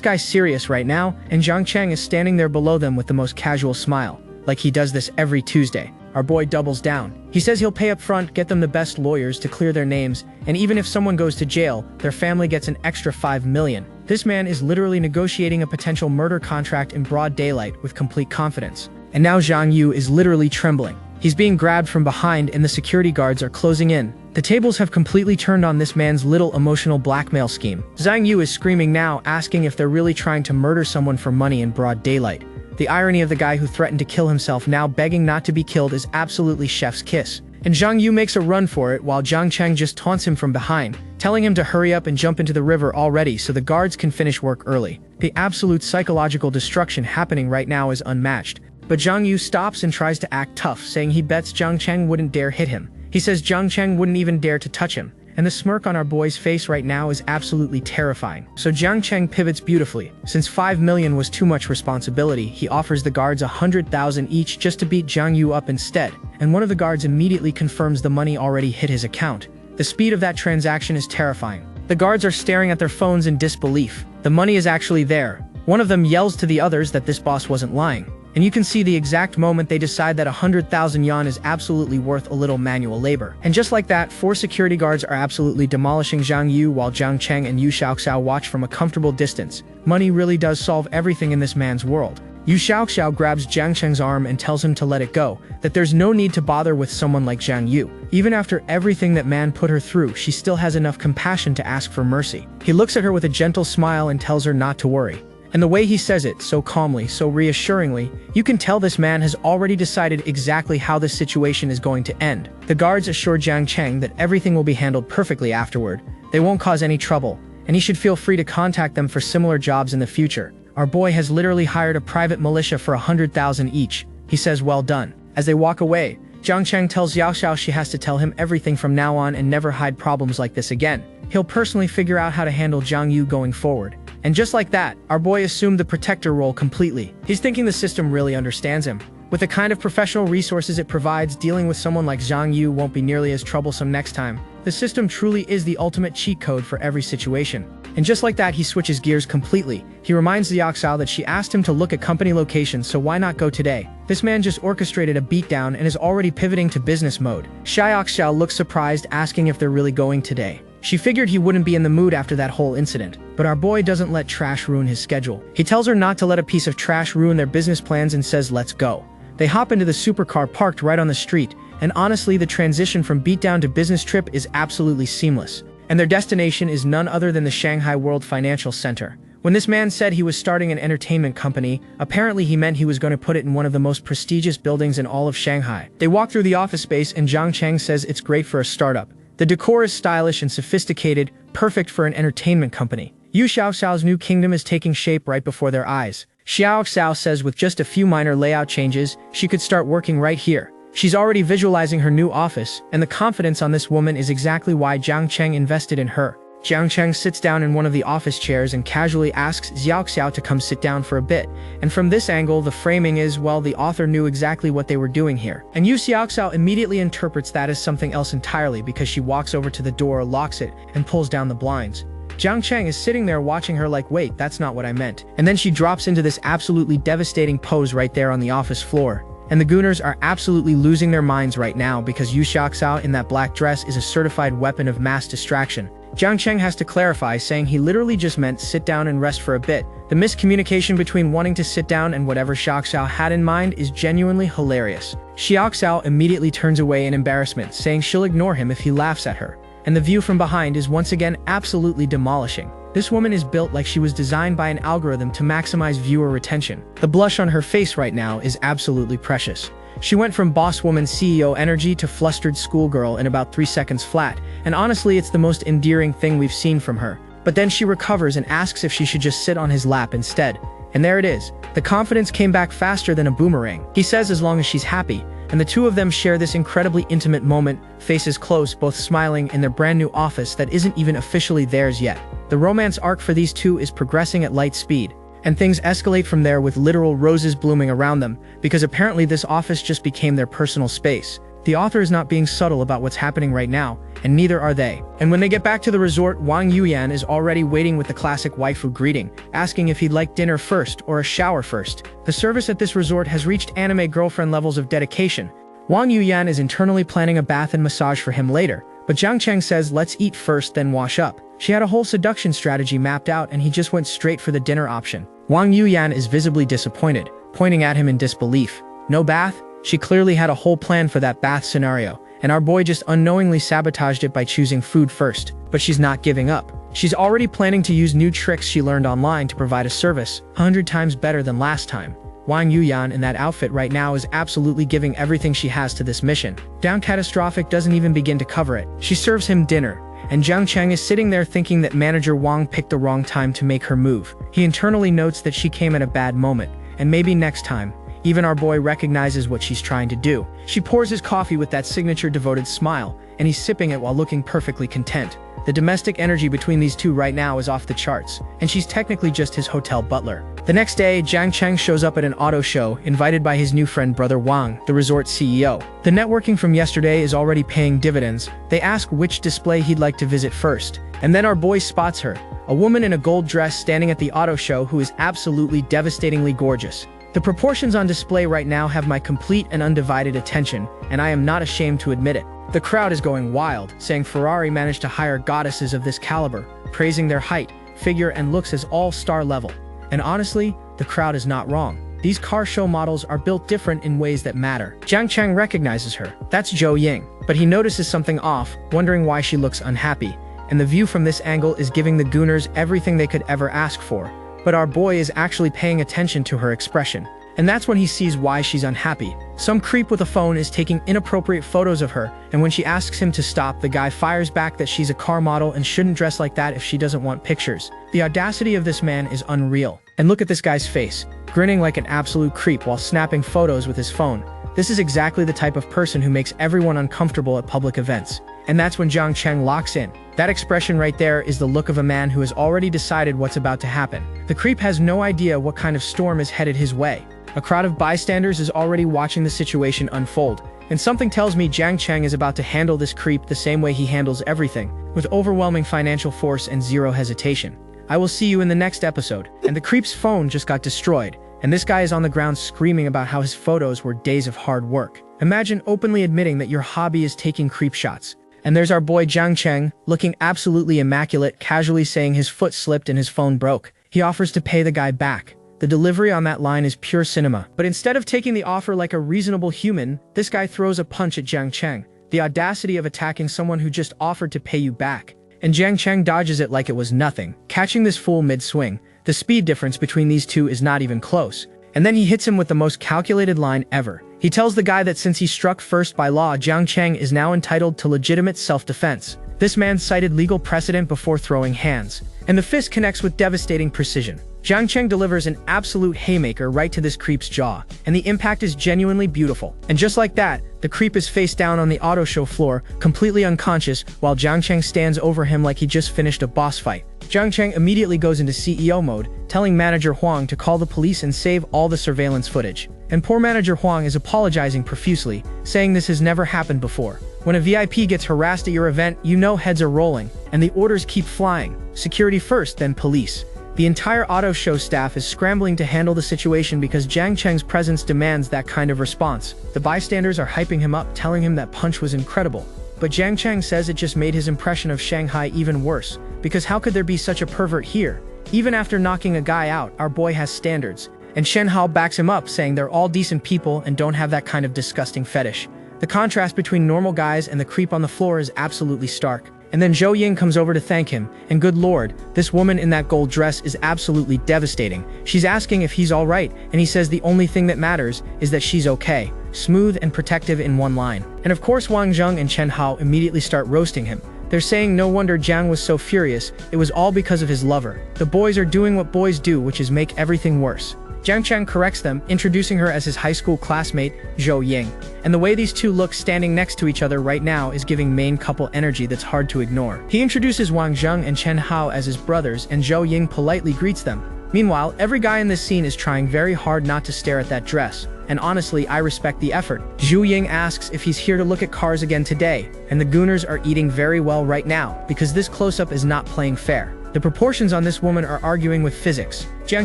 guy serious right now? And Jiang Cheng is standing there below them with the most casual smile, like he does this every Tuesday. Our boy doubles down. He says he'll pay up front, get them the best lawyers to clear their names, and even if someone goes to jail, their family gets an extra 5 million. This man is literally negotiating a potential murder contract in broad daylight with complete confidence. And now Zhang Yu is literally trembling. He's being grabbed from behind and the security guards are closing in. The tables have completely turned on this man's little emotional blackmail scheme. Zhang Yu is screaming now, asking if they're really trying to murder someone for money in broad daylight. The irony of the guy who threatened to kill himself now begging not to be killed is absolutely chef's kiss. And Zhang Yu makes a run for it while Jiang Cheng just taunts him from behind, telling him to hurry up and jump into the river already so the guards can finish work early. The absolute psychological destruction happening right now is unmatched. But Zhang Yu stops and tries to act tough, saying he bets Jiang Cheng wouldn't dare hit him. He says Jiang Cheng wouldn't even dare to touch him. And the smirk on our boy's face right now is absolutely terrifying. So Jiang Cheng pivots beautifully. Since 5 million was too much responsibility, he offers the guards 100,000 each just to beat Zhang Yu up instead. And one of the guards immediately confirms the money already hit his account. The speed of that transaction is terrifying. The guards are staring at their phones in disbelief. The money is actually there. One of them yells to the others that this boss wasn't lying. and you can see the exact moment they decide that 100,000 yuan is absolutely worth a little manual labor. And just like that, 4 security guards are absolutely demolishing Zhang Yu while Jiang Cheng and Yu Xiaoxiao watch from a comfortable distance. Money really does solve everything in this man's world. Yu Xiaoxiao grabs Jiang Cheng's arm and tells him to let it go, that there's no need to bother with someone like Zhang Yu. Even after everything that man put her through, she still has enough compassion to ask for mercy. He looks at her with a gentle smile and tells her not to worry. And the way he says it, so calmly, so reassuringly, you can tell this man has already decided exactly how this situation is going to end. The guards assure Jiang Cheng that everything will be handled perfectly afterward. They won't cause any trouble, and he should feel free to contact them for similar jobs in the future. Our boy has literally hired a private militia for 100,000 each. He says well done. As they walk away, Jiang Cheng tells Yao Xiao she has to tell him everything from now on and never hide problems like this again. He'll personally figure out how to handle Zhang Yu going forward. And just like that, our boy assumed the protector role completely. He's thinking the system really understands him. With the kind of professional resources it provides, dealing with someone like Zhang Yu won't be nearly as troublesome next time. The system truly is the ultimate cheat code for every situation. And just like that, he switches gears completely. He reminds Xiaoxiao that she asked him to look at company locations, so why not go today? This man just orchestrated a beatdown and is already pivoting to business mode. Xiaoxiao looks surprised, asking if they're really going today. She figured he wouldn't be in the mood after that whole incident. But our boy doesn't let trash ruin his schedule. He tells her not to let a piece of trash ruin their business plans and says let's go. They hop into the supercar parked right on the street, and honestly the transition from beatdown to business trip is absolutely seamless. And their destination is none other than the Shanghai World Financial Center. When this man said he was starting an entertainment company, apparently he meant he was going to put it in one of the most prestigious buildings in all of Shanghai. They walk through the office space and Jiang Cheng says it's great for a startup. The decor is stylish and sophisticated, perfect for an entertainment company. Yu Xiaoxiao's new kingdom is taking shape right before their eyes. Xiaoxiao says with just a few minor layout changes, she could start working right here. She's already visualizing her new office, and the confidence on this woman is exactly why Jiang Cheng invested in her. Jiang Cheng sits down in one of the office chairs and casually asks Xiaoxiao to come sit down for a bit. And from this angle, the framing is, well, the author knew exactly what they were doing here. And Yu Xiaoxiao immediately interprets that as something else entirely because she walks over to the door, locks it, and pulls down the blinds. Jiang Cheng is sitting there watching her like, wait, that's not what I meant. And then she drops into this absolutely devastating pose right there on the office floor. And the gooners are absolutely losing their minds right now because Yu Xiaoxiao in that black dress is a certified weapon of mass distraction. Jiang Cheng has to clarify, saying he literally just meant sit down and rest for a bit. The miscommunication between wanting to sit down and whatever Xiaoxiao had in mind is genuinely hilarious. Xiaoxiao immediately turns away in embarrassment, saying she'll ignore him if he laughs at her. And the view from behind is once again absolutely demolishing. This woman is built like she was designed by an algorithm to maximize viewer retention. The blush on her face right now is absolutely precious. She went from boss woman CEO energy to flustered schoolgirl in about 3 seconds flat, and honestly it's the most endearing thing we've seen from her. But then she recovers and asks if she should just sit on his lap instead. And there it is. The confidence came back faster than a boomerang. He says as long as she's happy, and the two of them share this incredibly intimate moment, faces close, both smiling in their brand new office that isn't even officially theirs yet. The romance arc for these two is progressing at light speed, and things escalate from there with literal roses blooming around them, because apparently this office just became their personal space. The author is not being subtle about what's happening right now, and neither are they. And when they get back to the resort, Wang Yuyan is already waiting with the classic waifu greeting, asking if he'd like dinner first or a shower first. The service at this resort has reached anime girlfriend levels of dedication. Wang Yuyan is internally planning a bath and massage for him later, but Jiang Cheng says let's eat first then wash up. She had a whole seduction strategy mapped out and he just went straight for the dinner option. Wang Yuyan is visibly disappointed, pointing at him in disbelief. No bath? She clearly had a whole plan for that bath scenario, and our boy just unknowingly sabotaged it by choosing food first. But she's not giving up. She's already planning to use new tricks she learned online to provide a service 100 times better than last time. Wang Yuyan in that outfit right now is absolutely giving everything she has to this mission. Down Catastrophic doesn't even begin to cover it. She serves him dinner, and Jiang Cheng is sitting there thinking that manager Wang picked the wrong time to make her move. He internally notes that she came at a bad moment, and maybe next time. Even our boy recognizes what she's trying to do. She pours his coffee with that signature devoted smile, and he's sipping it while looking perfectly content. The domestic energy between these two right now is off the charts, and she's technically just his hotel butler. The next day, Jiang Cheng shows up at an auto show, invited by his new friend Brother Wang, the resort CEO. The networking from yesterday is already paying dividends. They ask which display he'd like to visit first. And then our boy spots her, a woman in a gold dress standing at the auto show who is absolutely devastatingly gorgeous. The proportions on display right now have my complete and undivided attention, and I am not ashamed to admit it. The crowd is going wild, saying Ferrari managed to hire goddesses of this caliber, praising their height, figure, and looks as all-star level. And honestly, the crowd is not wrong. These car show models are built different in ways that matter. Jiang Cheng recognizes her. That's Zhou Ying. But he notices something off, wondering why she looks unhappy. And the view from this angle is giving the gooners everything they could ever ask for. But our boy is actually paying attention to her expression. And that's when he sees why she's unhappy. Some creep with a phone is taking inappropriate photos of her, and when she asks him to stop, the guy fires back that she's a car model and shouldn't dress like that if she doesn't want pictures. The audacity of this man is unreal. And look at this guy's face, grinning like an absolute creep while snapping photos with his phone. This is exactly the type of person who makes everyone uncomfortable at public events. And that's when Jiang Cheng locks in. That expression right there is the look of a man who has already decided what's about to happen. The creep has no idea what kind of storm is headed his way. A crowd of bystanders is already watching the situation unfold, and something tells me Jiang Cheng is about to handle this creep the same way he handles everything, with overwhelming financial force and zero hesitation. I will see you in the next episode. And the creep's phone just got destroyed, and this guy is on the ground screaming about how his photos were days of hard work. Imagine openly admitting that your hobby is taking creep shots. And there's our boy Jiang Cheng, looking absolutely immaculate, casually saying his foot slipped and his phone broke. He offers to pay the guy back. The delivery on that line is pure cinema. But instead of taking the offer like a reasonable human, this guy throws a punch at Jiang Cheng. The audacity of attacking someone who just offered to pay you back. And Jiang Cheng dodges it like it was nothing, catching this fool mid-swing. The speed difference between these two is not even close. And then he hits him with the most calculated line ever. He tells the guy that since he struck first by law, Jiang Cheng is now entitled to legitimate self-defense. This man cited legal precedent before throwing hands. And the fist connects with devastating precision. Jiang Cheng delivers an absolute haymaker right to this creep's jaw, and the impact is genuinely beautiful. And just like that, the creep is face down on the auto show floor, completely unconscious, while Jiang Cheng stands over him like he just finished a boss fight. Jiang Cheng immediately goes into CEO mode, telling manager Huang to call the police and save all the surveillance footage. And poor manager Huang is apologizing profusely, saying this has never happened before. When a VIP gets harassed at your event, you know heads are rolling, and the orders keep flying. Security first, then police. The entire auto show staff is scrambling to handle the situation because Jiang Cheng's presence demands that kind of response. The bystanders are hyping him up, telling him that punch was incredible. But Jiang Cheng says it just made his impression of Shanghai even worse, because how could there be such a pervert here? Even after knocking a guy out, our boy has standards. And Shen Hao backs him up, saying they're all decent people and don't have that kind of disgusting fetish. The contrast between normal guys and the creep on the floor is absolutely stark. And then Zhou Ying comes over to thank him, and good lord, this woman in that gold dress is absolutely devastating. She's asking if he's alright, and he says the only thing that matters is that she's okay. Smooth and protective in one line. And of course Wang Zheng and Chen Hao immediately start roasting him. They're saying no wonder Jiang was so furious, it was all because of his lover. The boys are doing what boys do, which is make everything worse. Jiang Cheng corrects them, introducing her as his high school classmate, Zhou Ying. And the way these two look standing next to each other right now is giving main couple energy that's hard to ignore. He introduces Wang Zheng and Chen Hao as his brothers, and Zhou Ying politely greets them. Meanwhile, every guy in this scene is trying very hard not to stare at that dress. And honestly, I respect the effort. Zhou Ying asks if he's here to look at cars again today, and the gooners are eating very well right now, because this close-up is not playing fair. The proportions on this woman are arguing with physics. Jiang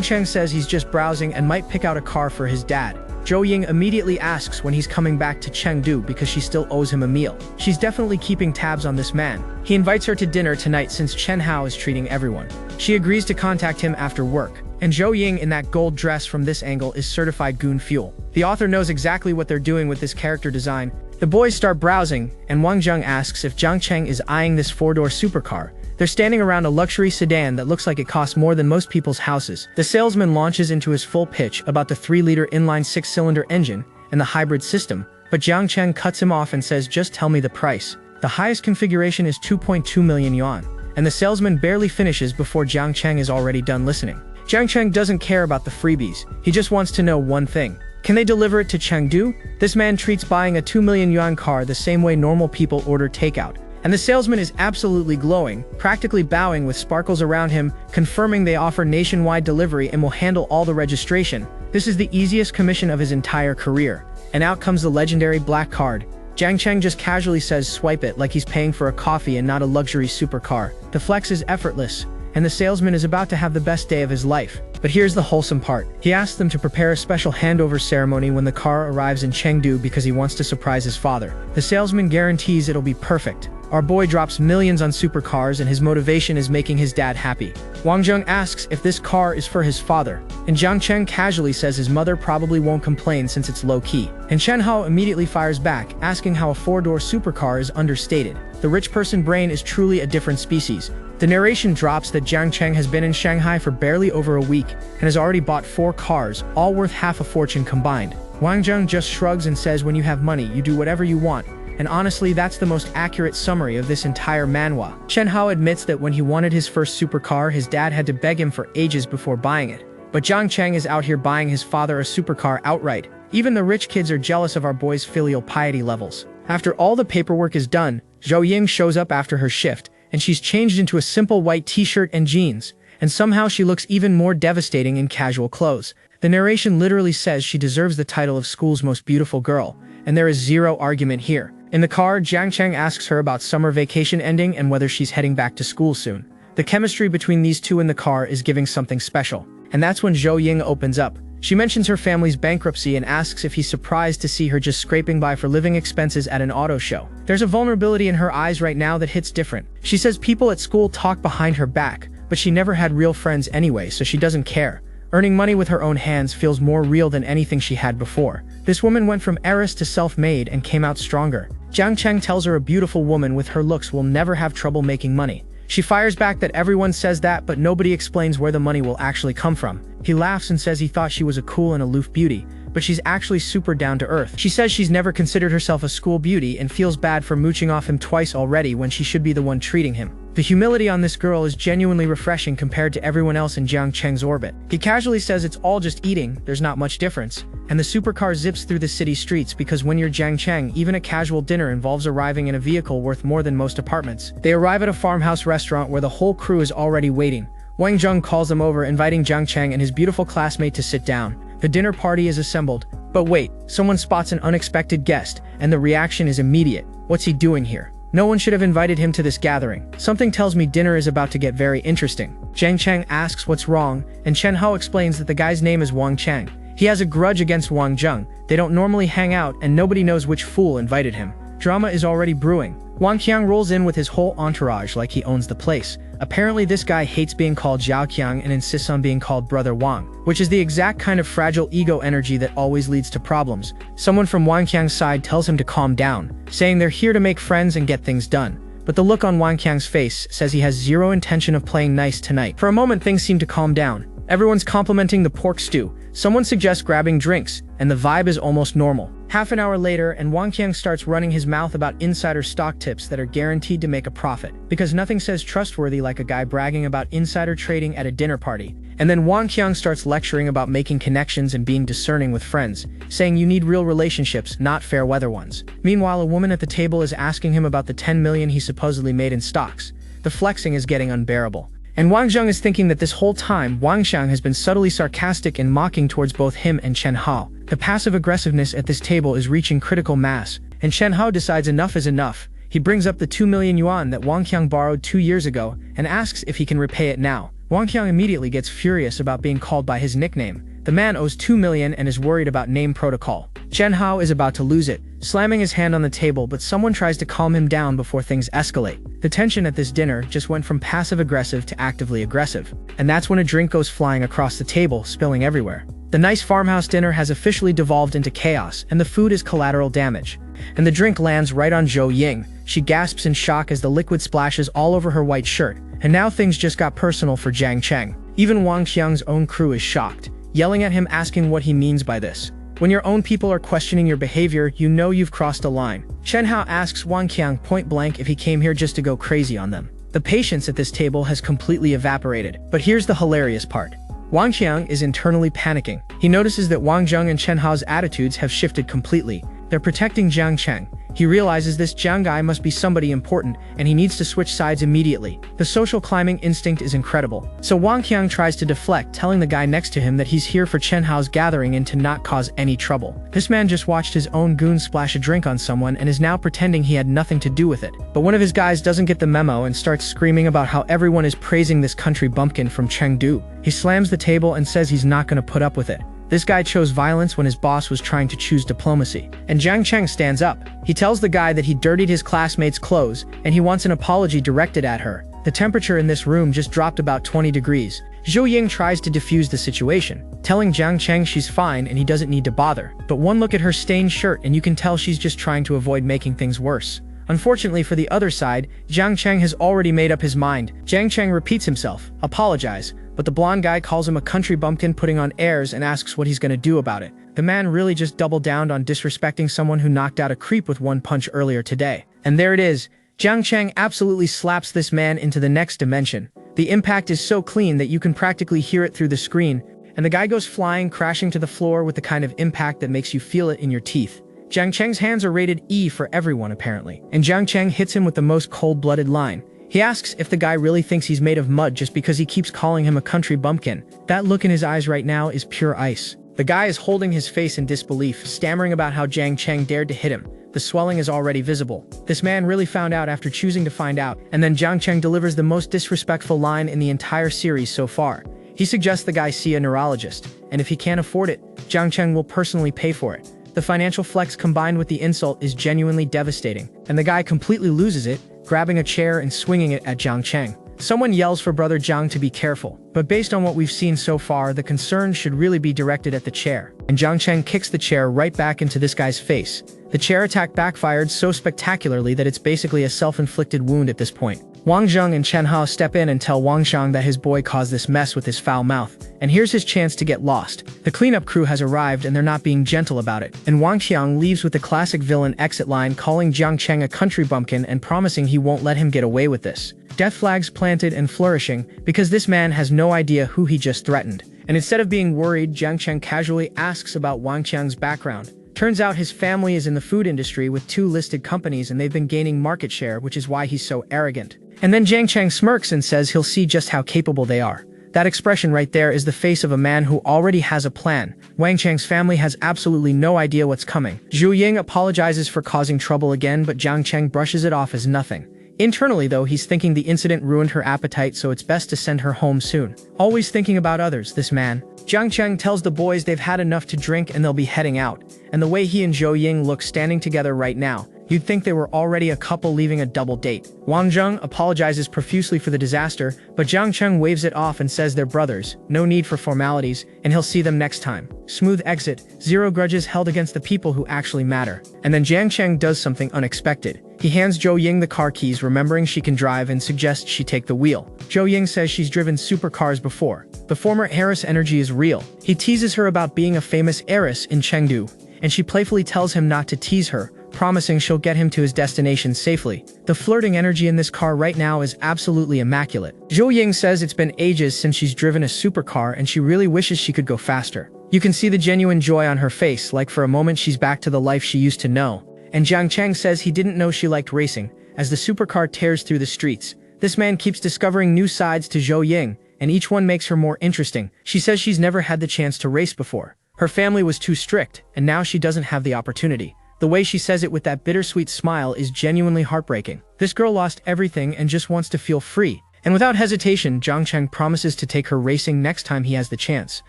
Cheng says he's just browsing and might pick out a car for his dad. Zhou Ying immediately asks when he's coming back to Chengdu because she still owes him a meal. She's definitely keeping tabs on this man. He invites her to dinner tonight since Chen Hao is treating everyone. She agrees to contact him after work. And Zhou Ying in that gold dress from this angle is certified goon fuel. The author knows exactly what they're doing with this character design. The boys start browsing, and Wang Zheng asks if Jiang Cheng is eyeing this 4-door supercar. They're standing around a luxury sedan that looks like it costs more than most people's houses. The salesman launches into his full pitch about the 3-liter inline 6-cylinder engine and the hybrid system, but Jiang Cheng cuts him off and says just tell me the price. The highest configuration is 2.2 million yuan, and the salesman barely finishes before Jiang Cheng is already done listening. Jiang Cheng doesn't care about the freebies, he just wants to know one thing. Can they deliver it to Chengdu? This man treats buying a 2 million yuan car the same way normal people order takeout. And the salesman is absolutely glowing, practically bowing with sparkles around him, confirming they offer nationwide delivery and will handle all the registration. This is the easiest commission of his entire career. And out comes the legendary black card. Jiang Cheng just casually says swipe it like he's paying for a coffee and not a luxury supercar. The flex is effortless, and the salesman is about to have the best day of his life. But here's the wholesome part. He asks them to prepare a special handover ceremony when the car arrives in Chengdu because he wants to surprise his father. The salesman guarantees it'll be perfect. Our boy drops millions on supercars and his motivation is making his dad happy. Wang Zheng asks if this car is for his father, and Jiang Cheng casually says his mother probably won't complain since it's low-key. And Chen Hao immediately fires back, asking how a four-door supercar is understated. The rich person brain is truly a different species. The narration drops that Jiang Cheng has been in Shanghai for barely over a week and has already bought 4 cars, all worth half a fortune combined. Wang Zheng just shrugs and says when you have money, you do whatever you want. And honestly, that's the most accurate summary of this entire manhwa. Chen Hao admits that when he wanted his first supercar, his dad had to beg him for ages before buying it. But Jiang Cheng is out here buying his father a supercar outright. Even the rich kids are jealous of our boy's filial piety levels. After all the paperwork is done, Zhou Ying shows up after her shift, and she's changed into a simple white t-shirt and jeans. And somehow she looks even more devastating in casual clothes. The narration literally says she deserves the title of school's most beautiful girl, and there is zero argument here. In the car, Jiang Cheng asks her about summer vacation ending and whether she's heading back to school soon. The chemistry between these two in the car is giving something special. And that's when Zhou Ying opens up. She mentions her family's bankruptcy and asks if he's surprised to see her just scraping by for living expenses at an auto show. There's a vulnerability in her eyes right now that hits different. She says people at school talk behind her back, but she never had real friends anyway, so she doesn't care. Earning money with her own hands feels more real than anything she had before. This woman went from heiress to self-made and came out stronger. Jiang Cheng tells her a beautiful woman with her looks will never have trouble making money. She fires back that everyone says that, but nobody explains where the money will actually come from. He laughs and says he thought she was a cool and aloof beauty, but she's actually super down to earth. She says she's never considered herself a school beauty and feels bad for mooching off him twice already when she should be the one treating him. The humility on this girl is genuinely refreshing compared to everyone else in Jiang Cheng's orbit. He casually says it's all just eating, there's not much difference. And the supercar zips through the city streets because when you're Jiang Cheng, even a casual dinner involves arriving in a vehicle worth more than most apartments. They arrive at a farmhouse restaurant where the whole crew is already waiting. Wang Zheng calls them over, inviting Jiang Cheng and his beautiful classmate to sit down. The dinner party is assembled. But wait, someone spots an unexpected guest, and the reaction is immediate. What's he doing here? No one should have invited him to this gathering. Something tells me dinner is about to get very interesting. Jiang Cheng asks what's wrong, and Chen Hao explains that the guy's name is Wang Cheng. He has a grudge against Wang Zheng. They don't normally hang out, and nobody knows which fool invited him. Drama is already brewing. Wang Qiang rolls in with his whole entourage like he owns the place. Apparently this guy hates being called Zhao Qiang and insists on being called Brother Wang, which is the exact kind of fragile ego energy that always leads to problems. Someone from Wang Qiang's side tells him to calm down, saying they're here to make friends and get things done. But the look on Wang Qiang's face says he has zero intention of playing nice tonight. For a moment things seem to calm down. Everyone's complimenting the pork stew. Someone suggests grabbing drinks, and the vibe is almost normal. Half an hour later, and Wang Qiang starts running his mouth about insider stock tips that are guaranteed to make a profit. Because nothing says trustworthy like a guy bragging about insider trading at a dinner party. And then Wang Qiang starts lecturing about making connections and being discerning with friends, saying you need real relationships, not fair weather ones. Meanwhile, a woman at the table is asking him about the 10 million he supposedly made in stocks. The flexing is getting unbearable. And Wang Zheng is thinking that this whole time, Wang Xiang has been subtly sarcastic and mocking towards both him and Chen Hao. The passive aggressiveness at this table is reaching critical mass, and Chen Hao decides enough is enough. He brings up the 2 million yuan that Wang Qiang borrowed 2 years ago, and asks if he can repay it now. Wang Qiang immediately gets furious about being called by his nickname. The man owes 2 million and is worried about name protocol. Chen Hao is about to lose it, slamming his hand on the table, but someone tries to calm him down before things escalate. The tension at this dinner just went from passive-aggressive to actively aggressive. And that's when a drink goes flying across the table, spilling everywhere. The nice farmhouse dinner has officially devolved into chaos, and the food is collateral damage. And the drink lands right on Zhou Ying. She gasps in shock as the liquid splashes all over her white shirt. And now things just got personal for Jiang Cheng. Even Wang Qiang's own crew is shocked, yelling at him asking what he means by this. When your own people are questioning your behavior, you know you've crossed a line. Chen Hao asks Wang Qiang point blank if he came here just to go crazy on them. The patience at this table has completely evaporated. But here's the hilarious part. Wang Qiang is internally panicking. He notices that Wang Zheng and Chen Hao's attitudes have shifted completely. They're protecting Jiang Cheng. He realizes this Jiang guy must be somebody important, and he needs to switch sides immediately. The social climbing instinct is incredible. So Wang Qiang tries to deflect, telling the guy next to him that he's here for Chen Hao's gathering and to not cause any trouble. This man just watched his own goon splash a drink on someone and is now pretending he had nothing to do with it. But one of his guys doesn't get the memo and starts screaming about how everyone is praising this country bumpkin from Chengdu. He slams the table and says he's not going to put up with it. This guy chose violence when his boss was trying to choose diplomacy. And Jiang Cheng stands up. He tells the guy that he dirtied his classmate's clothes, and he wants an apology directed at her. The temperature in this room just dropped about 20 degrees. Zhou Ying tries to defuse the situation, telling Jiang Cheng she's fine and he doesn't need to bother. But one look at her stained shirt and you can tell she's just trying to avoid making things worse. Unfortunately for the other side, Jiang Cheng has already made up his mind. Jiang Cheng repeats himself, apologize, but the blonde guy calls him a country bumpkin putting on airs and asks what he's gonna do about it. The man really just doubled down on disrespecting someone who knocked out a creep with one punch earlier today. And there it is. Jiang Cheng absolutely slaps this man into the next dimension. The impact is so clean that you can practically hear it through the screen, and the guy goes flying, crashing to the floor with the kind of impact that makes you feel it in your teeth. Jiang Cheng's hands are rated E for everyone apparently, and Jiang Cheng hits him with the most cold-blooded line. He asks if the guy really thinks he's made of mud just because he keeps calling him a country bumpkin. That look in his eyes right now is pure ice. The guy is holding his face in disbelief, stammering about how Jiang Cheng dared to hit him. The swelling is already visible. This man really found out after choosing to find out, and then Jiang Cheng delivers the most disrespectful line in the entire series so far. He suggests the guy see a neurologist, and if he can't afford it, Jiang Cheng will personally pay for it. The financial flex combined with the insult is genuinely devastating, and the guy completely loses it, grabbing a chair and swinging it at Jiang Cheng. Someone yells for brother Jiang to be careful, but based on what we've seen so far, the concern should really be directed at the chair. And Jiang Cheng kicks the chair right back into this guy's face. The chair attack backfired so spectacularly that it's basically a self-inflicted wound at this point. Wang Zheng and Chen Hao step in and tell Wang Xiang that his boy caused this mess with his foul mouth, and here's his chance to get lost. The cleanup crew has arrived and they're not being gentle about it, and Wang Xiang leaves with the classic villain exit line calling Jiang Cheng a country bumpkin and promising he won't let him get away with this. Death flags planted and flourishing because this man has no idea who he just threatened. And instead of being worried, Jiang Cheng casually asks about Wang Xiang's background. Turns out his family is in the food industry with 2 listed companies and they've been gaining market share, which is why he's so arrogant. And then Jiang Cheng smirks and says he'll see just how capable they are. That expression right there is the face of a man who already has a plan. Wang Cheng's family has absolutely no idea what's coming. Zhu Ying apologizes for causing trouble again, but Jiang Cheng brushes it off as nothing. Internally though, he's thinking the incident ruined her appetite, so it's best to send her home soon. Always thinking about others, this man. Jiang Cheng tells the boys they've had enough to drink and they'll be heading out. And the way he and Zhou Ying look standing together right now, you'd think they were already a couple leaving a double date. Wang Zheng apologizes profusely for the disaster, but Jiang Cheng waves it off and says they're brothers, no need for formalities, and he'll see them next time. Smooth exit, 0 grudges held against the people who actually matter. And then Jiang Cheng does something unexpected. He hands Zhou Ying the car keys, remembering she can drive, and suggests she take the wheel. Zhou Ying says she's driven supercars before. The former heiress energy is real. He teases her about being a famous heiress in Chengdu, and she playfully tells him not to tease her, promising she'll get him to his destination safely. The flirting energy in this car right now is absolutely immaculate. Zhou Ying says it's been ages since she's driven a supercar and she really wishes she could go faster. You can see the genuine joy on her face, like for a moment she's back to the life she used to know. And Jiang Cheng says he didn't know she liked racing, as the supercar tears through the streets. This man keeps discovering new sides to Zhou Ying, and each one makes her more interesting. She says she's never had the chance to race before. Her family was too strict, and now she doesn't have the opportunity. The way she says it with that bittersweet smile is genuinely heartbreaking. This girl lost everything and just wants to feel free. And without hesitation, Jiang Cheng promises to take her racing next time he has the chance.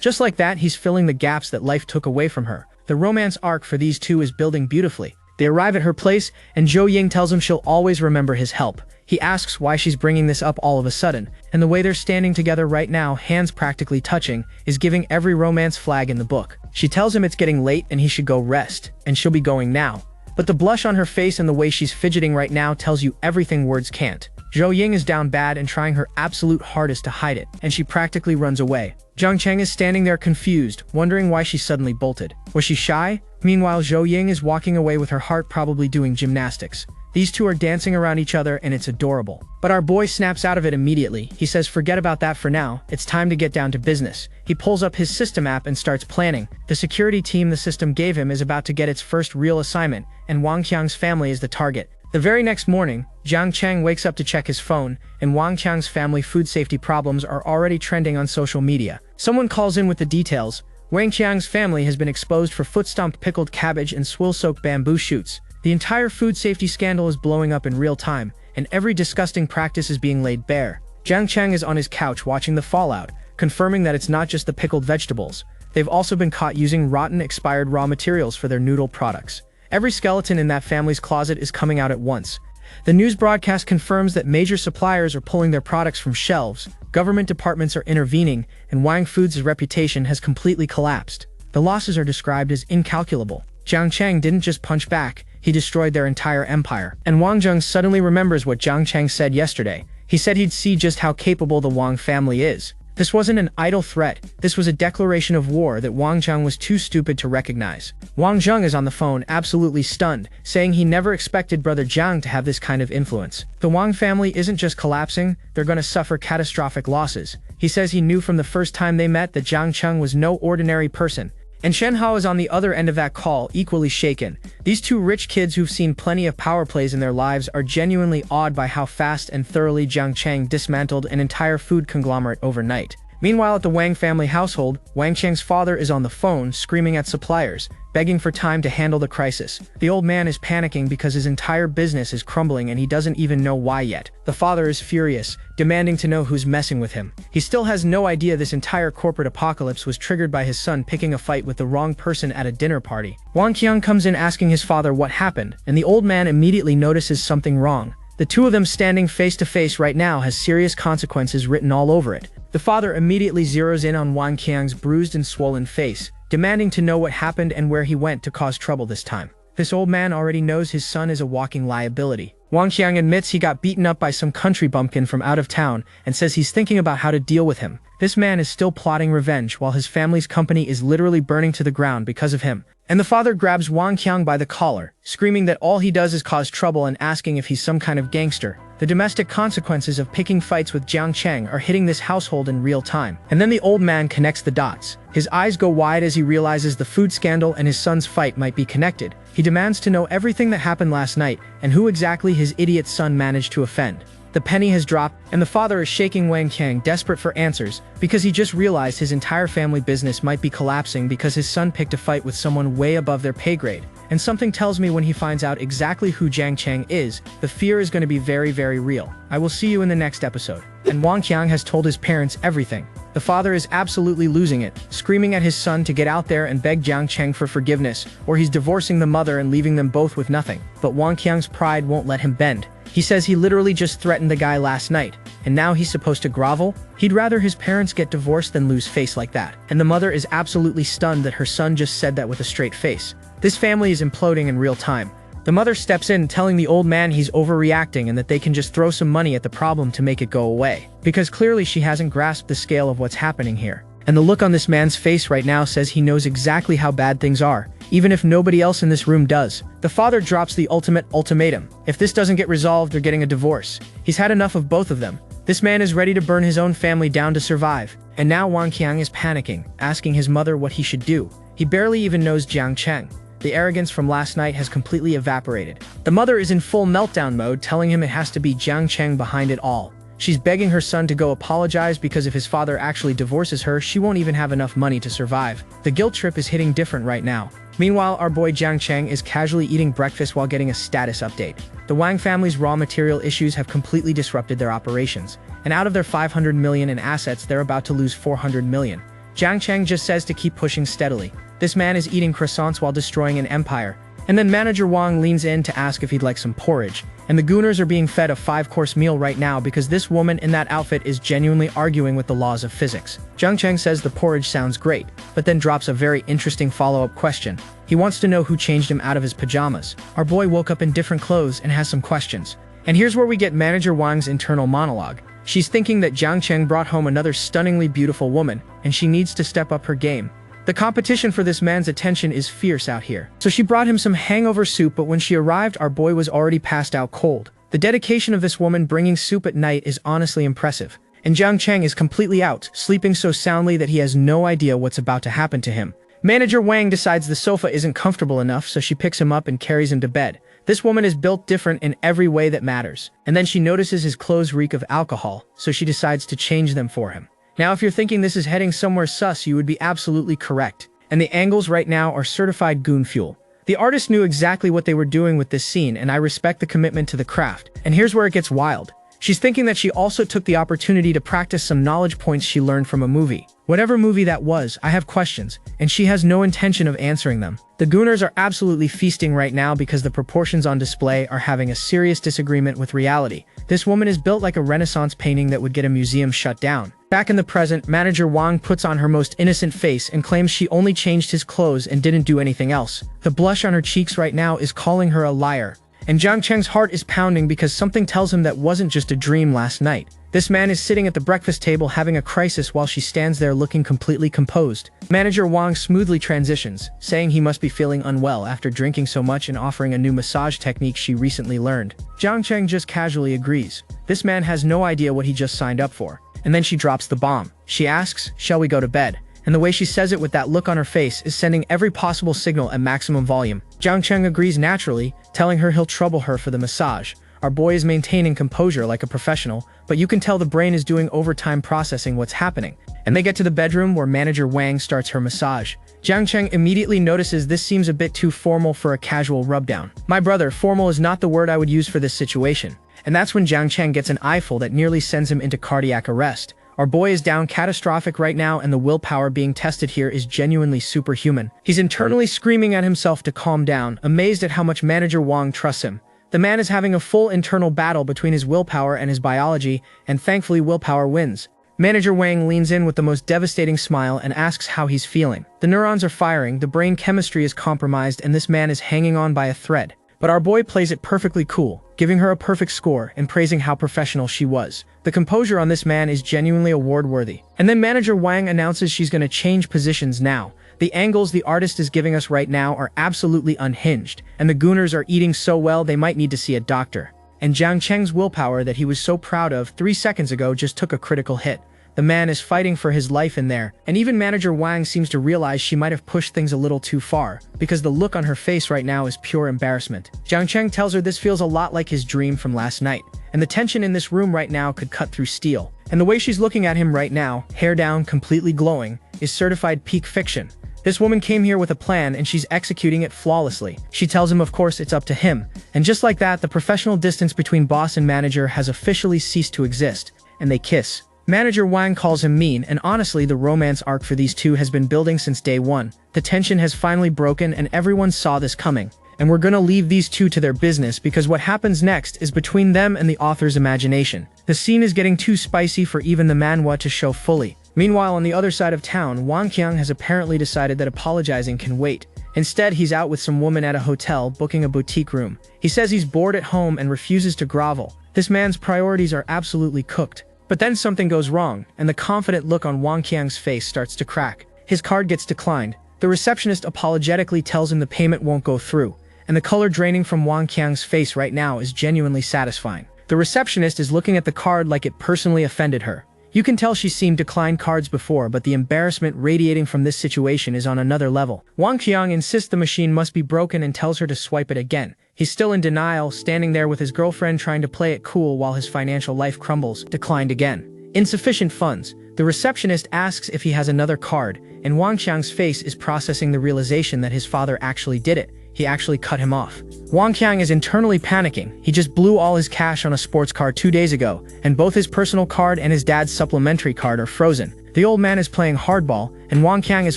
Just like that, he's filling the gaps that life took away from her. The romance arc for these two is building beautifully. They arrive at her place, and Zhou Ying tells him she'll always remember his help. He asks why she's bringing this up all of a sudden, and the way they're standing together right now, hands practically touching, is giving every romance flag in the book. She tells him it's getting late and he should go rest, and she'll be going now. But the blush on her face and the way she's fidgeting right now tells you everything words can't. Zhou Ying is down bad and trying her absolute hardest to hide it, and she practically runs away. Jiang Cheng is standing there confused, wondering why she suddenly bolted. Was she shy? Meanwhile, Zhou Ying is walking away with her heart probably doing gymnastics. These two are dancing around each other and it's adorable. But our boy snaps out of it immediately. He says forget about that for now, it's time to get down to business. He pulls up his system app and starts planning. The security team the system gave him is about to get its first real assignment, and Wang Qiang's family is the target. The very next morning, Jiang Cheng wakes up to check his phone, and Wang Qiang's family food safety problems are already trending on social media. Someone calls in with the details. Wang Qiang's family has been exposed for foot-stomped pickled cabbage and swill-soaked bamboo shoots. The entire food safety scandal is blowing up in real time, and every disgusting practice is being laid bare. Jiang Cheng is on his couch watching the fallout, confirming that it's not just the pickled vegetables. They've also been caught using rotten, expired raw materials for their noodle products. Every skeleton in that family's closet is coming out at once. The news broadcast confirms that major suppliers are pulling their products from shelves, government departments are intervening, and Wang Foods' reputation has completely collapsed. The losses are described as incalculable. Jiang Cheng didn't just punch back, he destroyed their entire empire. And Wang Zheng suddenly remembers what Jiang Cheng said yesterday. He said he'd see just how capable the Wang family is. This wasn't an idle threat, this was a declaration of war that Wang Zheng was too stupid to recognize. Wang Zheng is on the phone, absolutely stunned, saying he never expected brother Jiang to have this kind of influence. The Wang family isn't just collapsing, they're going to suffer catastrophic losses. He says he knew from the first time they met that Jiang Cheng was no ordinary person. And Shanghai is on the other end of that call, equally shaken. These two rich kids who've seen plenty of power plays in their lives are genuinely awed by how fast and thoroughly Jiang Cheng dismantled an entire food conglomerate overnight. Meanwhile, at the Wang family household, Wang Cheng's father is on the phone, screaming at suppliers, begging for time to handle the crisis. The old man is panicking because his entire business is crumbling and he doesn't even know why yet. The father is furious, demanding to know who's messing with him. He still has no idea this entire corporate apocalypse was triggered by his son picking a fight with the wrong person at a dinner party. Wang Qiang comes in asking his father what happened, and the old man immediately notices something wrong. The two of them standing face to face right now has serious consequences written all over it. The father immediately zeroes in on Wang Qiang's bruised and swollen face, demanding to know what happened and where he went to cause trouble this time. This old man already knows his son is a walking liability. Wang Qiang admits he got beaten up by some country bumpkin from out of town and says he's thinking about how to deal with him. This man is still plotting revenge while his family's company is literally burning to the ground because of him. And the father grabs Wang Qiang by the collar, screaming that all he does is cause trouble and asking if he's some kind of gangster. The domestic consequences of picking fights with Jiang Cheng are hitting this household in real time. And then the old man connects the dots. His eyes go wide as he realizes the food scandal and his son's fight might be connected. He demands to know everything that happened last night and who exactly his idiot son managed to offend. The penny has dropped, and the father is shaking Wang Qiang, desperate for answers, because he just realized his entire family business might be collapsing because his son picked a fight with someone way above their pay grade. And something tells me when he finds out exactly who Jiang Cheng is, the fear is going to be very, very real. I will see you in the next episode. And Wang Qiang has told his parents everything. The father is absolutely losing it, screaming at his son to get out there and beg Jiang Cheng for forgiveness, or he's divorcing the mother and leaving them both with nothing. But Wang Qiang's pride won't let him bend. He says he literally just threatened the guy last night, and now he's supposed to grovel? He'd rather his parents get divorced than lose face like that. And the mother is absolutely stunned that her son just said that with a straight face. This family is imploding in real time. The mother steps in, telling the old man he's overreacting and that they can just throw some money at the problem to make it go away. Because clearly she hasn't grasped the scale of what's happening here. And the look on this man's face right now says he knows exactly how bad things are, even if nobody else in this room does. The father drops the ultimate ultimatum. If this doesn't get resolved, they're getting a divorce. He's had enough of both of them. This man is ready to burn his own family down to survive. And now Wang Qiang is panicking, asking his mother what he should do. He barely even knows Jiang Cheng. The arrogance from last night has completely evaporated. The mother is in full meltdown mode, telling him it has to be Jiang Cheng behind it all. She's begging her son to go apologize because if his father actually divorces her, she won't even have enough money to survive. The guilt trip is hitting different right now. Meanwhile, our boy Jiang Cheng is casually eating breakfast while getting a status update. The Wang family's raw material issues have completely disrupted their operations, and out of their 500 million in assets, they're about to lose 400 million. Jiang Cheng just says to keep pushing steadily. This man is eating croissants while destroying an empire. And then manager Wang leans in to ask if he'd like some porridge. And the gooners are being fed a 5-course meal right now because this woman in that outfit is genuinely arguing with the laws of physics. Jiang Cheng says the porridge sounds great, but then drops a very interesting follow-up question. He wants to know who changed him out of his pajamas. Our boy woke up in different clothes and has some questions. And here's where we get manager Wang's internal monologue. She's thinking that Jiang Cheng brought home another stunningly beautiful woman, and she needs to step up her game. The competition for this man's attention is fierce out here. So she brought him some hangover soup, but when she arrived, our boy was already passed out cold. The dedication of this woman bringing soup at night is honestly impressive. And Jiang Cheng is completely out, sleeping so soundly that he has no idea what's about to happen to him. Manager Wang decides the sofa isn't comfortable enough, so she picks him up and carries him to bed. This woman is built different in every way that matters. And then she notices his clothes reek of alcohol, so she decides to change them for him. Now, if you're thinking this is heading somewhere sus, you would be absolutely correct. And the angles right now are certified goon fuel. The artist knew exactly what they were doing with this scene, and I respect the commitment to the craft. And here's where it gets wild. She's thinking that she also took the opportunity to practice some knowledge points she learned from a movie. Whatever movie that was, I have questions, and she has no intention of answering them. The gooners are absolutely feasting right now because the proportions on display are having a serious disagreement with reality. This woman is built like a Renaissance painting that would get a museum shut down. Back in the present, Manager Wang puts on her most innocent face and claims she only changed his clothes and didn't do anything else. The blush on her cheeks right now is calling her a liar. And Jiang Cheng's heart is pounding because something tells him that wasn't just a dream last night. This man is sitting at the breakfast table having a crisis while she stands there looking completely composed. Manager Wang smoothly transitions, saying he must be feeling unwell after drinking so much and offering a new massage technique she recently learned. Jiang Cheng just casually agrees. This man has no idea what he just signed up for. And then she drops the bomb. She asks, "Shall we go to bed?" And the way she says it with that look on her face is sending every possible signal at maximum volume. Jiang Cheng agrees naturally, telling her he'll trouble her for the massage. Our boy is maintaining composure like a professional, but you can tell the brain is doing overtime processing what's happening. And they get to the bedroom where Manager Wang starts her massage. Jiang Cheng immediately notices this seems a bit too formal for a casual rubdown. My brother, formal is not the word I would use for this situation. And that's when Jiang Cheng gets an eyeful that nearly sends him into cardiac arrest. Our boy is down catastrophic right now, and the willpower being tested here is genuinely superhuman. He's internally screaming at himself to calm down, amazed at how much Manager Wang trusts him. The man is having a full internal battle between his willpower and his biology, and thankfully willpower wins. Manager Wang leans in with the most devastating smile and asks how he's feeling. The neurons are firing, the brain chemistry is compromised, and this man is hanging on by a thread. But our boy plays it perfectly cool, giving her a perfect score and praising how professional she was. The composure on this man is genuinely award-worthy. And then Manager Wang announces she's going to change positions now. The angles the artist is giving us right now are absolutely unhinged, and the gooners are eating so well they might need to see a doctor. And Jiang Cheng's willpower that he was so proud of 3 seconds ago just took a critical hit. The man is fighting for his life in there, and even Manager Wang seems to realize she might have pushed things a little too far, because the look on her face right now is pure embarrassment. Jiang Cheng tells her this feels a lot like his dream from last night, and the tension in this room right now could cut through steel. And the way she's looking at him right now, hair down, completely glowing, is certified peak fiction. This woman came here with a plan and she's executing it flawlessly. She tells him of course it's up to him, and just like that, the professional distance between boss and manager has officially ceased to exist, and they kiss. Manager Wang calls him mean, and honestly the romance arc for these two has been building since day one. The tension has finally broken and everyone saw this coming. And we're gonna leave these two to their business because what happens next is between them and the author's imagination. The scene is getting too spicy for even the manhwa to show fully. Meanwhile, on the other side of town, Wang Qiang has apparently decided that apologizing can wait. Instead, he's out with some woman at a hotel booking a boutique room. He says he's bored at home and refuses to grovel. This man's priorities are absolutely cooked. But then something goes wrong, and the confident look on Wang Qiang's face starts to crack. His card gets declined. The receptionist apologetically tells him the payment won't go through, and the color draining from Wang Qiang's face right now is genuinely satisfying. The receptionist is looking at the card like it personally offended her. You can tell she's seen declined cards before, but the embarrassment radiating from this situation is on another level. Wang Qiang insists the machine must be broken and tells her to swipe it again. He's still in denial, standing there with his girlfriend trying to play it cool while his financial life crumbles. Declined again. Insufficient funds. The receptionist asks if he has another card, and Wang Qiang's face is processing the realization that his father actually did it. He actually cut him off. Wang Qiang is internally panicking. He just blew all his cash on a sports car 2 days ago, and both his personal card and his dad's supplementary card are frozen. The old man is playing hardball, and Wang Qiang is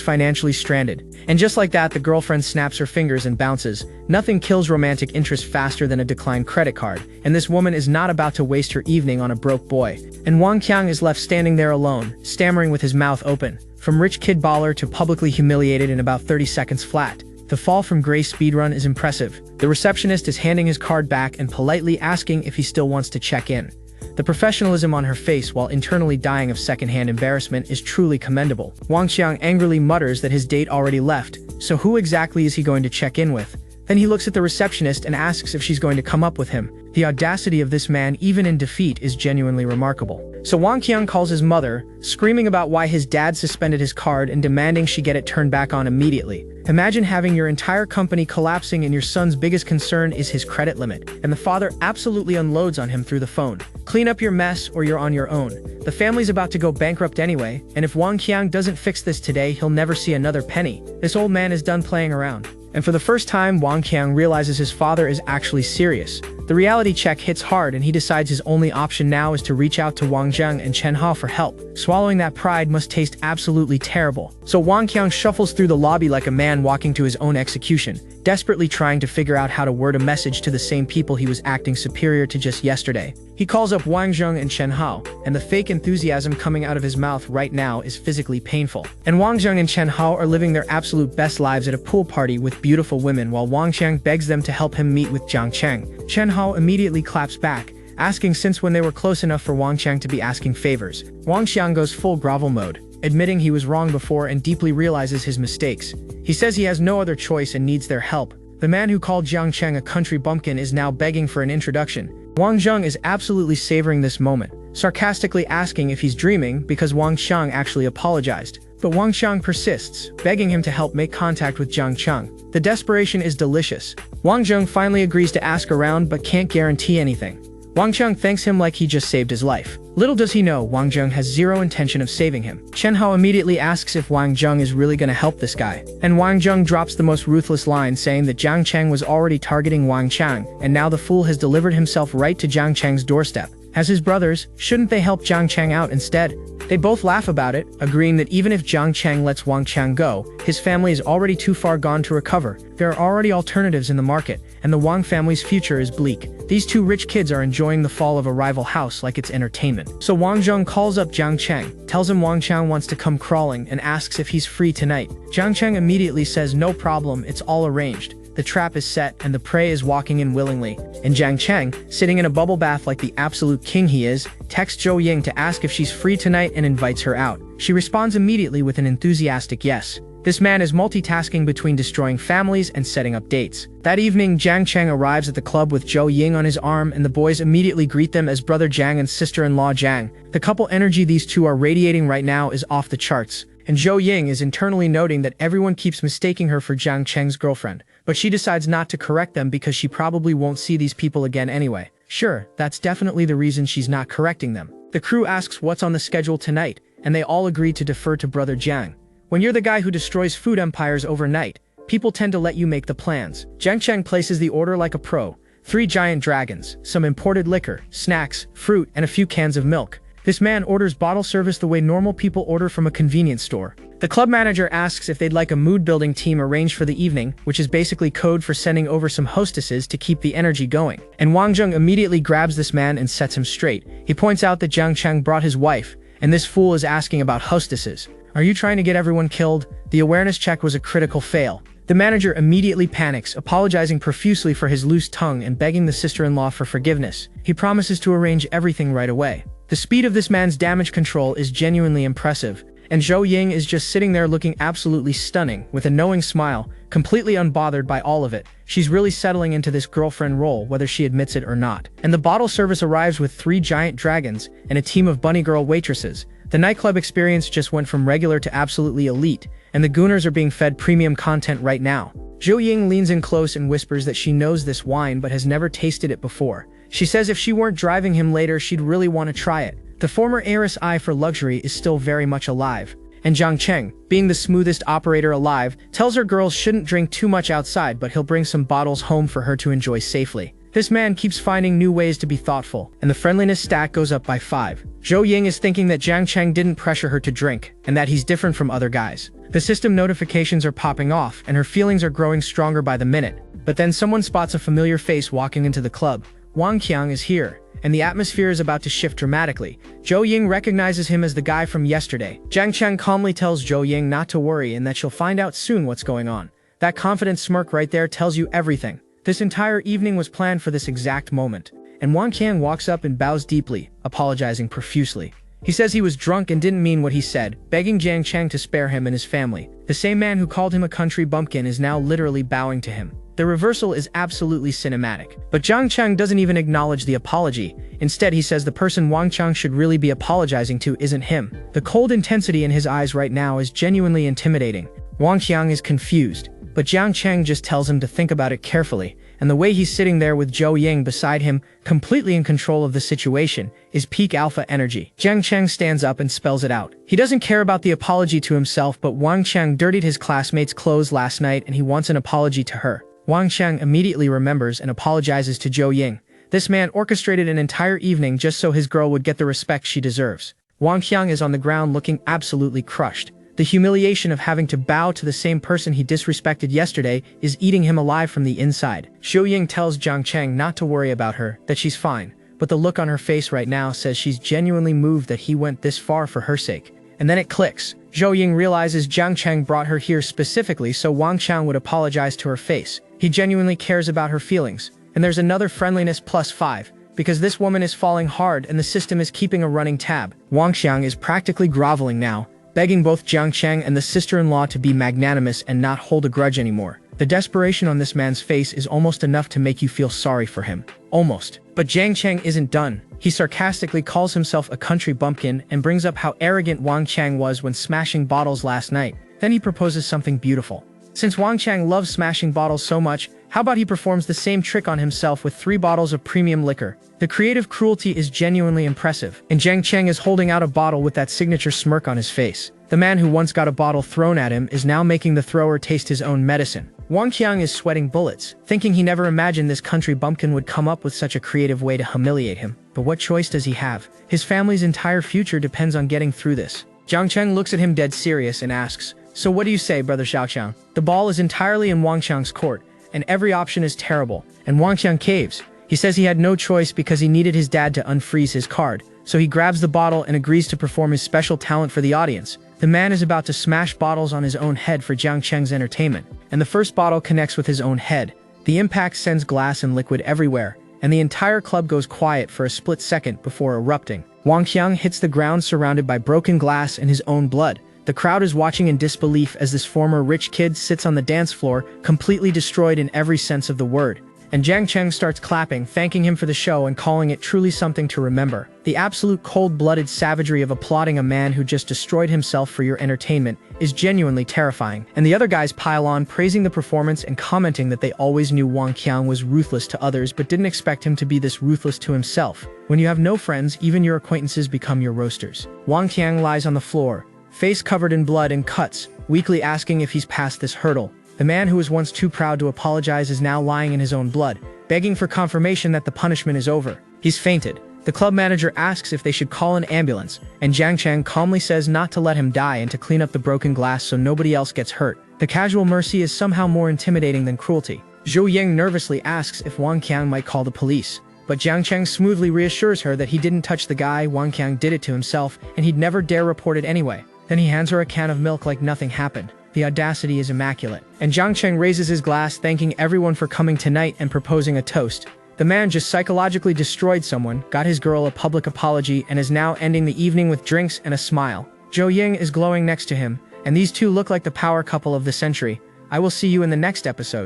financially stranded. And just like that, the girlfriend snaps her fingers and bounces. Nothing kills romantic interest faster than a declined credit card, and this woman is not about to waste her evening on a broke boy. And Wang Qiang is left standing there alone, stammering with his mouth open. From rich kid baller to publicly humiliated in about 30 seconds flat. The fall from grace speedrun is impressive. The receptionist is handing his card back and politely asking if he still wants to check in. The professionalism on her face while internally dying of secondhand embarrassment is truly commendable. Wang Qiang angrily mutters that his date already left, so who exactly is he going to check in with? Then he looks at the receptionist and asks if she's going to come up with him. The audacity of this man, even in defeat, is genuinely remarkable. So Wang Qiang calls his mother, screaming about why his dad suspended his card and demanding she get it turned back on immediately. Imagine having your entire company collapsing and your son's biggest concern is his credit limit, and the father absolutely unloads on him through the phone. Clean up your mess or you're on your own. The family's about to go bankrupt anyway, and if Wang Qiang doesn't fix this today, he'll never see another penny. This old man is done playing around. And for the first time, Wang Qiang realizes his father is actually serious. The reality check hits hard and he decides his only option now is to reach out to Wang Zheng and Chen Hao for help. Swallowing that pride must taste absolutely terrible. So Wang Qiang shuffles through the lobby like a man walking to his own execution, desperately trying to figure out how to word a message to the same people he was acting superior to just yesterday. He calls up Wang Zheng and Chen Hao, and the fake enthusiasm coming out of his mouth right now is physically painful. And Wang Zheng and Chen Hao are living their absolute best lives at a pool party with beautiful women while Wang Qiang begs them to help him meet with Jiang Cheng. Chen Hao immediately claps back, asking since when they were close enough for Wang Qiang to be asking favors. Wang Qiang goes full grovel mode, admitting he was wrong before and deeply realizes his mistakes. He says he has no other choice and needs their help. The man who called Jiang Cheng a country bumpkin is now begging for an introduction. Wang Zheng is absolutely savoring this moment, sarcastically asking if he's dreaming because Wang Qiang actually apologized. But Wang Qiang persists, begging him to help make contact with Jiang Cheng. The desperation is delicious. Wang Zheng finally agrees to ask around but can't guarantee anything. Wang Qiang thanks him like he just saved his life. Little does he know, Wang Zheng has zero intention of saving him. Chen Hao immediately asks if Wang Zheng is really gonna help this guy. And Wang Zheng drops the most ruthless line saying that Jiang Cheng was already targeting Wang Qiang, and now the fool has delivered himself right to Jiang Cheng's doorstep. As his brothers, shouldn't they help Jiang Cheng out instead? They both laugh about it, agreeing that even if Jiang Cheng lets Wang Qiang go, his family is already too far gone to recover. There are already alternatives in the market, and the Wang family's future is bleak. These two rich kids are enjoying the fall of a rival house like it's entertainment. So Wang Zheng calls up Jiang Cheng, tells him Wang Qiang wants to come crawling, and asks if he's free tonight. Jiang Cheng immediately says no problem, it's all arranged. The trap is set and the prey is walking in willingly. And Jiang Cheng, sitting in a bubble bath like the absolute king he is, texts Zhou Ying to ask if she's free tonight and invites her out. She responds immediately with an enthusiastic yes. This man is multitasking between destroying families and setting up dates. That evening, Jiang Cheng arrives at the club with Zhou Ying on his arm and the boys immediately greet them as brother Jiang and sister-in-law Jiang. The couple energy these two are radiating right now is off the charts. And Zhou Ying is internally noting that everyone keeps mistaking her for Jiang Cheng's girlfriend. But she decides not to correct them because she probably won't see these people again anyway. Sure, that's definitely the reason she's not correcting them. The crew asks what's on the schedule tonight, and they all agree to defer to brother Jiang. When you're the guy who destroys food empires overnight, people tend to let you make the plans. Jiang Cheng places the order like a pro. 3 giant dragons, some imported liquor, snacks, fruit, and a few cans of milk. This man orders bottle service the way normal people order from a convenience store. The club manager asks if they'd like a mood-building team arranged for the evening, which is basically code for sending over some hostesses to keep the energy going. And Wang Zheng immediately grabs this man and sets him straight. He points out that Jiang Cheng brought his wife, and this fool is asking about hostesses. Are you trying to get everyone killed? The awareness check was a critical fail. The manager immediately panics, apologizing profusely for his loose tongue and begging the sister-in-law for forgiveness. He promises to arrange everything right away. The speed of this man's damage control is genuinely impressive, and Zhou Ying is just sitting there looking absolutely stunning, with a knowing smile, completely unbothered by all of it. She's really settling into this girlfriend role, whether she admits it or not. And the bottle service arrives with 3 giant dragons and a team of bunny girl waitresses. The nightclub experience just went from regular to absolutely elite, and the gooners are being fed premium content right now. Zhou Ying leans in close and whispers that she knows this wine but has never tasted it before. She says if she weren't driving him later, she'd really want to try it. The former heiress' eye for luxury is still very much alive. And Jiang Cheng, being the smoothest operator alive, tells her girls shouldn't drink too much outside, but he'll bring some bottles home for her to enjoy safely. This man keeps finding new ways to be thoughtful, and the friendliness stack goes up by 5. Zhou Ying is thinking that Jiang Cheng didn't pressure her to drink, and that he's different from other guys. The system notifications are popping off, and her feelings are growing stronger by the minute. But then someone spots a familiar face walking into the club. Wang Qiang is here, and the atmosphere is about to shift dramatically. Zhou Ying recognizes him as the guy from yesterday. Jiang Cheng calmly tells Zhou Ying not to worry and that she'll find out soon what's going on. That confident smirk right there tells you everything. This entire evening was planned for this exact moment. and Wang Qiang walks up and bows deeply, apologizing profusely. He says he was drunk and didn't mean what he said, begging Jiang Cheng to spare him and his family. The same man who called him a country bumpkin is now literally bowing to him. The reversal is absolutely cinematic. But Jiang Cheng doesn't even acknowledge the apology. Instead, he says the person Wang Qiang should really be apologizing to isn't him. The cold intensity in his eyes right now is genuinely intimidating. Wang Qiang is confused, but Jiang Cheng just tells him to think about it carefully, and the way he's sitting there with Zhou Ying beside him, completely in control of the situation, is peak alpha energy. Jiang Cheng stands up and spells it out. He doesn't care about the apology to himself, but Wang Qiang dirtied his classmates' clothes last night and he wants an apology to her. Wang Qiang immediately remembers and apologizes to Zhou Ying. This man orchestrated an entire evening just so his girl would get the respect she deserves. Wang Qiang is on the ground looking absolutely crushed. The humiliation of having to bow to the same person he disrespected yesterday is eating him alive from the inside. Zhou Ying tells Jiang Cheng not to worry about her, that she's fine, but the look on her face right now says she's genuinely moved that he went this far for her sake. And then it clicks. Zhou Ying realizes Jiang Cheng brought her here specifically so Wang Qiang would apologize to her face. He genuinely cares about her feelings. And there's another friendliness +5, because this woman is falling hard and the system is keeping a running tab. Wang Qiang is practically groveling now, begging both Jiang Cheng and the sister-in-law to be magnanimous and not hold a grudge anymore. The desperation on this man's face is almost enough to make you feel sorry for him. Almost. But Jiang Cheng isn't done. He sarcastically calls himself a country bumpkin and brings up how arrogant Wang Qiang was when smashing bottles last night. Then he proposes something beautiful. Since Wang Qiang loves smashing bottles so much, how about he performs the same trick on himself with 3 bottles of premium liquor? The creative cruelty is genuinely impressive, and Jiang Cheng is holding out a bottle with that signature smirk on his face. The man who once got a bottle thrown at him is now making the thrower taste his own medicine. Wang Qiang is sweating bullets, thinking he never imagined this country bumpkin would come up with such a creative way to humiliate him. But what choice does he have? His family's entire future depends on getting through this. Jiang Cheng looks at him dead serious and asks, "So what do you say, brother Xiaoqiang?" The ball is entirely in Wang Qiang's court, and every option is terrible, and Wang Qiang caves. He says he had no choice because he needed his dad to unfreeze his card, so he grabs the bottle and agrees to perform his special talent for the audience. The man is about to smash bottles on his own head for Jiang Cheng's entertainment, and the first bottle connects with his own head. The impact sends glass and liquid everywhere, and the entire club goes quiet for a split second before erupting. Wang Qiang hits the ground surrounded by broken glass and his own blood. The crowd is watching in disbelief as this former rich kid sits on the dance floor, completely destroyed in every sense of the word. And Jiang Cheng starts clapping, thanking him for the show and calling it truly something to remember. The absolute cold-blooded savagery of applauding a man who just destroyed himself for your entertainment is genuinely terrifying. And the other guys pile on, praising the performance and commenting that they always knew Wang Qiang was ruthless to others but didn't expect him to be this ruthless to himself. When you have no friends, even your acquaintances become your roasters. Wang Qiang lies on the floor, face covered in blood and cuts, weakly asking if he's passed this hurdle. The man who was once too proud to apologize is now lying in his own blood, begging for confirmation that the punishment is over. He's fainted. The club manager asks if they should call an ambulance, and Jiang Cheng calmly says not to let him die and to clean up the broken glass so nobody else gets hurt. The casual mercy is somehow more intimidating than cruelty. Zhou Ying nervously asks if Wang Qiang might call the police, but Jiang Cheng smoothly reassures her that he didn't touch the guy, Wang Qiang did it to himself, and he'd never dare report it anyway. Then he hands her a can of milk like nothing happened. The audacity is immaculate. And Jiang Cheng raises his glass, thanking everyone for coming tonight and proposing a toast. The man just psychologically destroyed someone, got his girl a public apology, and is now ending the evening with drinks and a smile. Zhou Ying is glowing next to him, and these two look like the power couple of the century. I will see you in the next episode.